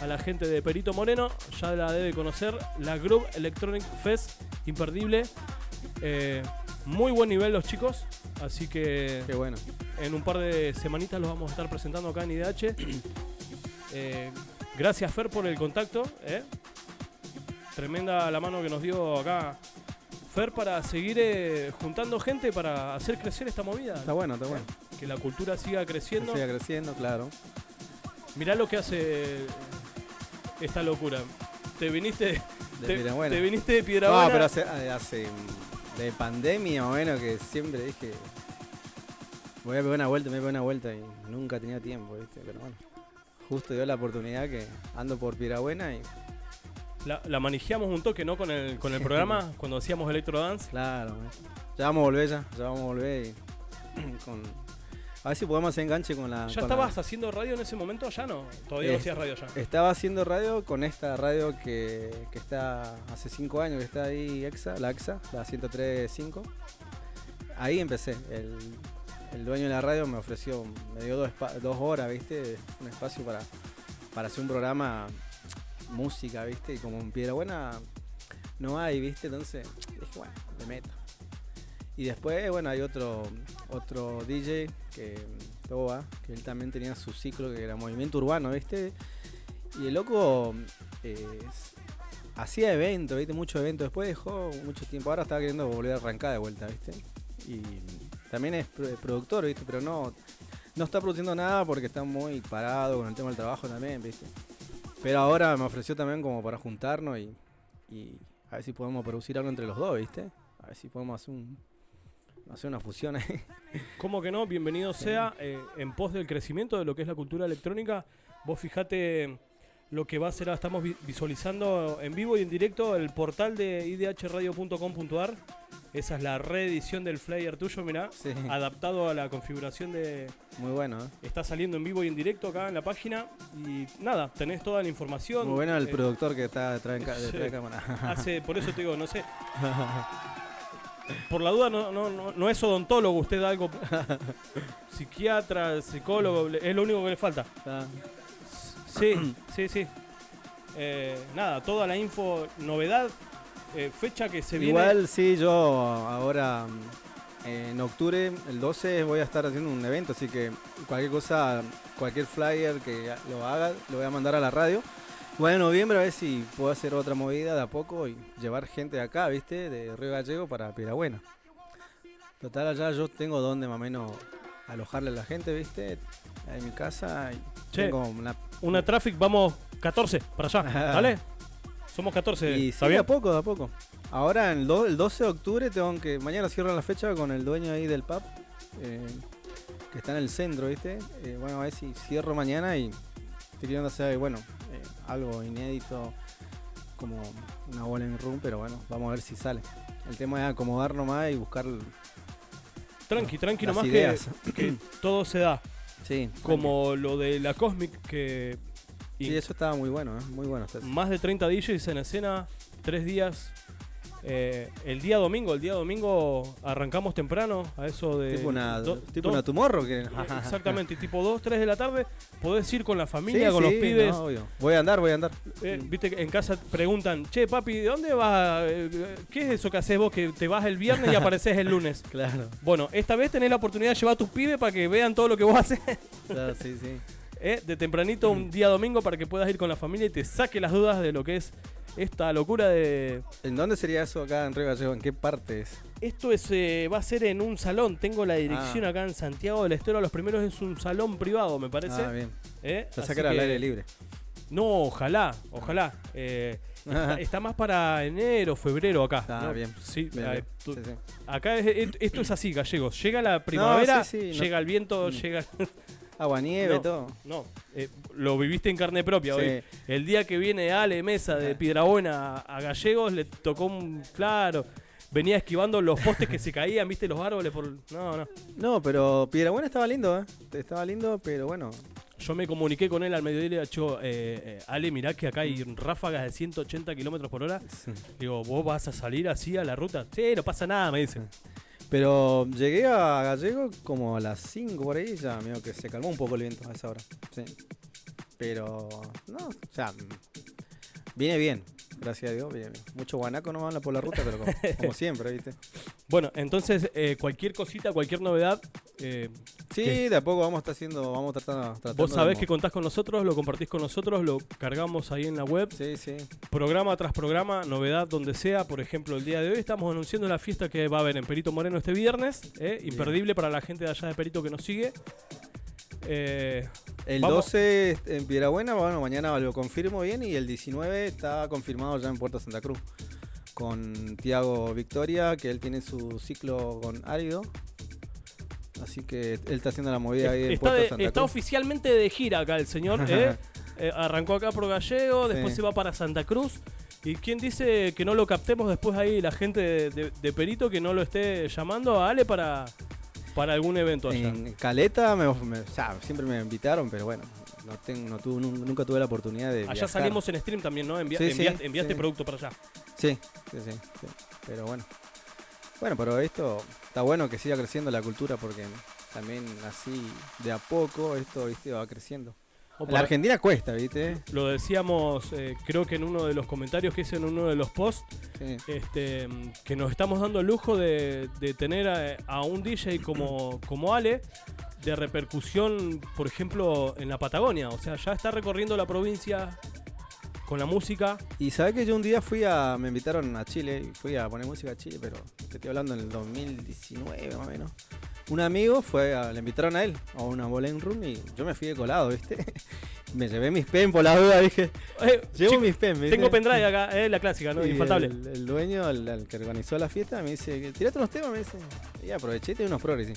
A la gente de Perito Moreno ya la debe conocer. La Groove Electronic Fest, imperdible. Muy buen nivel los chicos. Así que qué bueno. En un par de semanitas los vamos a estar presentando acá en IDH. Gracias, Fer, por el contacto. Tremenda la mano que nos dio acá Fer para seguir juntando gente para hacer crecer esta movida. Está bueno, está bueno. Que la cultura siga creciendo. Que siga creciendo, claro. Mirá lo que hace esta locura. Te viniste De Pirabuena. Te viniste de Piedrabuena. No, pero hace de pandemia más o menos que siempre dije voy a pegar una vuelta y nunca tenía tiempo, ¿viste? Pero bueno, justo dio la oportunidad que ando por Pirabuena y La manejamos un toque, ¿no? Con el programa, cuando hacíamos Electro Dance. claro, ya vamos a volver y a ver si podemos hacer enganche con la... ¿Ya con estabas haciendo radio en ese momento? ¿Ya no? Todavía no hacías radio ya. Estaba haciendo radio con esta radio que está hace 5 años, que está ahí, la EXA, la 103.5. Ahí empecé. El dueño de la radio me ofreció, me dio 2 horas, ¿viste? Un espacio para hacer un programa, música, ¿viste? Y como en Piedrabuena no hay, ¿viste? Entonces dije, bueno, le meto. Y después, bueno, hay otro DJ que Toba, que él también tenía su ciclo que era Movimiento Urbano, ¿viste? Y el loco hacía eventos, ¿viste? Muchos eventos. Después dejó mucho tiempo. Ahora estaba queriendo volver a arrancar de vuelta, ¿viste? Y también es productor, ¿viste? Pero no está produciendo nada porque está muy parado con el tema del trabajo también, ¿viste? Pero ahora me ofreció también como para juntarnos y a ver si podemos producir algo entre los dos, ¿viste? A ver si podemos hacer una fusión ahí. ¿Cómo que no? Bienvenido sea en pos del crecimiento de lo que es la cultura electrónica. Vos fijate lo que va a ser, estamos visualizando en vivo y en directo el portal de idhradio.com.ar. Esa es la reedición del flyer tuyo, mirá, Sí. adaptado a la configuración de... Muy bueno, ¿eh? Está saliendo en vivo y en directo acá en la página y nada, tenés toda la información. Muy bueno el productor que está detrás sí. de cámara. Por eso te digo, no sé. Por la duda no es odontólogo, usted algo psiquiatra, psicólogo, es lo único que le falta. Ah. Sí. Nada, toda la info, novedad, fecha que se viene. Igual sí, yo ahora en octubre, el 12, voy a estar haciendo un evento, así que cualquier cosa, cualquier flyer que lo haga, lo voy a mandar a la radio. Igual en noviembre a ver si puedo hacer otra movida de a poco y llevar gente de acá, ¿viste? De Río Gallego para Piedrabuena. Total, allá yo tengo donde más o menos alojarle a la gente, ¿viste? Ahí en mi casa. Y Che, tengo una traffic, vamos 14 para allá, ¿vale? Somos 14, Y ¿está sí, de bien? a poco, de a poco. Ahora el 12 de octubre mañana cierran la fecha con el dueño ahí del pub, que está en el centro, ¿viste? Bueno, a ver si cierro mañana y estoy queriendo hacer, algo inédito, como una bowling room, pero bueno, vamos a ver si sale. El tema es acomodar nomás y buscar Tranqui las nomás ideas. que todo se da. Sí, Como lo de la Cosmic, que sí, eso estaba muy bueno, muy bueno. más de 30 DJs en escena, 3 días. El día domingo arrancamos temprano, a eso de... Tipo una Tomorrow. Que... Exactamente, tipo 2, 3 de la tarde, podés ir con la familia, Sí, con sí, los pibes. no, obvio. Voy a andar. Viste que en casa preguntan, che papi, ¿de dónde vas? ¿Qué es eso que haces vos que te vas el viernes y apareces el lunes? Claro. Bueno, esta vez tenés la oportunidad de llevar a tus pibes para que vean todo lo que vos haces. Claro, sí. De tempranito un día domingo para que puedas ir con la familia y te saque las dudas de lo que es esta locura de... ¿En dónde sería eso acá en Río Gallego? ¿En qué parte es? Esto va a ser en un salón, tengo la dirección acá en Santiago del Estero, los primeros es un salón privado, me parece. Ah, bien. Así sacar al que- aire libre. No, ojalá. Está más para enero, febrero acá. Ah, ¿no? bien. Sí, Bien. Sí. acá esto es así, gallegos. Llega la primavera, sí, llega el viento, llega... Agua, nieve, No, todo. No, lo viviste en carne propia Sí. hoy. El día que viene Ale Mesa de Piedrabuena a Gallegos le tocó claro, venía esquivando los postes que se caían, viste, los árboles por... No. No, pero Piedrabuena estaba lindo, ¿eh? Estaba lindo, pero bueno. Yo me comuniqué con él al mediodía y le digo, Ale, mirá que acá hay ráfagas de 180 kilómetros por hora. Digo, ¿vos vas a salir así a la ruta? Sí, no pasa nada, me dice. Pero llegué a Gallego como a las 5 por ahí, ya medio que se calmó un poco el viento a esa hora. Sí. Pero, no, o sea, viene bien, gracias a Dios, viene bien. Mucho guanaco no anda por la ruta, pero como siempre, ¿viste? Bueno, entonces, cualquier cosita, cualquier novedad... Sí, de a poco vamos tratando Vos sabés de que contás con nosotros, lo compartís con nosotros, lo cargamos ahí en la web. Sí, sí. Programa tras programa, novedad donde sea. Por ejemplo, el día de hoy estamos anunciando la fiesta que va a haber en Perito Moreno este viernes. Imperdible para la gente de allá de Perito que nos sigue. El vamos- 12 en Piedrabuena, bueno, mañana lo confirmo bien. Y el 19 está confirmado ya en Puerto Santa Cruz. Con Tiago Victoria, que él tiene su ciclo con Árido. Así que él está haciendo la movida ahí en Está, Puerto Santa está Cruz. oficialmente de gira acá el señor. Arrancó acá por Gallego, después Sí. se va para Santa Cruz. ¿Y quién dice que no lo captemos después ahí la gente de Perito, que no lo esté llamando a Ale para algún evento allá? En Caleta siempre me invitaron, pero bueno, nunca tuve la oportunidad de Allá viajar. salimos en stream también, ¿no? Sí, Enviaste sí. producto para allá. Sí. Pero bueno. Bueno, pero esto está bueno que siga creciendo la cultura porque también así de a poco esto, ¿viste? Va creciendo. O En la para- Argentina cuesta, ¿viste? Lo decíamos, creo que en uno de los comentarios que hice en uno de los posts, Sí. que nos estamos dando el lujo de tener a un DJ como Ale, de repercusión, por ejemplo, en la Patagonia. O sea, ya está recorriendo la provincia con la música. Y sabés que yo un día me invitaron a Chile y fui a poner música a Chile, pero te estoy hablando en el 2019 más o menos. Un amigo le invitaron a él a una bowling room y yo me fui de colado, ¿viste? Me llevé mis pen por la duda, dije. Llevo mis pen, ¿viste? Tengo pendrive acá, la clásica, ¿no? Y Infaltable. El dueño, el que organizó la fiesta, me dice, tirate unos temas, me dice. Y aproveché y tenía unos progres, sí.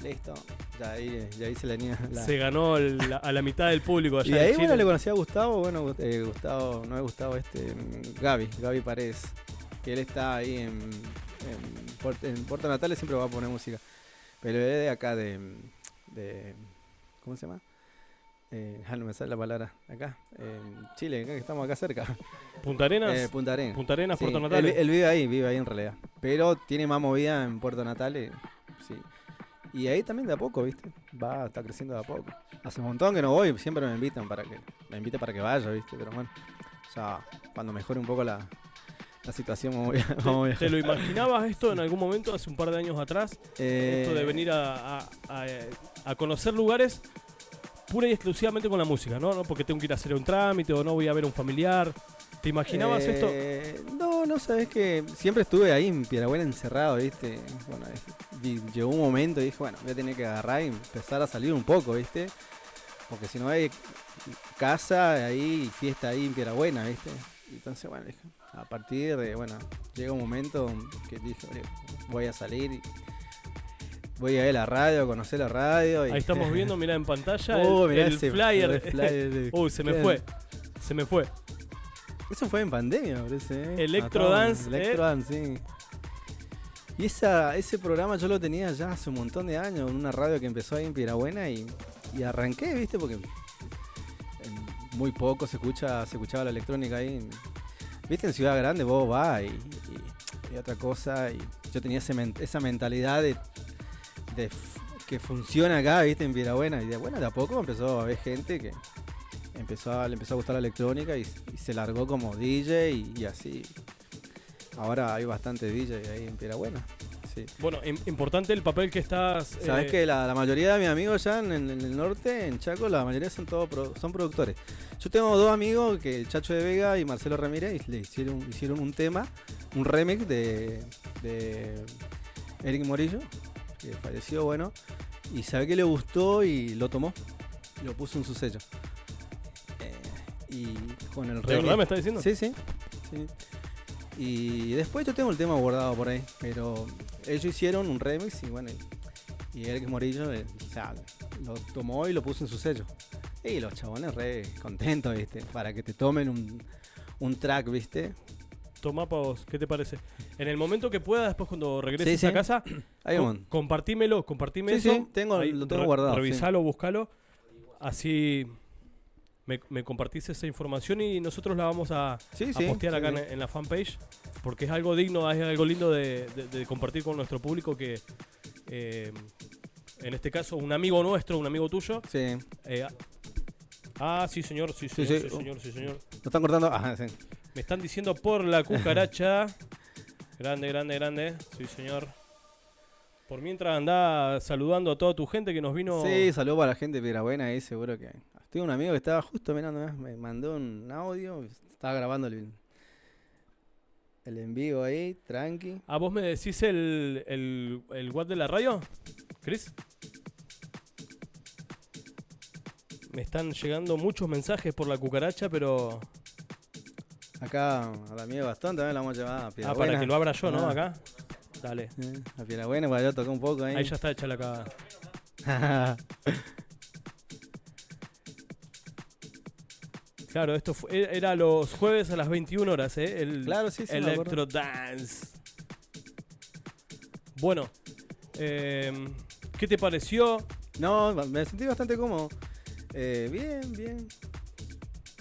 Listo. Ya ahí se le niega la... Se ganó a la mitad del público allá Y en ahí, Chile. bueno, le conocí a Gustavo, Gaby Paredes, que él está ahí en Puerto Natales, siempre va a poner música. Pero él es de acá, ¿cómo se llama? No me sale la palabra, acá, Chile, acá que estamos acá cerca. ¿Punta Arenas? Punta Arenas. Punta Arenas, Sí, Puerto Natales. Él vive ahí en realidad. Pero tiene más movida en Puerto Natales, sí. Y ahí también de a poco, ¿viste? Está creciendo de a poco. Hace un montón que no voy, siempre me invite para que vaya, ¿viste? Pero bueno, ya cuando mejore un poco la situación vamos a viajar. ¿Te lo imaginabas esto en algún momento, hace un par de años atrás? Esto de venir a conocer lugares pura y exclusivamente con la música, ¿no? No porque tengo que ir a hacer un trámite o no voy a ver a un familiar. ¿Te imaginabas esto? No, sabes que siempre estuve ahí en Piedrabuena encerrado, ¿viste? Bueno, llegó un momento y dije, bueno, voy a tener que agarrar y empezar a salir un poco, ¿viste? Porque si no hay casa ahí, fiesta ahí en Piedrabuena, ¿viste? Y entonces, bueno, dije, a partir de, bueno, llega un momento que dije, voy a salir y voy a ver la radio, a conocer la radio. Y... Ahí estamos viendo, mirá en pantalla mirá el ese flyer. flyer Uy, se me fue. Eso fue en pandemia, parece. Electrodance. Electrodance, sí. Y ese programa yo lo tenía ya hace un montón de años, en una radio que empezó ahí en Piedrabuena y arranqué, ¿viste? Porque muy poco se escuchaba la electrónica ahí. ¿Viste? En Ciudad Grande vos vas y otra cosa. Y yo tenía esa mentalidad de que funciona acá, ¿viste? En Piedrabuena. Y de a poco empezó a haber gente que le empezó a gustar la electrónica y se largó como DJ y así. Ahora hay bastante DJ ahí en Piedrabuena. Sí. Bueno, importante el papel que estás... Sabes que la mayoría de mis amigos ya en el norte, en Chaco, la mayoría son productores. Yo tengo dos amigos, que Chacho de Vega y Marcelo Ramírez, y le hicieron un tema, un remix de Eric Morillo, que falleció, bueno, y sabe que le gustó y lo tomó, y lo puso en su sello. Y con el remix. ¿De verdad me estás diciendo? Sí. Y después yo tengo el tema guardado por ahí, pero ellos hicieron un remix y bueno, y Eric Morillo lo tomó y lo puso en su sello. Y los chabones re contentos, ¿viste? Para que te tomen un track, ¿viste? Tomá pa' vos, ¿qué te parece? En el momento que puedas, después cuando regreses Sí. a casa, Hay un- compartime Sí, eso. sí, lo tengo guardado, Revisalo, buscalo. Así me compartís esa información y nosotros la vamos a postear acá en la fanpage, porque es algo digno, es algo lindo de compartir con nuestro público que, en este caso, un amigo nuestro, un amigo tuyo. Sí. Sí, señor. Sí. Sí, señor. ¿Lo están cortando? Sí. Me están diciendo por la cucaracha. Grande. Sí, señor. Por mientras andá saludando a toda tu gente que nos vino. Sí, saludos para la gente de Piedrabuena ahí, seguro que... Tengo un amigo que estaba justo mirando, me mandó un audio, estaba grabando el en vivo ahí, tranqui. ¿Vos me decís el WhatsApp de la radio, Chris? Me están llegando muchos mensajes por la cucaracha, pero... Acá a la amiga Bastón también la vamos a llevar a Piedrabuena. para que lo abra yo, ¿no? Ah. Acá. Dale. A Piedrabuena, para yo tocar un poco ahí. Ahí ya está hecha la cagada. Claro, esto era los jueves a las 21 horas, ¿eh? Claro, sí, me acuerdo. Electro Dance. Bueno, ¿qué te pareció? No, me sentí bastante cómodo. Bien.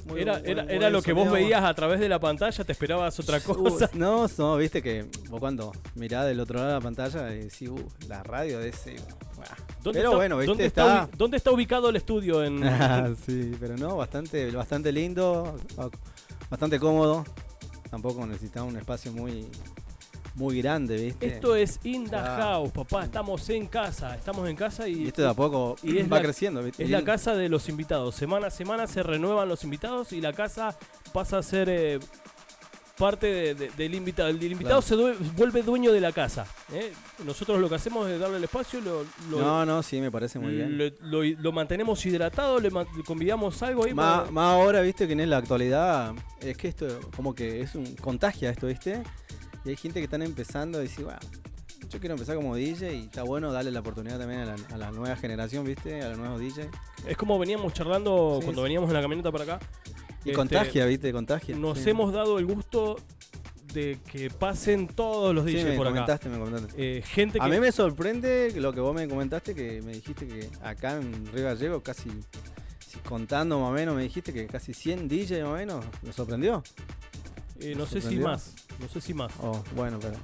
Muy Era buen lo que vos sonido. veías a través de la pantalla, te esperabas otra cosa. No, viste que vos cuando mirás del otro lado de la pantalla y decís, la radio de ese. Pero bueno, viste, ¿Dónde está ubicado el estudio? Sí, pero no, bastante lindo, bastante cómodo. Tampoco necesitaba un espacio muy grande, ¿viste? Esto es In The House, papá. Estamos en casa y esto de a poco va creciendo, ¿viste? Es la casa de los invitados. Semana a semana se renuevan los invitados y la casa pasa a ser parte del invitado. El invitado se vuelve dueño de la casa. Nosotros lo que hacemos es darle el espacio. Sí, me parece muy bien. Lo mantenemos hidratado, le convidamos algo ahí. Más ahora, viste, que en la actualidad es que esto como que es contagia esto, ¿viste? Y hay gente que están empezando a decir, yo quiero empezar como DJ y está bueno darle la oportunidad también a la nueva generación, ¿viste? A los nuevos DJ. Es como veníamos charlando cuando veníamos en la camioneta para acá. Y contagia, ¿viste? Contagia. Nos hemos dado el gusto de que pasen todos los DJs por acá. Me comentaste. A mí me sorprende lo que vos me comentaste, que me dijiste que acá en Río Gallegos casi, contando más o menos, me dijiste que casi 100 DJs más o menos. ¿Me sorprendió? No sé si más. Oh, bueno, pero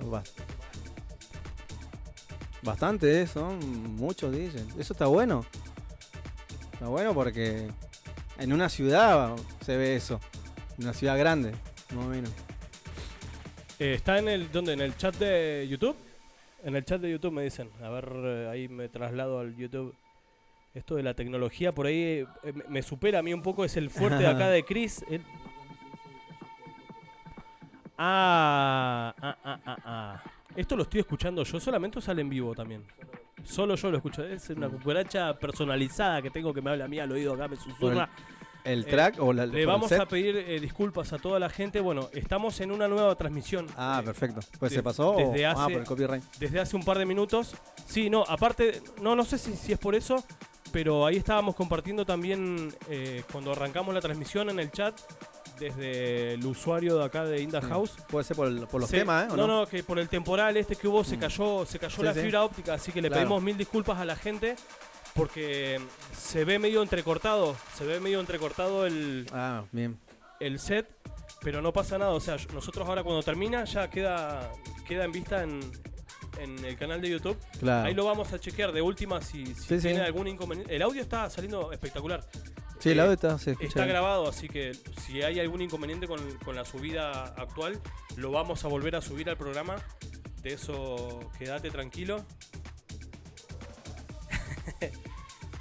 bastante, son muchos DJs. Eso está bueno. Está bueno porque en una ciudad se ve eso. En una ciudad grande, más o menos. ¿Está en el chat de YouTube? En el chat de YouTube me dicen. A ver, ahí me traslado al YouTube. Esto de la tecnología por ahí me supera a mí un poco. Es el fuerte de acá de Chris. Esto lo estoy escuchando yo solamente o sale en vivo también. Solo yo lo escucho. Es una cucaracha personalizada que tengo que me habla a mí al oído acá, me susurra. ¿El track o la Le vamos a pedir disculpas a toda la gente. Bueno, estamos en una nueva transmisión. Perfecto. Pues se pasó por el copyright. Desde hace un par de minutos. Sí, no, aparte, no sé si es por eso, pero ahí estábamos compartiendo también cuando arrancamos la transmisión en el chat. Desde el usuario de acá de In The House. Puede ser por los temas, ¿eh? No, que por el temporal que hubo se cayó la fibra óptica, así que le pedimos mil disculpas a la gente porque se ve medio entrecortado el set, pero no pasa nada, o sea, nosotros ahora cuando termina ya queda en vista en el canal de YouTube. Claro. Ahí lo vamos a chequear de última si tiene algún inconveniente. El audio está saliendo espectacular. Sí, el audio está grabado, así que si hay algún inconveniente con la subida actual, lo vamos a volver a subir al programa. De eso, quédate tranquilo.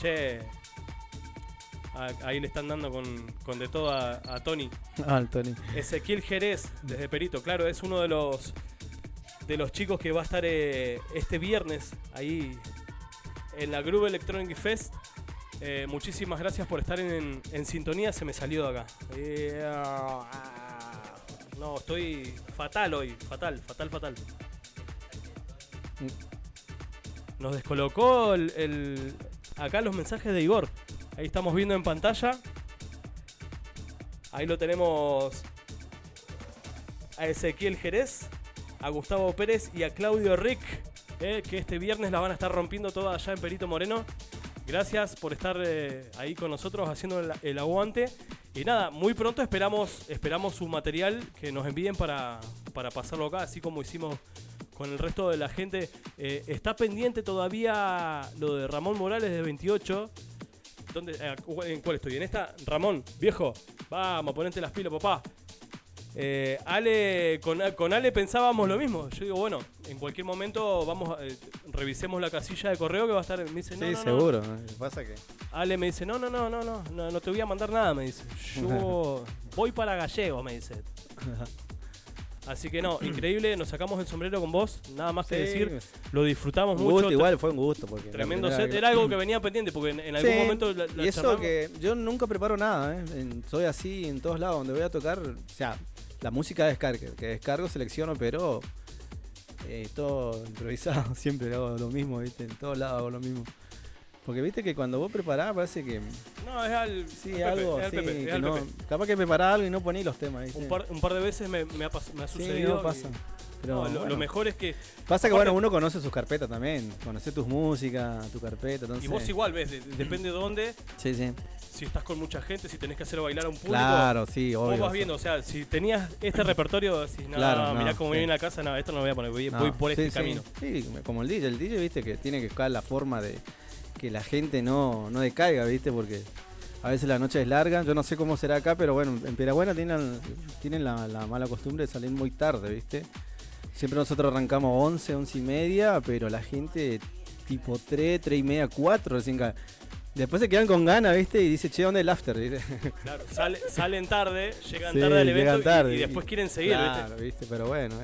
Che, ahí le están dando con de todo a Tony. El Tony. Ezequiel Jerez, desde Perito, claro, es uno de los chicos que va a estar este viernes ahí en la Groove Electronic Fest. Muchísimas gracias por estar en sintonía. Se me salió de acá. No, estoy fatal hoy. Fatal. Nos descolocó acá los mensajes de Igor. Ahí estamos viendo en pantalla. Ahí lo tenemos a Ezequiel Jerez, a Gustavo Pérez y a Claudio Rick, que este viernes la van a estar rompiendo toda allá en Perito Moreno. Gracias por estar ahí con nosotros haciendo el aguante. Y nada, muy pronto esperamos su material que nos envíen para pasarlo acá, así como hicimos con el resto de la gente. Está pendiente todavía lo de Ramón Morales de 28. ¿En cuál estoy? En esta, Ramón, viejo, vamos, ponete las pilas, papá. Con Ale pensábamos lo mismo. Yo digo, bueno, en cualquier momento revisemos la casilla de correo que va a estar. Me dice, no, seguro. Pasa que Ale me dice, no te voy a mandar nada, me dice. Yo voy para Gallego, me dice. Así que no, increíble, nos sacamos el sombrero con vos, nada más que Sí. decir, lo disfrutamos Un mucho. gusto, igual fue un gusto. Porque la Tremendo primera set, vez- era algo que venía pendiente porque en algún Sí, momento la y eso charlamos. que yo nunca preparo nada, soy así en todos lados donde voy a tocar, o sea, la música que descargo, selecciono, pero todo improvisado, siempre hago lo mismo, ¿viste? En todos lados hago lo mismo. Porque viste que cuando vos preparás parece que No, es al, sí, al algo Pepe, así, es al Pepe, es que al no, Pepe. capaz que preparás algo y no ponís los temas, ¿viste? Un par de veces me ha Sí, sucedido. no pasa. Pero, No, lo bueno. mejor es que. Pasa que aparte- bueno, uno conoce sus carpetas también, conoce tus músicas, tu carpeta, entonces... Y vos igual, ves, depende de dónde, Sí, sí. si estás con mucha gente, si tenés que hacer bailar a un público. Claro, sí, Vos obvio. vas viendo, o sea, si tenías este repertorio, decís, no, Claro, mirá no, cómo sí. viene la casa, no, esto no lo voy a poner, voy No, por sí, este sí. camino. Sí, como el DJ, viste que tiene que buscar la forma de que la gente no decaiga, viste, porque a veces la noche es larga, yo no sé cómo será acá, pero bueno, en Pirabuena tienen la mala costumbre de salir muy tarde, viste. Siempre nosotros arrancamos 11 y media, pero la gente tipo 3 y media, 4 recién después se quedan con ganas, viste, y dice, che, ¿dónde el after? ¿Viste? Claro, salen tarde, llegan Sí, tarde al evento llegan tarde, y después quieren seguir, claro, ¿viste? ¿viste? Pero bueno,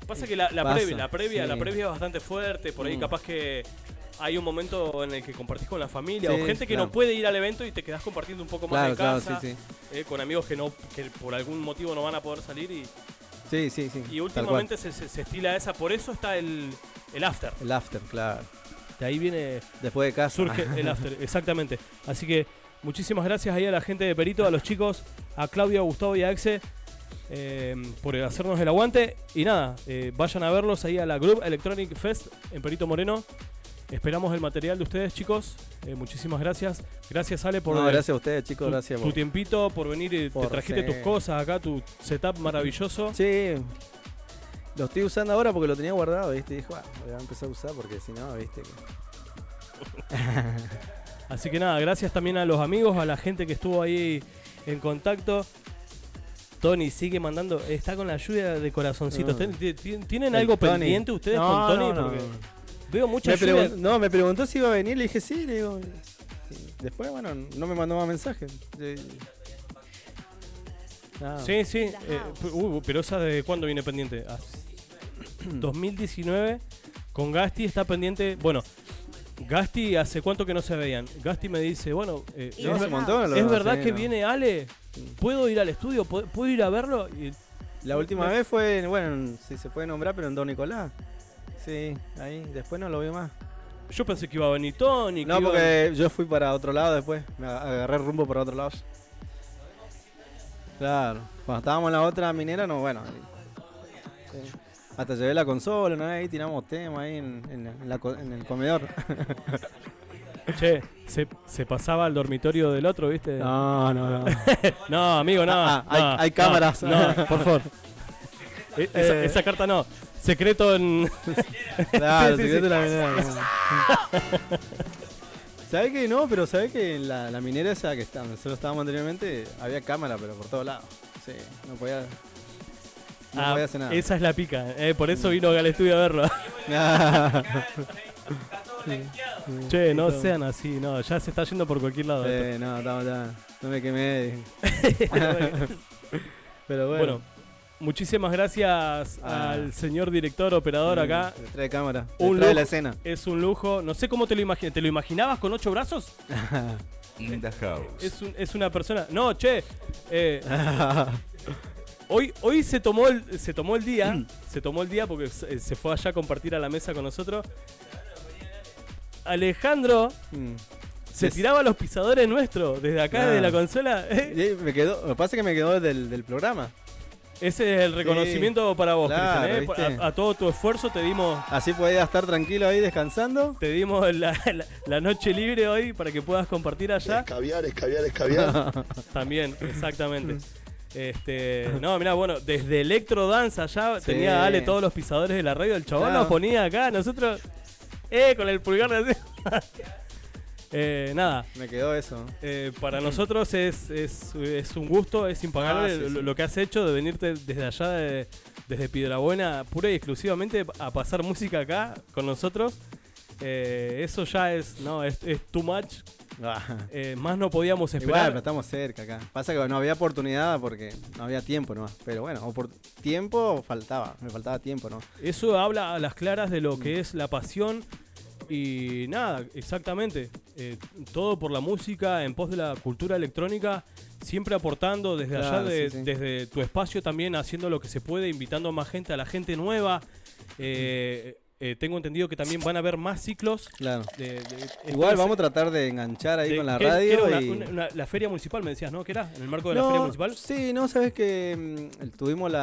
Pasa que la pasa, previa sí. es bastante fuerte, por ahí Mm. capaz que hay un momento en el que compartís con la familia Sí, o gente que claro. no puede ir al evento y te quedás compartiendo un poco más Claro, en claro, casa, sí, con amigos que por algún motivo no van a poder salir y sí, sí. Y últimamente se estila esa, por eso está el after. El after, claro. De ahí viene, Después de casa. surge el after, exactamente. Así que muchísimas gracias ahí a la gente de Perito, a los chicos, a Claudio, a Gustavo y a Exe por hacernos el aguante. Y nada, vayan a verlos ahí a la Group Electronic Fest en Perito Moreno. Esperamos el material de ustedes, chicos. Muchísimas gracias. Gracias, Ale, por No, gracias a ustedes, chicos, gracias tu por... tiempito, por venir y te por trajiste sí. tus cosas acá, tu setup maravilloso. Sí, lo estoy usando ahora porque lo tenía guardado, ¿viste? Y dije, bueno, voy a empezar a usar porque si no, ¿viste? Así que nada, gracias también a los amigos, a la gente que estuvo ahí en contacto. Tony sigue mandando, está con la lluvia de corazoncitos. No. ¿Tienen El algo Tony. pendiente ustedes No, con Tony? no, no. Porque veo mucha Me lluvia. me preguntó si iba a venir, le dije sí, le digo. Después, bueno, no me mandó más mensajes. Sí, sí. Pero esa de cuándo viene pendiente. 2019 con Gasti está pendiente. Bueno, Gasti hace cuánto que no se veían. Gasti me dice, bueno, No, hace un montón, ¿es no, verdad sí, que no. viene Ale? ¿Puedo ir al estudio? ¿Puedo ir a verlo? Y La última vez fue, bueno, si se puede nombrar, pero en Don Nicolás. Sí, ahí, después no lo vi más. yo pensé que iba a venir Tony. No, que iba- porque yo fui para otro lado después. Me agarré rumbo para otro lado. Claro. Cuando estábamos en la otra minera, no, bueno. Sí. Hasta llevé la consola, ¿no? Ahí tiramos temas ahí en el comedor. Che, se pasaba al dormitorio del otro, ¿viste? No. No, amigo, no. Hay cámaras. No, por favor. Esa carta no. Secreto en. Claro, Sí, sí, secreto sí. de la minera. ¿Sabés que no? Pero ¿sabés que en la minera esa que nosotros estábamos anteriormente había cámara, pero por todos lados? Sí, no podía hacer nada. Esa es la pica. Por eso vino al estudio a verlo. Che, no sean así, no. Ya se está yendo por cualquier lado. esto. No me quemé. Pero Bueno, muchísimas gracias al señor director, operador acá. Detrás de cámara. Un Detrás de la lujo, escena. es un lujo. No sé cómo te lo imaginas. ¿Te lo imaginabas con 8 brazos? In the house. Es una persona. No, che. Hoy se tomó el día. Se tomó el día porque se fue allá a compartir a la mesa con nosotros. Alejandro se tiraba los pisadores nuestros desde acá, desde la consola. Me quedó, lo que pasa es que me quedó del programa. Ese es el reconocimiento para vos, claro, Cristian. ¿viste? A todo tu esfuerzo te dimos. Así podías estar tranquilo ahí descansando. Te dimos la noche libre hoy para que puedas compartir allá. Escabiar. También, exactamente. No, mirá, bueno, desde Electro Dance allá tenía Ale todos los pisadores de la radio. El chabón Claro. nos ponía acá, nosotros con el pulgar de nada. Me quedó eso. Para nosotros es un gusto, es impagable Sí, sí. lo que has hecho de venirte desde allá, desde Piedrabuena, pura y exclusivamente a pasar música acá con nosotros. Eso ya es too much. Más no podíamos Igual, esperar. pero estamos cerca acá. Pasa que no había oportunidad porque no había tiempo, ¿no? Pero bueno, tiempo faltaba, me faltaba tiempo, ¿no? Eso habla a las claras de lo que es la pasión y nada, exactamente. Todo por la música, en pos de la cultura electrónica, siempre aportando desde Claro, allá, sí, sí. desde tu espacio también, haciendo lo que se puede, invitando a más gente, a la gente nueva. Tengo entendido que también van a haber más ciclos. Claro. Entonces, Igual vamos a tratar de enganchar ahí con la ¿qué era radio. la feria municipal, me decías, ¿no? ¿Qué era? ¿En el marco de la No, feria municipal? Sí, no, sabes que tuvimos el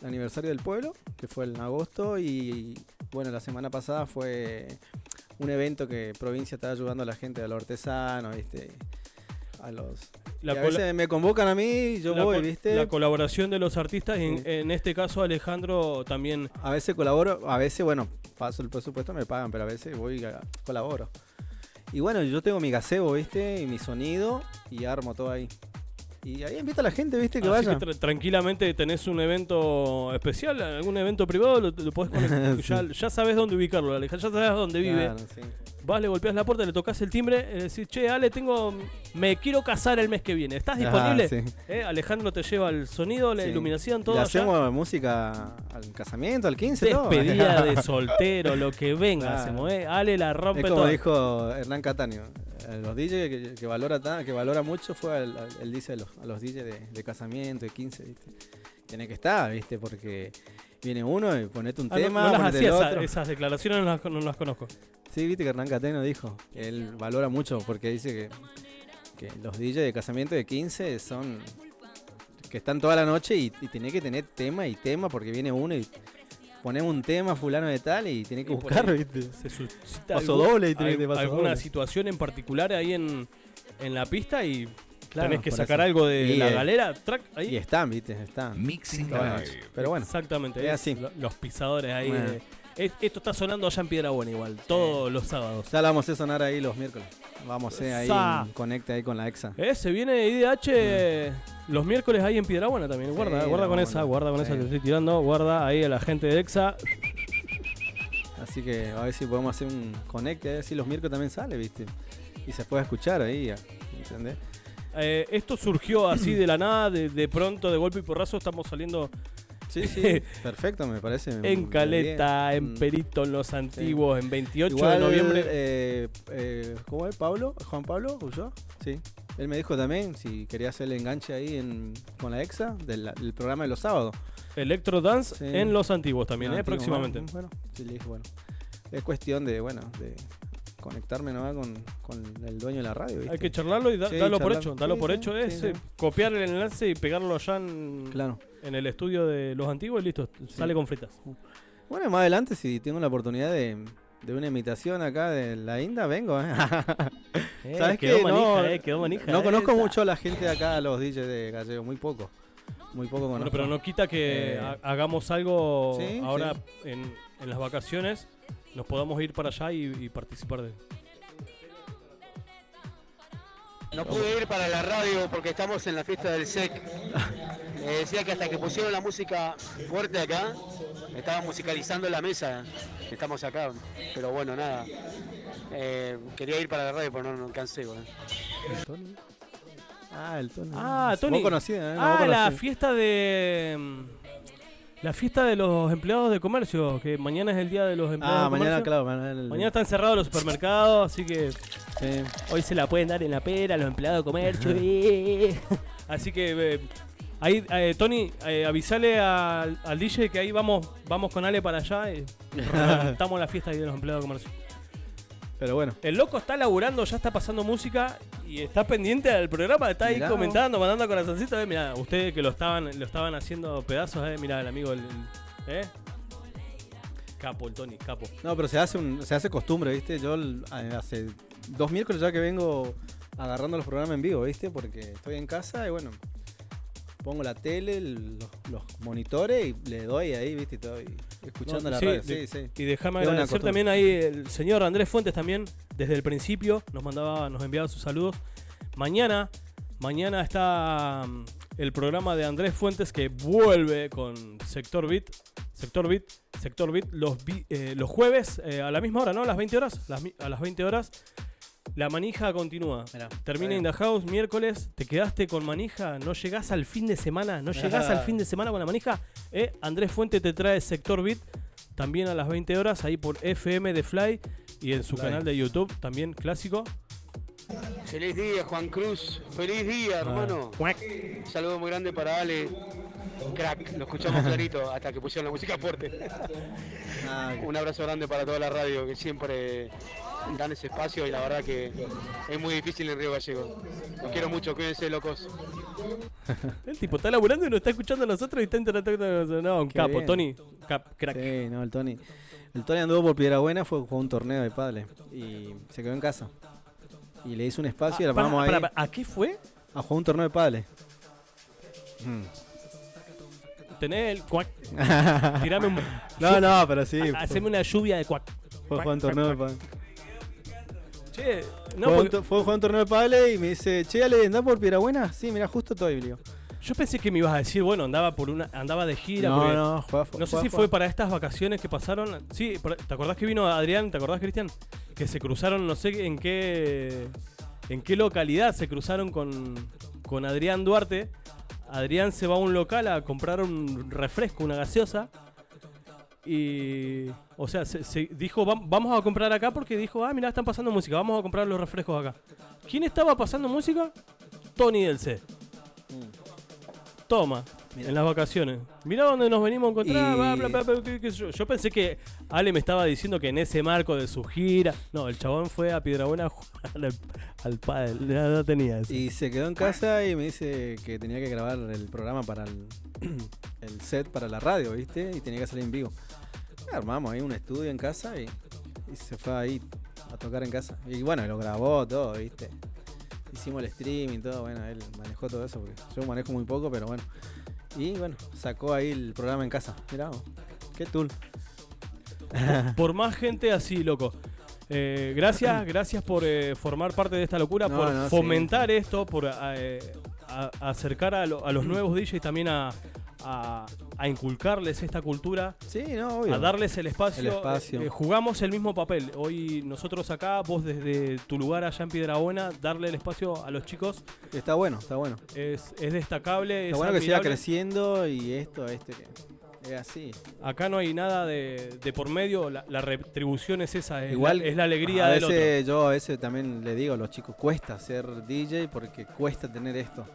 aniversario del pueblo, que fue en agosto, y bueno, la semana pasada fue un evento que provincia estaba ayudando a la gente, a los artesanos, ¿viste? A los... La y a cola- veces me convocan a mí y yo voy, ¿viste? La colaboración de los artistas, en este caso Alejandro también. A veces colaboro, a veces, bueno, paso el presupuesto, me pagan, pero a veces voy y colaboro. Y bueno, yo tengo mi gazebo, ¿viste? Y mi sonido, y armo todo ahí. Y ahí invito a la gente, ¿viste? Que Así vaya. que tranquilamente tenés un evento especial, algún evento privado, lo podés conectar. Sí. Ya sabes dónde ubicarlo, Alejandro, ya sabes dónde vive. Claro, sí. Vas, le golpeas la puerta, le tocas el timbre, le decís, che, Ale, me quiero casar el mes que viene. ¿Estás disponible? Sí. Alejandro te lleva el sonido, la Sí. iluminación, Y todo le allá. hacemos música al casamiento, al 15, todo. Despedida de soltero, lo que venga Claro. hacemos, Ale la rompe Es como toda. dijo Hernán Cataño, los DJ que valora mucho fue el dice a los DJ de casamiento, de 15, ¿viste? Tiene que estar, ¿viste? Porque viene uno y ponete un tema, no las ponete el hacía otro. esas declaraciones, no las conozco. Sí, viste que Hernán Cateno dijo, él valora mucho porque dice que los DJ de casamiento de 15 son que están toda la noche y tiene que tener tema y tema porque viene uno y ponemos un tema fulano de tal y tiene que Y por buscarlo, ahí viste. se suscita Paso doble y tiene que paso alguna doble. situación en particular ahí en la pista y Claro, tenés que por sacar eso. algo de Y la el- galera, track ahí. Y están, viste, están. Mixing Toda la Live. noche. Pero bueno, Exactamente, es así. Los pisadores ahí. Bueno. Esto está sonando allá en Piedra Buena igual, todos los sábados. ya la vamos a hacer sonar ahí los miércoles. Vamos a hacer ahí Sa. un conecte ahí con la EXA. Se viene IDH los miércoles ahí en Piedra Buena también. Guarda, Sí, guarda la con vamos esa, a- guarda con sí. esa que te estoy tirando. Guarda ahí a la gente de EXA. Así que a ver si podemos hacer un conecte, a ver si los miércoles también sale, viste. Y se puede escuchar ahí, ¿entendés? Esto surgió así de la nada, de pronto, de golpe y porrazo, estamos saliendo Sí, sí, perfecto, me parece. en muy Caleta, bien. en Perito, en Los Antiguos, en 28 Igual, de noviembre. ¿Cómo es? ¿Pablo? ¿Juan Pablo? ¿Huyó? Sí. Él me dijo también si quería hacer el enganche ahí con la EXA del programa de los sábados. Electro Dance Sí. en Los Antiguos también, Ah, antiguo, próximamente. Bueno, sí, le dije, bueno. Es cuestión de conectarme nomás con el dueño de la radio, ¿viste? Hay que charlarlo y Sí, darlo por charlar. hecho. Darlo Sí, por sí, hecho sí, es sí. copiar el enlace y pegarlo allá en, Claro. en el estudio de Los Antiguos y listo, sale con fritas. Bueno, más adelante, si tengo la oportunidad de una imitación acá de la Inda, vengo, ¿Sabes quedó qué? manija, quedó manija. No conozco esa. mucho a la gente de acá, a los DJs de Gallego, muy poco. Muy poco conozco. Bueno, pero no quita que hagamos algo sí, ahora sí. en las vacaciones, nos podamos ir para allá y participar de. No pude ir para la radio porque estamos en la fiesta del SEC. Me decía que hasta que pusieron la música fuerte acá, estaban musicalizando la mesa. Estamos acá, pero bueno, nada. Quería ir para la radio, pero no alcancé. Bueno. ¿El Tony? Ah, el Tony. Ah, Tony. Vos conocías, ¿eh? No, Ah, vos la conocías. fiesta de. La fiesta de los empleados de comercio, que mañana es el día de los empleados de mañana, comercio. claro. Mañana están cerrados los supermercados, así que Sí. hoy se la pueden dar en la pera los empleados de comercio. Así que ahí, Tony, avisale al DJ que ahí vamos con Ale para allá y reventamos la fiesta ahí de los empleados de comercio. Pero bueno. El loco está laburando, ya está pasando música y está pendiente del programa, está ahí Mirá, comentando, mandando corazoncitos. Mirá, ustedes que lo estaban haciendo pedazos, mirá, el amigo, capo, el Tony, capo. No, pero se hace costumbre, ¿viste? Yo hace 2 miércoles ya que vengo agarrando los programas en vivo, ¿viste? Porque estoy en casa y bueno, pongo la tele, los monitores y le doy ahí, ¿viste? Y estoy escuchando No, la sí, radio. Sí, sí. Y déjame Es una agradecer costumbre. también ahí el señor Andrés Fuentes también, desde el principio, nos enviaba sus saludos. Mañana está el programa de Andrés Fuentes que vuelve con Sector Beat los jueves a la misma hora, ¿no? A las 20 horas. A las 20 horas. La manija continúa. Mirá, Termina está In The House miércoles. ¿Te quedaste con manija? ¿No llegás al fin de semana? ¿No llegás al fin de semana con la manija? Andrés Fuente te trae Sector Beat. También a las 20 horas. Ahí por FM de Fly. Y en su Fly. canal de YouTube. También clásico. Feliz día, Juan Cruz. Feliz día, hermano. Un saludo muy grande para Ale. Crack, lo escuchamos clarito hasta que pusieron la música fuerte. Un abrazo grande para toda la radio que siempre dan ese espacio y la verdad que es muy difícil en Río Gallegos. Los quiero mucho, cuídense, locos. El tipo está laburando y nos está escuchando a nosotros y está interactuando con nosotros. No, un Qué capo, bien. Tony. Crack. Sí, no, el Tony. El Tony anduvo por Piedrabuena, jugó un torneo de pádel y se quedó en casa. Y le hizo un espacio y armamos ahí. ¿A qué fue? A jugar un torneo de pádel. Tenés el cuac. Tirame un. No, pero sí. Haceme una lluvia de cuac. Fue a jugar un torneo de pádel. Che, no, Fue porque a jugar un torneo de pádel y me dice, che, Ale, ¿andás por Piedrabuena? Sí, mira, justo estoy, digo. yo pensé que me ibas a decir, bueno, andaba de gira. No, porque no, no sé si fue para estas vacaciones que pasaron. Sí, ¿te acordás que vino Adrián? ¿Te acordás, Cristian? Que se cruzaron, no sé en qué localidad se cruzaron con Adrián Duarte. Adrián se va a un local a comprar un refresco, una gaseosa. Y, o sea, se dijo, vamos a comprar acá porque dijo, mirá, están pasando música, vamos a comprar los refrescos acá. ¿Quién estaba pasando música? Tony del C. Toma, Mirá. en las vacaciones. Mirá dónde nos venimos a encontrar. Y- Bla, bla, bla, bla, qué sé yo. Yo pensé que Ale me estaba diciendo que en ese marco de su gira. No, el chabón fue a Piedrabuena a jugar al pádel. No tenía eso. Y se quedó en casa y me dice que tenía que grabar el programa para el set para la radio, ¿viste? Y tenía que salir en vivo. Armamos ahí un estudio en casa y se fue ahí a tocar en casa. Y bueno, lo grabó todo, ¿viste? Hicimos el streaming y todo, bueno, él manejó todo eso porque yo manejo muy poco, pero bueno. Y bueno, sacó ahí el programa en casa. Mirá, vos, qué tool. Por más gente así, loco. Gracias por formar parte de esta locura, No, por no, fomentar esto, por acercar a los nuevos DJs también a inculcarles esta cultura, Sí, no, obvio. a darles el espacio. El espacio. Jugamos el mismo papel. Hoy nosotros acá, vos desde tu lugar allá en Piedrabuena, darle el espacio a los chicos Está bueno, está bueno. es destacable. Está es bueno que siga admirable. creciendo y esto, que es así. Acá no hay nada de por medio, la retribución es esa, Igual es la alegría a del otro. veces yo a veces también le digo a los chicos, cuesta ser DJ porque cuesta tener esto.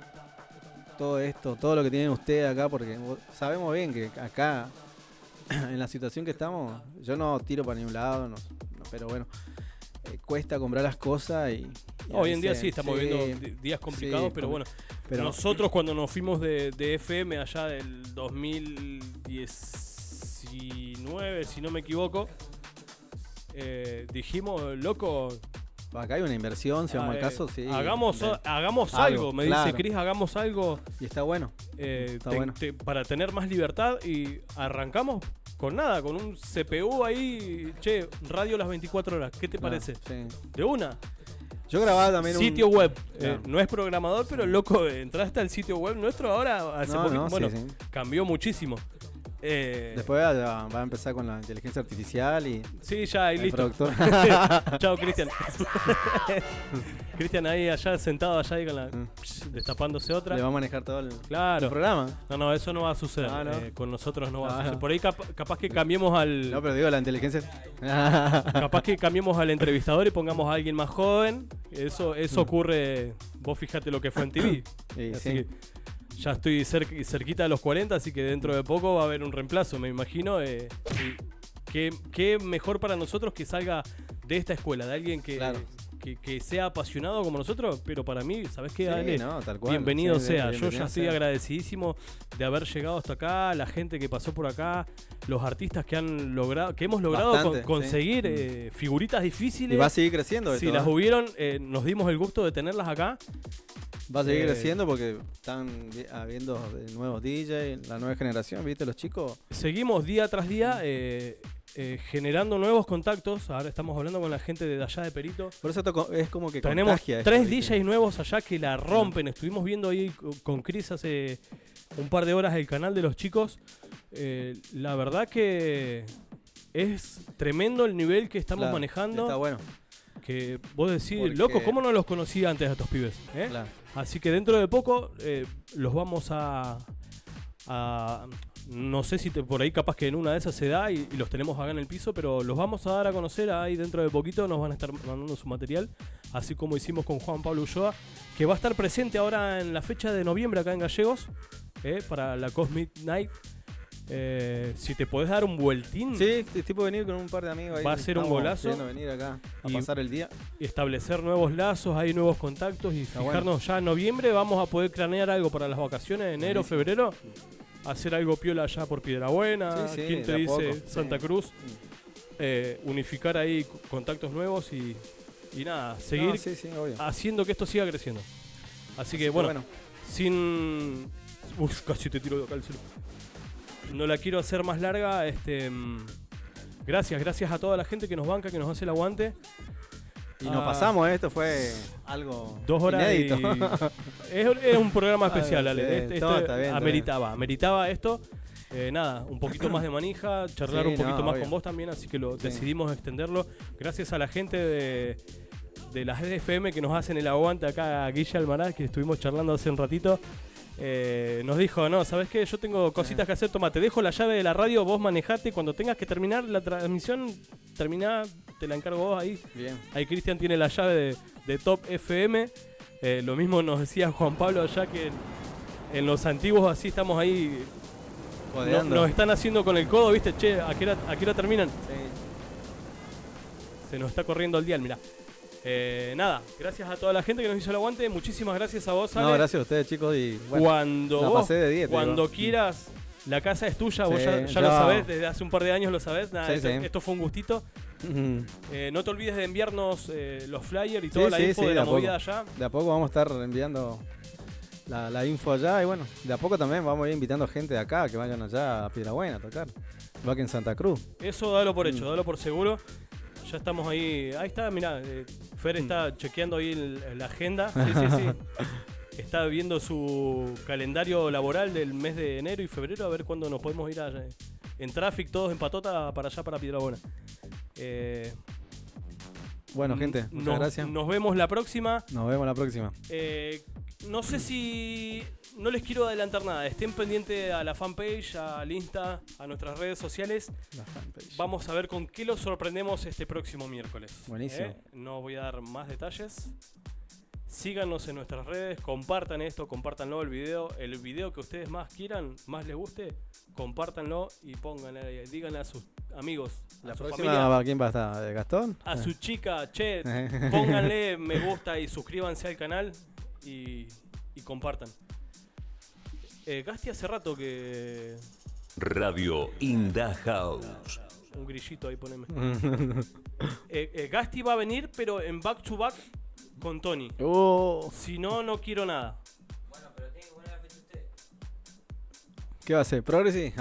Todo esto, todo lo que tienen ustedes acá, porque sabemos bien que acá, en la situación que estamos, yo no tiro para ningún lado, pero bueno, cuesta comprar las cosas y Hoy a en día veces- sí estamos sí, viviendo días complicados, sí, pero bueno, pero- nosotros cuando nos fuimos de FM allá del 2019, si no me equivoco, dijimos, loco, Acá hay una inversión, si vamos al caso, sí. hagamos Algo, algo, me claro. dice Chris, hagamos algo Y está bueno. Está bueno. para tener más libertad y arrancamos con nada, con un CPU ahí, che, radio las 24 horas, ¿qué te parece? Sí. De una. Yo grababa también Sitio web. Claro. No es programador, pero loco, entraste al sitio web nuestro ahora hace No, poquito. no, sí, Bueno, sí. cambió muchísimo. Después va a empezar con la inteligencia artificial y Sí, ya, ahí el listo. productor. Chao, Cristian. Cristian ahí allá, sentado allá ahí con la destapándose otra. le va a manejar todo el Claro. programa. No, eso no va a suceder. Ah, ¿no? Con nosotros no va a Ah, suceder. no. Por ahí capaz que cambiemos al. No, pero digo la inteligencia. Capaz que cambiemos al entrevistador y pongamos a alguien más joven. Eso ocurre. Vos fíjate lo que fue en TV. Sí, Así sí. que ya estoy cerquita de los 40, así que dentro de poco va a haber un reemplazo, me imagino. Y qué mejor para nosotros que salga de esta escuela, de alguien que, Claro. que sea apasionado como nosotros, pero para mí, ¿sabes qué, Sí, Ale? no, tal cual. Bienvenido Sí, sea. Yo bienvenido ya estoy sea. agradecidísimo de haber llegado hasta acá, la gente que pasó por acá, los artistas que hemos logrado Bastante, conseguir sí. figuritas difíciles. Y va a seguir creciendo Si esto, las ¿eh? hubieron, nos dimos el gusto de tenerlas acá. Va a seguir Eh, creciendo porque están habiendo de nuevos DJ, la nueva generación, ¿viste? Los chicos. Seguimos día tras día generando nuevos contactos. Ahora estamos hablando con la gente de allá de Perito. Por eso es como que Tenemos contagia esto, 3 ¿viste? DJs nuevos allá que la rompen. Estuvimos viendo ahí con Chris hace un par de horas el canal de los chicos. La verdad que es tremendo el nivel que estamos Claro, manejando. Está bueno. que vos decís, Porque- loco, ¿cómo no los conocía antes a estos pibes? ¿eh? Claro. Así que dentro de poco los vamos a no sé si por ahí capaz que en una de esas se da y los tenemos acá en el piso, pero los vamos a dar a conocer ahí dentro de poquito, nos van a estar mandando su material, así como hicimos con Juan Pablo Ulloa, que va a estar presente ahora en la fecha de noviembre acá en Gallegos, para la Cosmic Night. Si te podés dar un vueltín, Sí, tipo venir con un par de amigos ahí. Va a ser un Estamos golazo. queriendo venir acá a Y- pasar el día. establecer nuevos lazos, hay nuevos contactos y Está fijarnos ya en noviembre vamos a poder cranear algo para las vacaciones, enero, Buenísimo. febrero, hacer algo piola allá por Piedrabuena, Sí, sí, ¿quién te de a dice? poco, Santa sí. Cruz, unificar ahí contactos nuevos y nada, seguir No, sí, sí, obvio. haciendo que esto siga creciendo. Así que que bueno, sin... Uf, casi te tiro de acá el celular. No la quiero hacer más larga, gracias a toda la gente que nos banca, que nos hace el aguante. Y nos pasamos, esto fue algo 2 horas inédito. es un programa especial, Ah, Ale. sí, Esto todo está bien, ameritaba esto. Nada, un poquito más de manija, charlar Sí, un poquito no, más obvio. con vos también, así que Sí. decidimos extenderlo. Gracias a la gente de las EDFM que nos hacen el aguante acá, a Guilla Almaraz, que estuvimos charlando hace un ratito. Nos dijo, no, ¿sabes qué? Yo tengo cositas que hacer, toma, te dejo la llave de la radio, vos manejate, cuando tengas que terminar la transmisión, terminá, te la encargo vos ahí. Bien. Ahí Cristian tiene la llave de Top FM. Lo mismo nos decía Juan Pablo allá, que en los antiguos así estamos ahí, Codeando. nos están haciendo con el codo, ¿viste? Che, ¿a qué hora terminan? Sí. Se nos está corriendo el dial, mirá. Nada, gracias a toda la gente que nos hizo el aguante. Muchísimas gracias a vos, Ale. No, gracias a ustedes, chicos. Y bueno, Cuando la vos, pasé de 10, te cuando digo. quieras, la casa es tuya, vos Sí, ya ya. lo sabés, desde hace un par de años lo sabés. Nada, Sí, esto, sí. esto fue un gustito. Ujú. No te olvides de enviarnos los flyers y toda Sí, la sí, info sí, de la a poco. movida allá. De a poco vamos a estar enviando la info allá. Y bueno, de a poco también vamos a ir invitando gente de acá que vayan allá a Piedrabuena a tocar. Igual que en Santa Cruz. Eso dalo por hecho, dalo por seguro. Ya estamos ahí. Ahí está, mirá. Fer está chequeando ahí la agenda. Sí. Está viendo su calendario laboral del mes de enero y febrero, a ver cuándo nos podemos ir en tráfico, todos en patota, para allá, para Piedrabuena. Bueno, gente, muchas gracias. Nos vemos la próxima. Nos vemos la próxima. No sé si... No les quiero adelantar nada. Estén pendientes a la fanpage, al Insta, a nuestras redes sociales. La fanpage. Vamos a ver con qué los sorprendemos este próximo miércoles. Buenísimo. No voy a dar más detalles. Síganos en nuestras redes, compartan esto, compártanlo el video que ustedes más quieran, más les guste, compártanlo y pónganle, díganle a sus amigos, La a su próxima, familia, ¿quién va a estar? ¿Gastón? a su chica, che, pónganle me gusta y suscríbanse al canal y compartan. Gasti hace rato que... Radio In The House. Un grillito ahí, poneme. Gasti va a venir, pero en back to back con Tony. Si no, no quiero nada. ¿Qué va a hacer? ¿Progresi?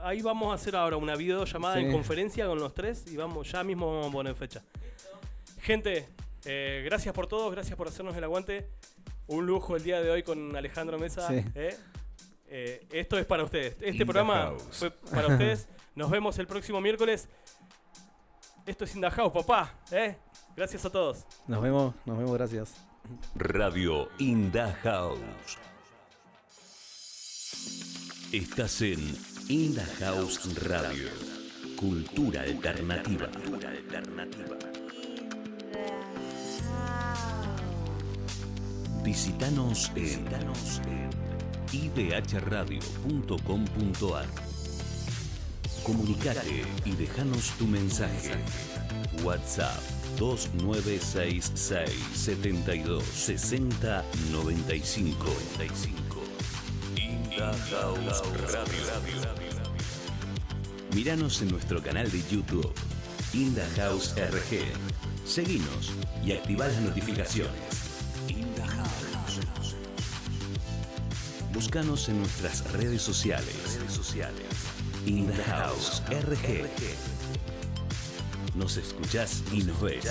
Ahí vamos a hacer ahora una videollamada Sí. en conferencia con los tres y ya mismo vamos a poner fecha. Gente, gracias por todo, gracias por hacernos el aguante. Un lujo el día de hoy con Alejandro Mesa. Sí. Esto es para ustedes. Este In the programa house. fue para ustedes. Nos vemos el próximo miércoles. Esto es In The House, papá. Gracias a todos. Nos vemos, gracias. Radio In The House. Estás en In The House Radio. Cultura alternativa. Visítanos en idhradio.com.ar. Comunicate y déjanos tu mensaje. WhatsApp 2966 72 60 95. In The House Radio. Míranos en nuestro canal de YouTube, In The House RG. Seguinos y activa las notificaciones. In The House. Búscanos en nuestras redes sociales. In The House RG. Nos escuchás y nos ves.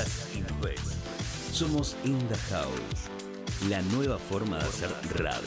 Somos In The House, la nueva forma de hacer radio.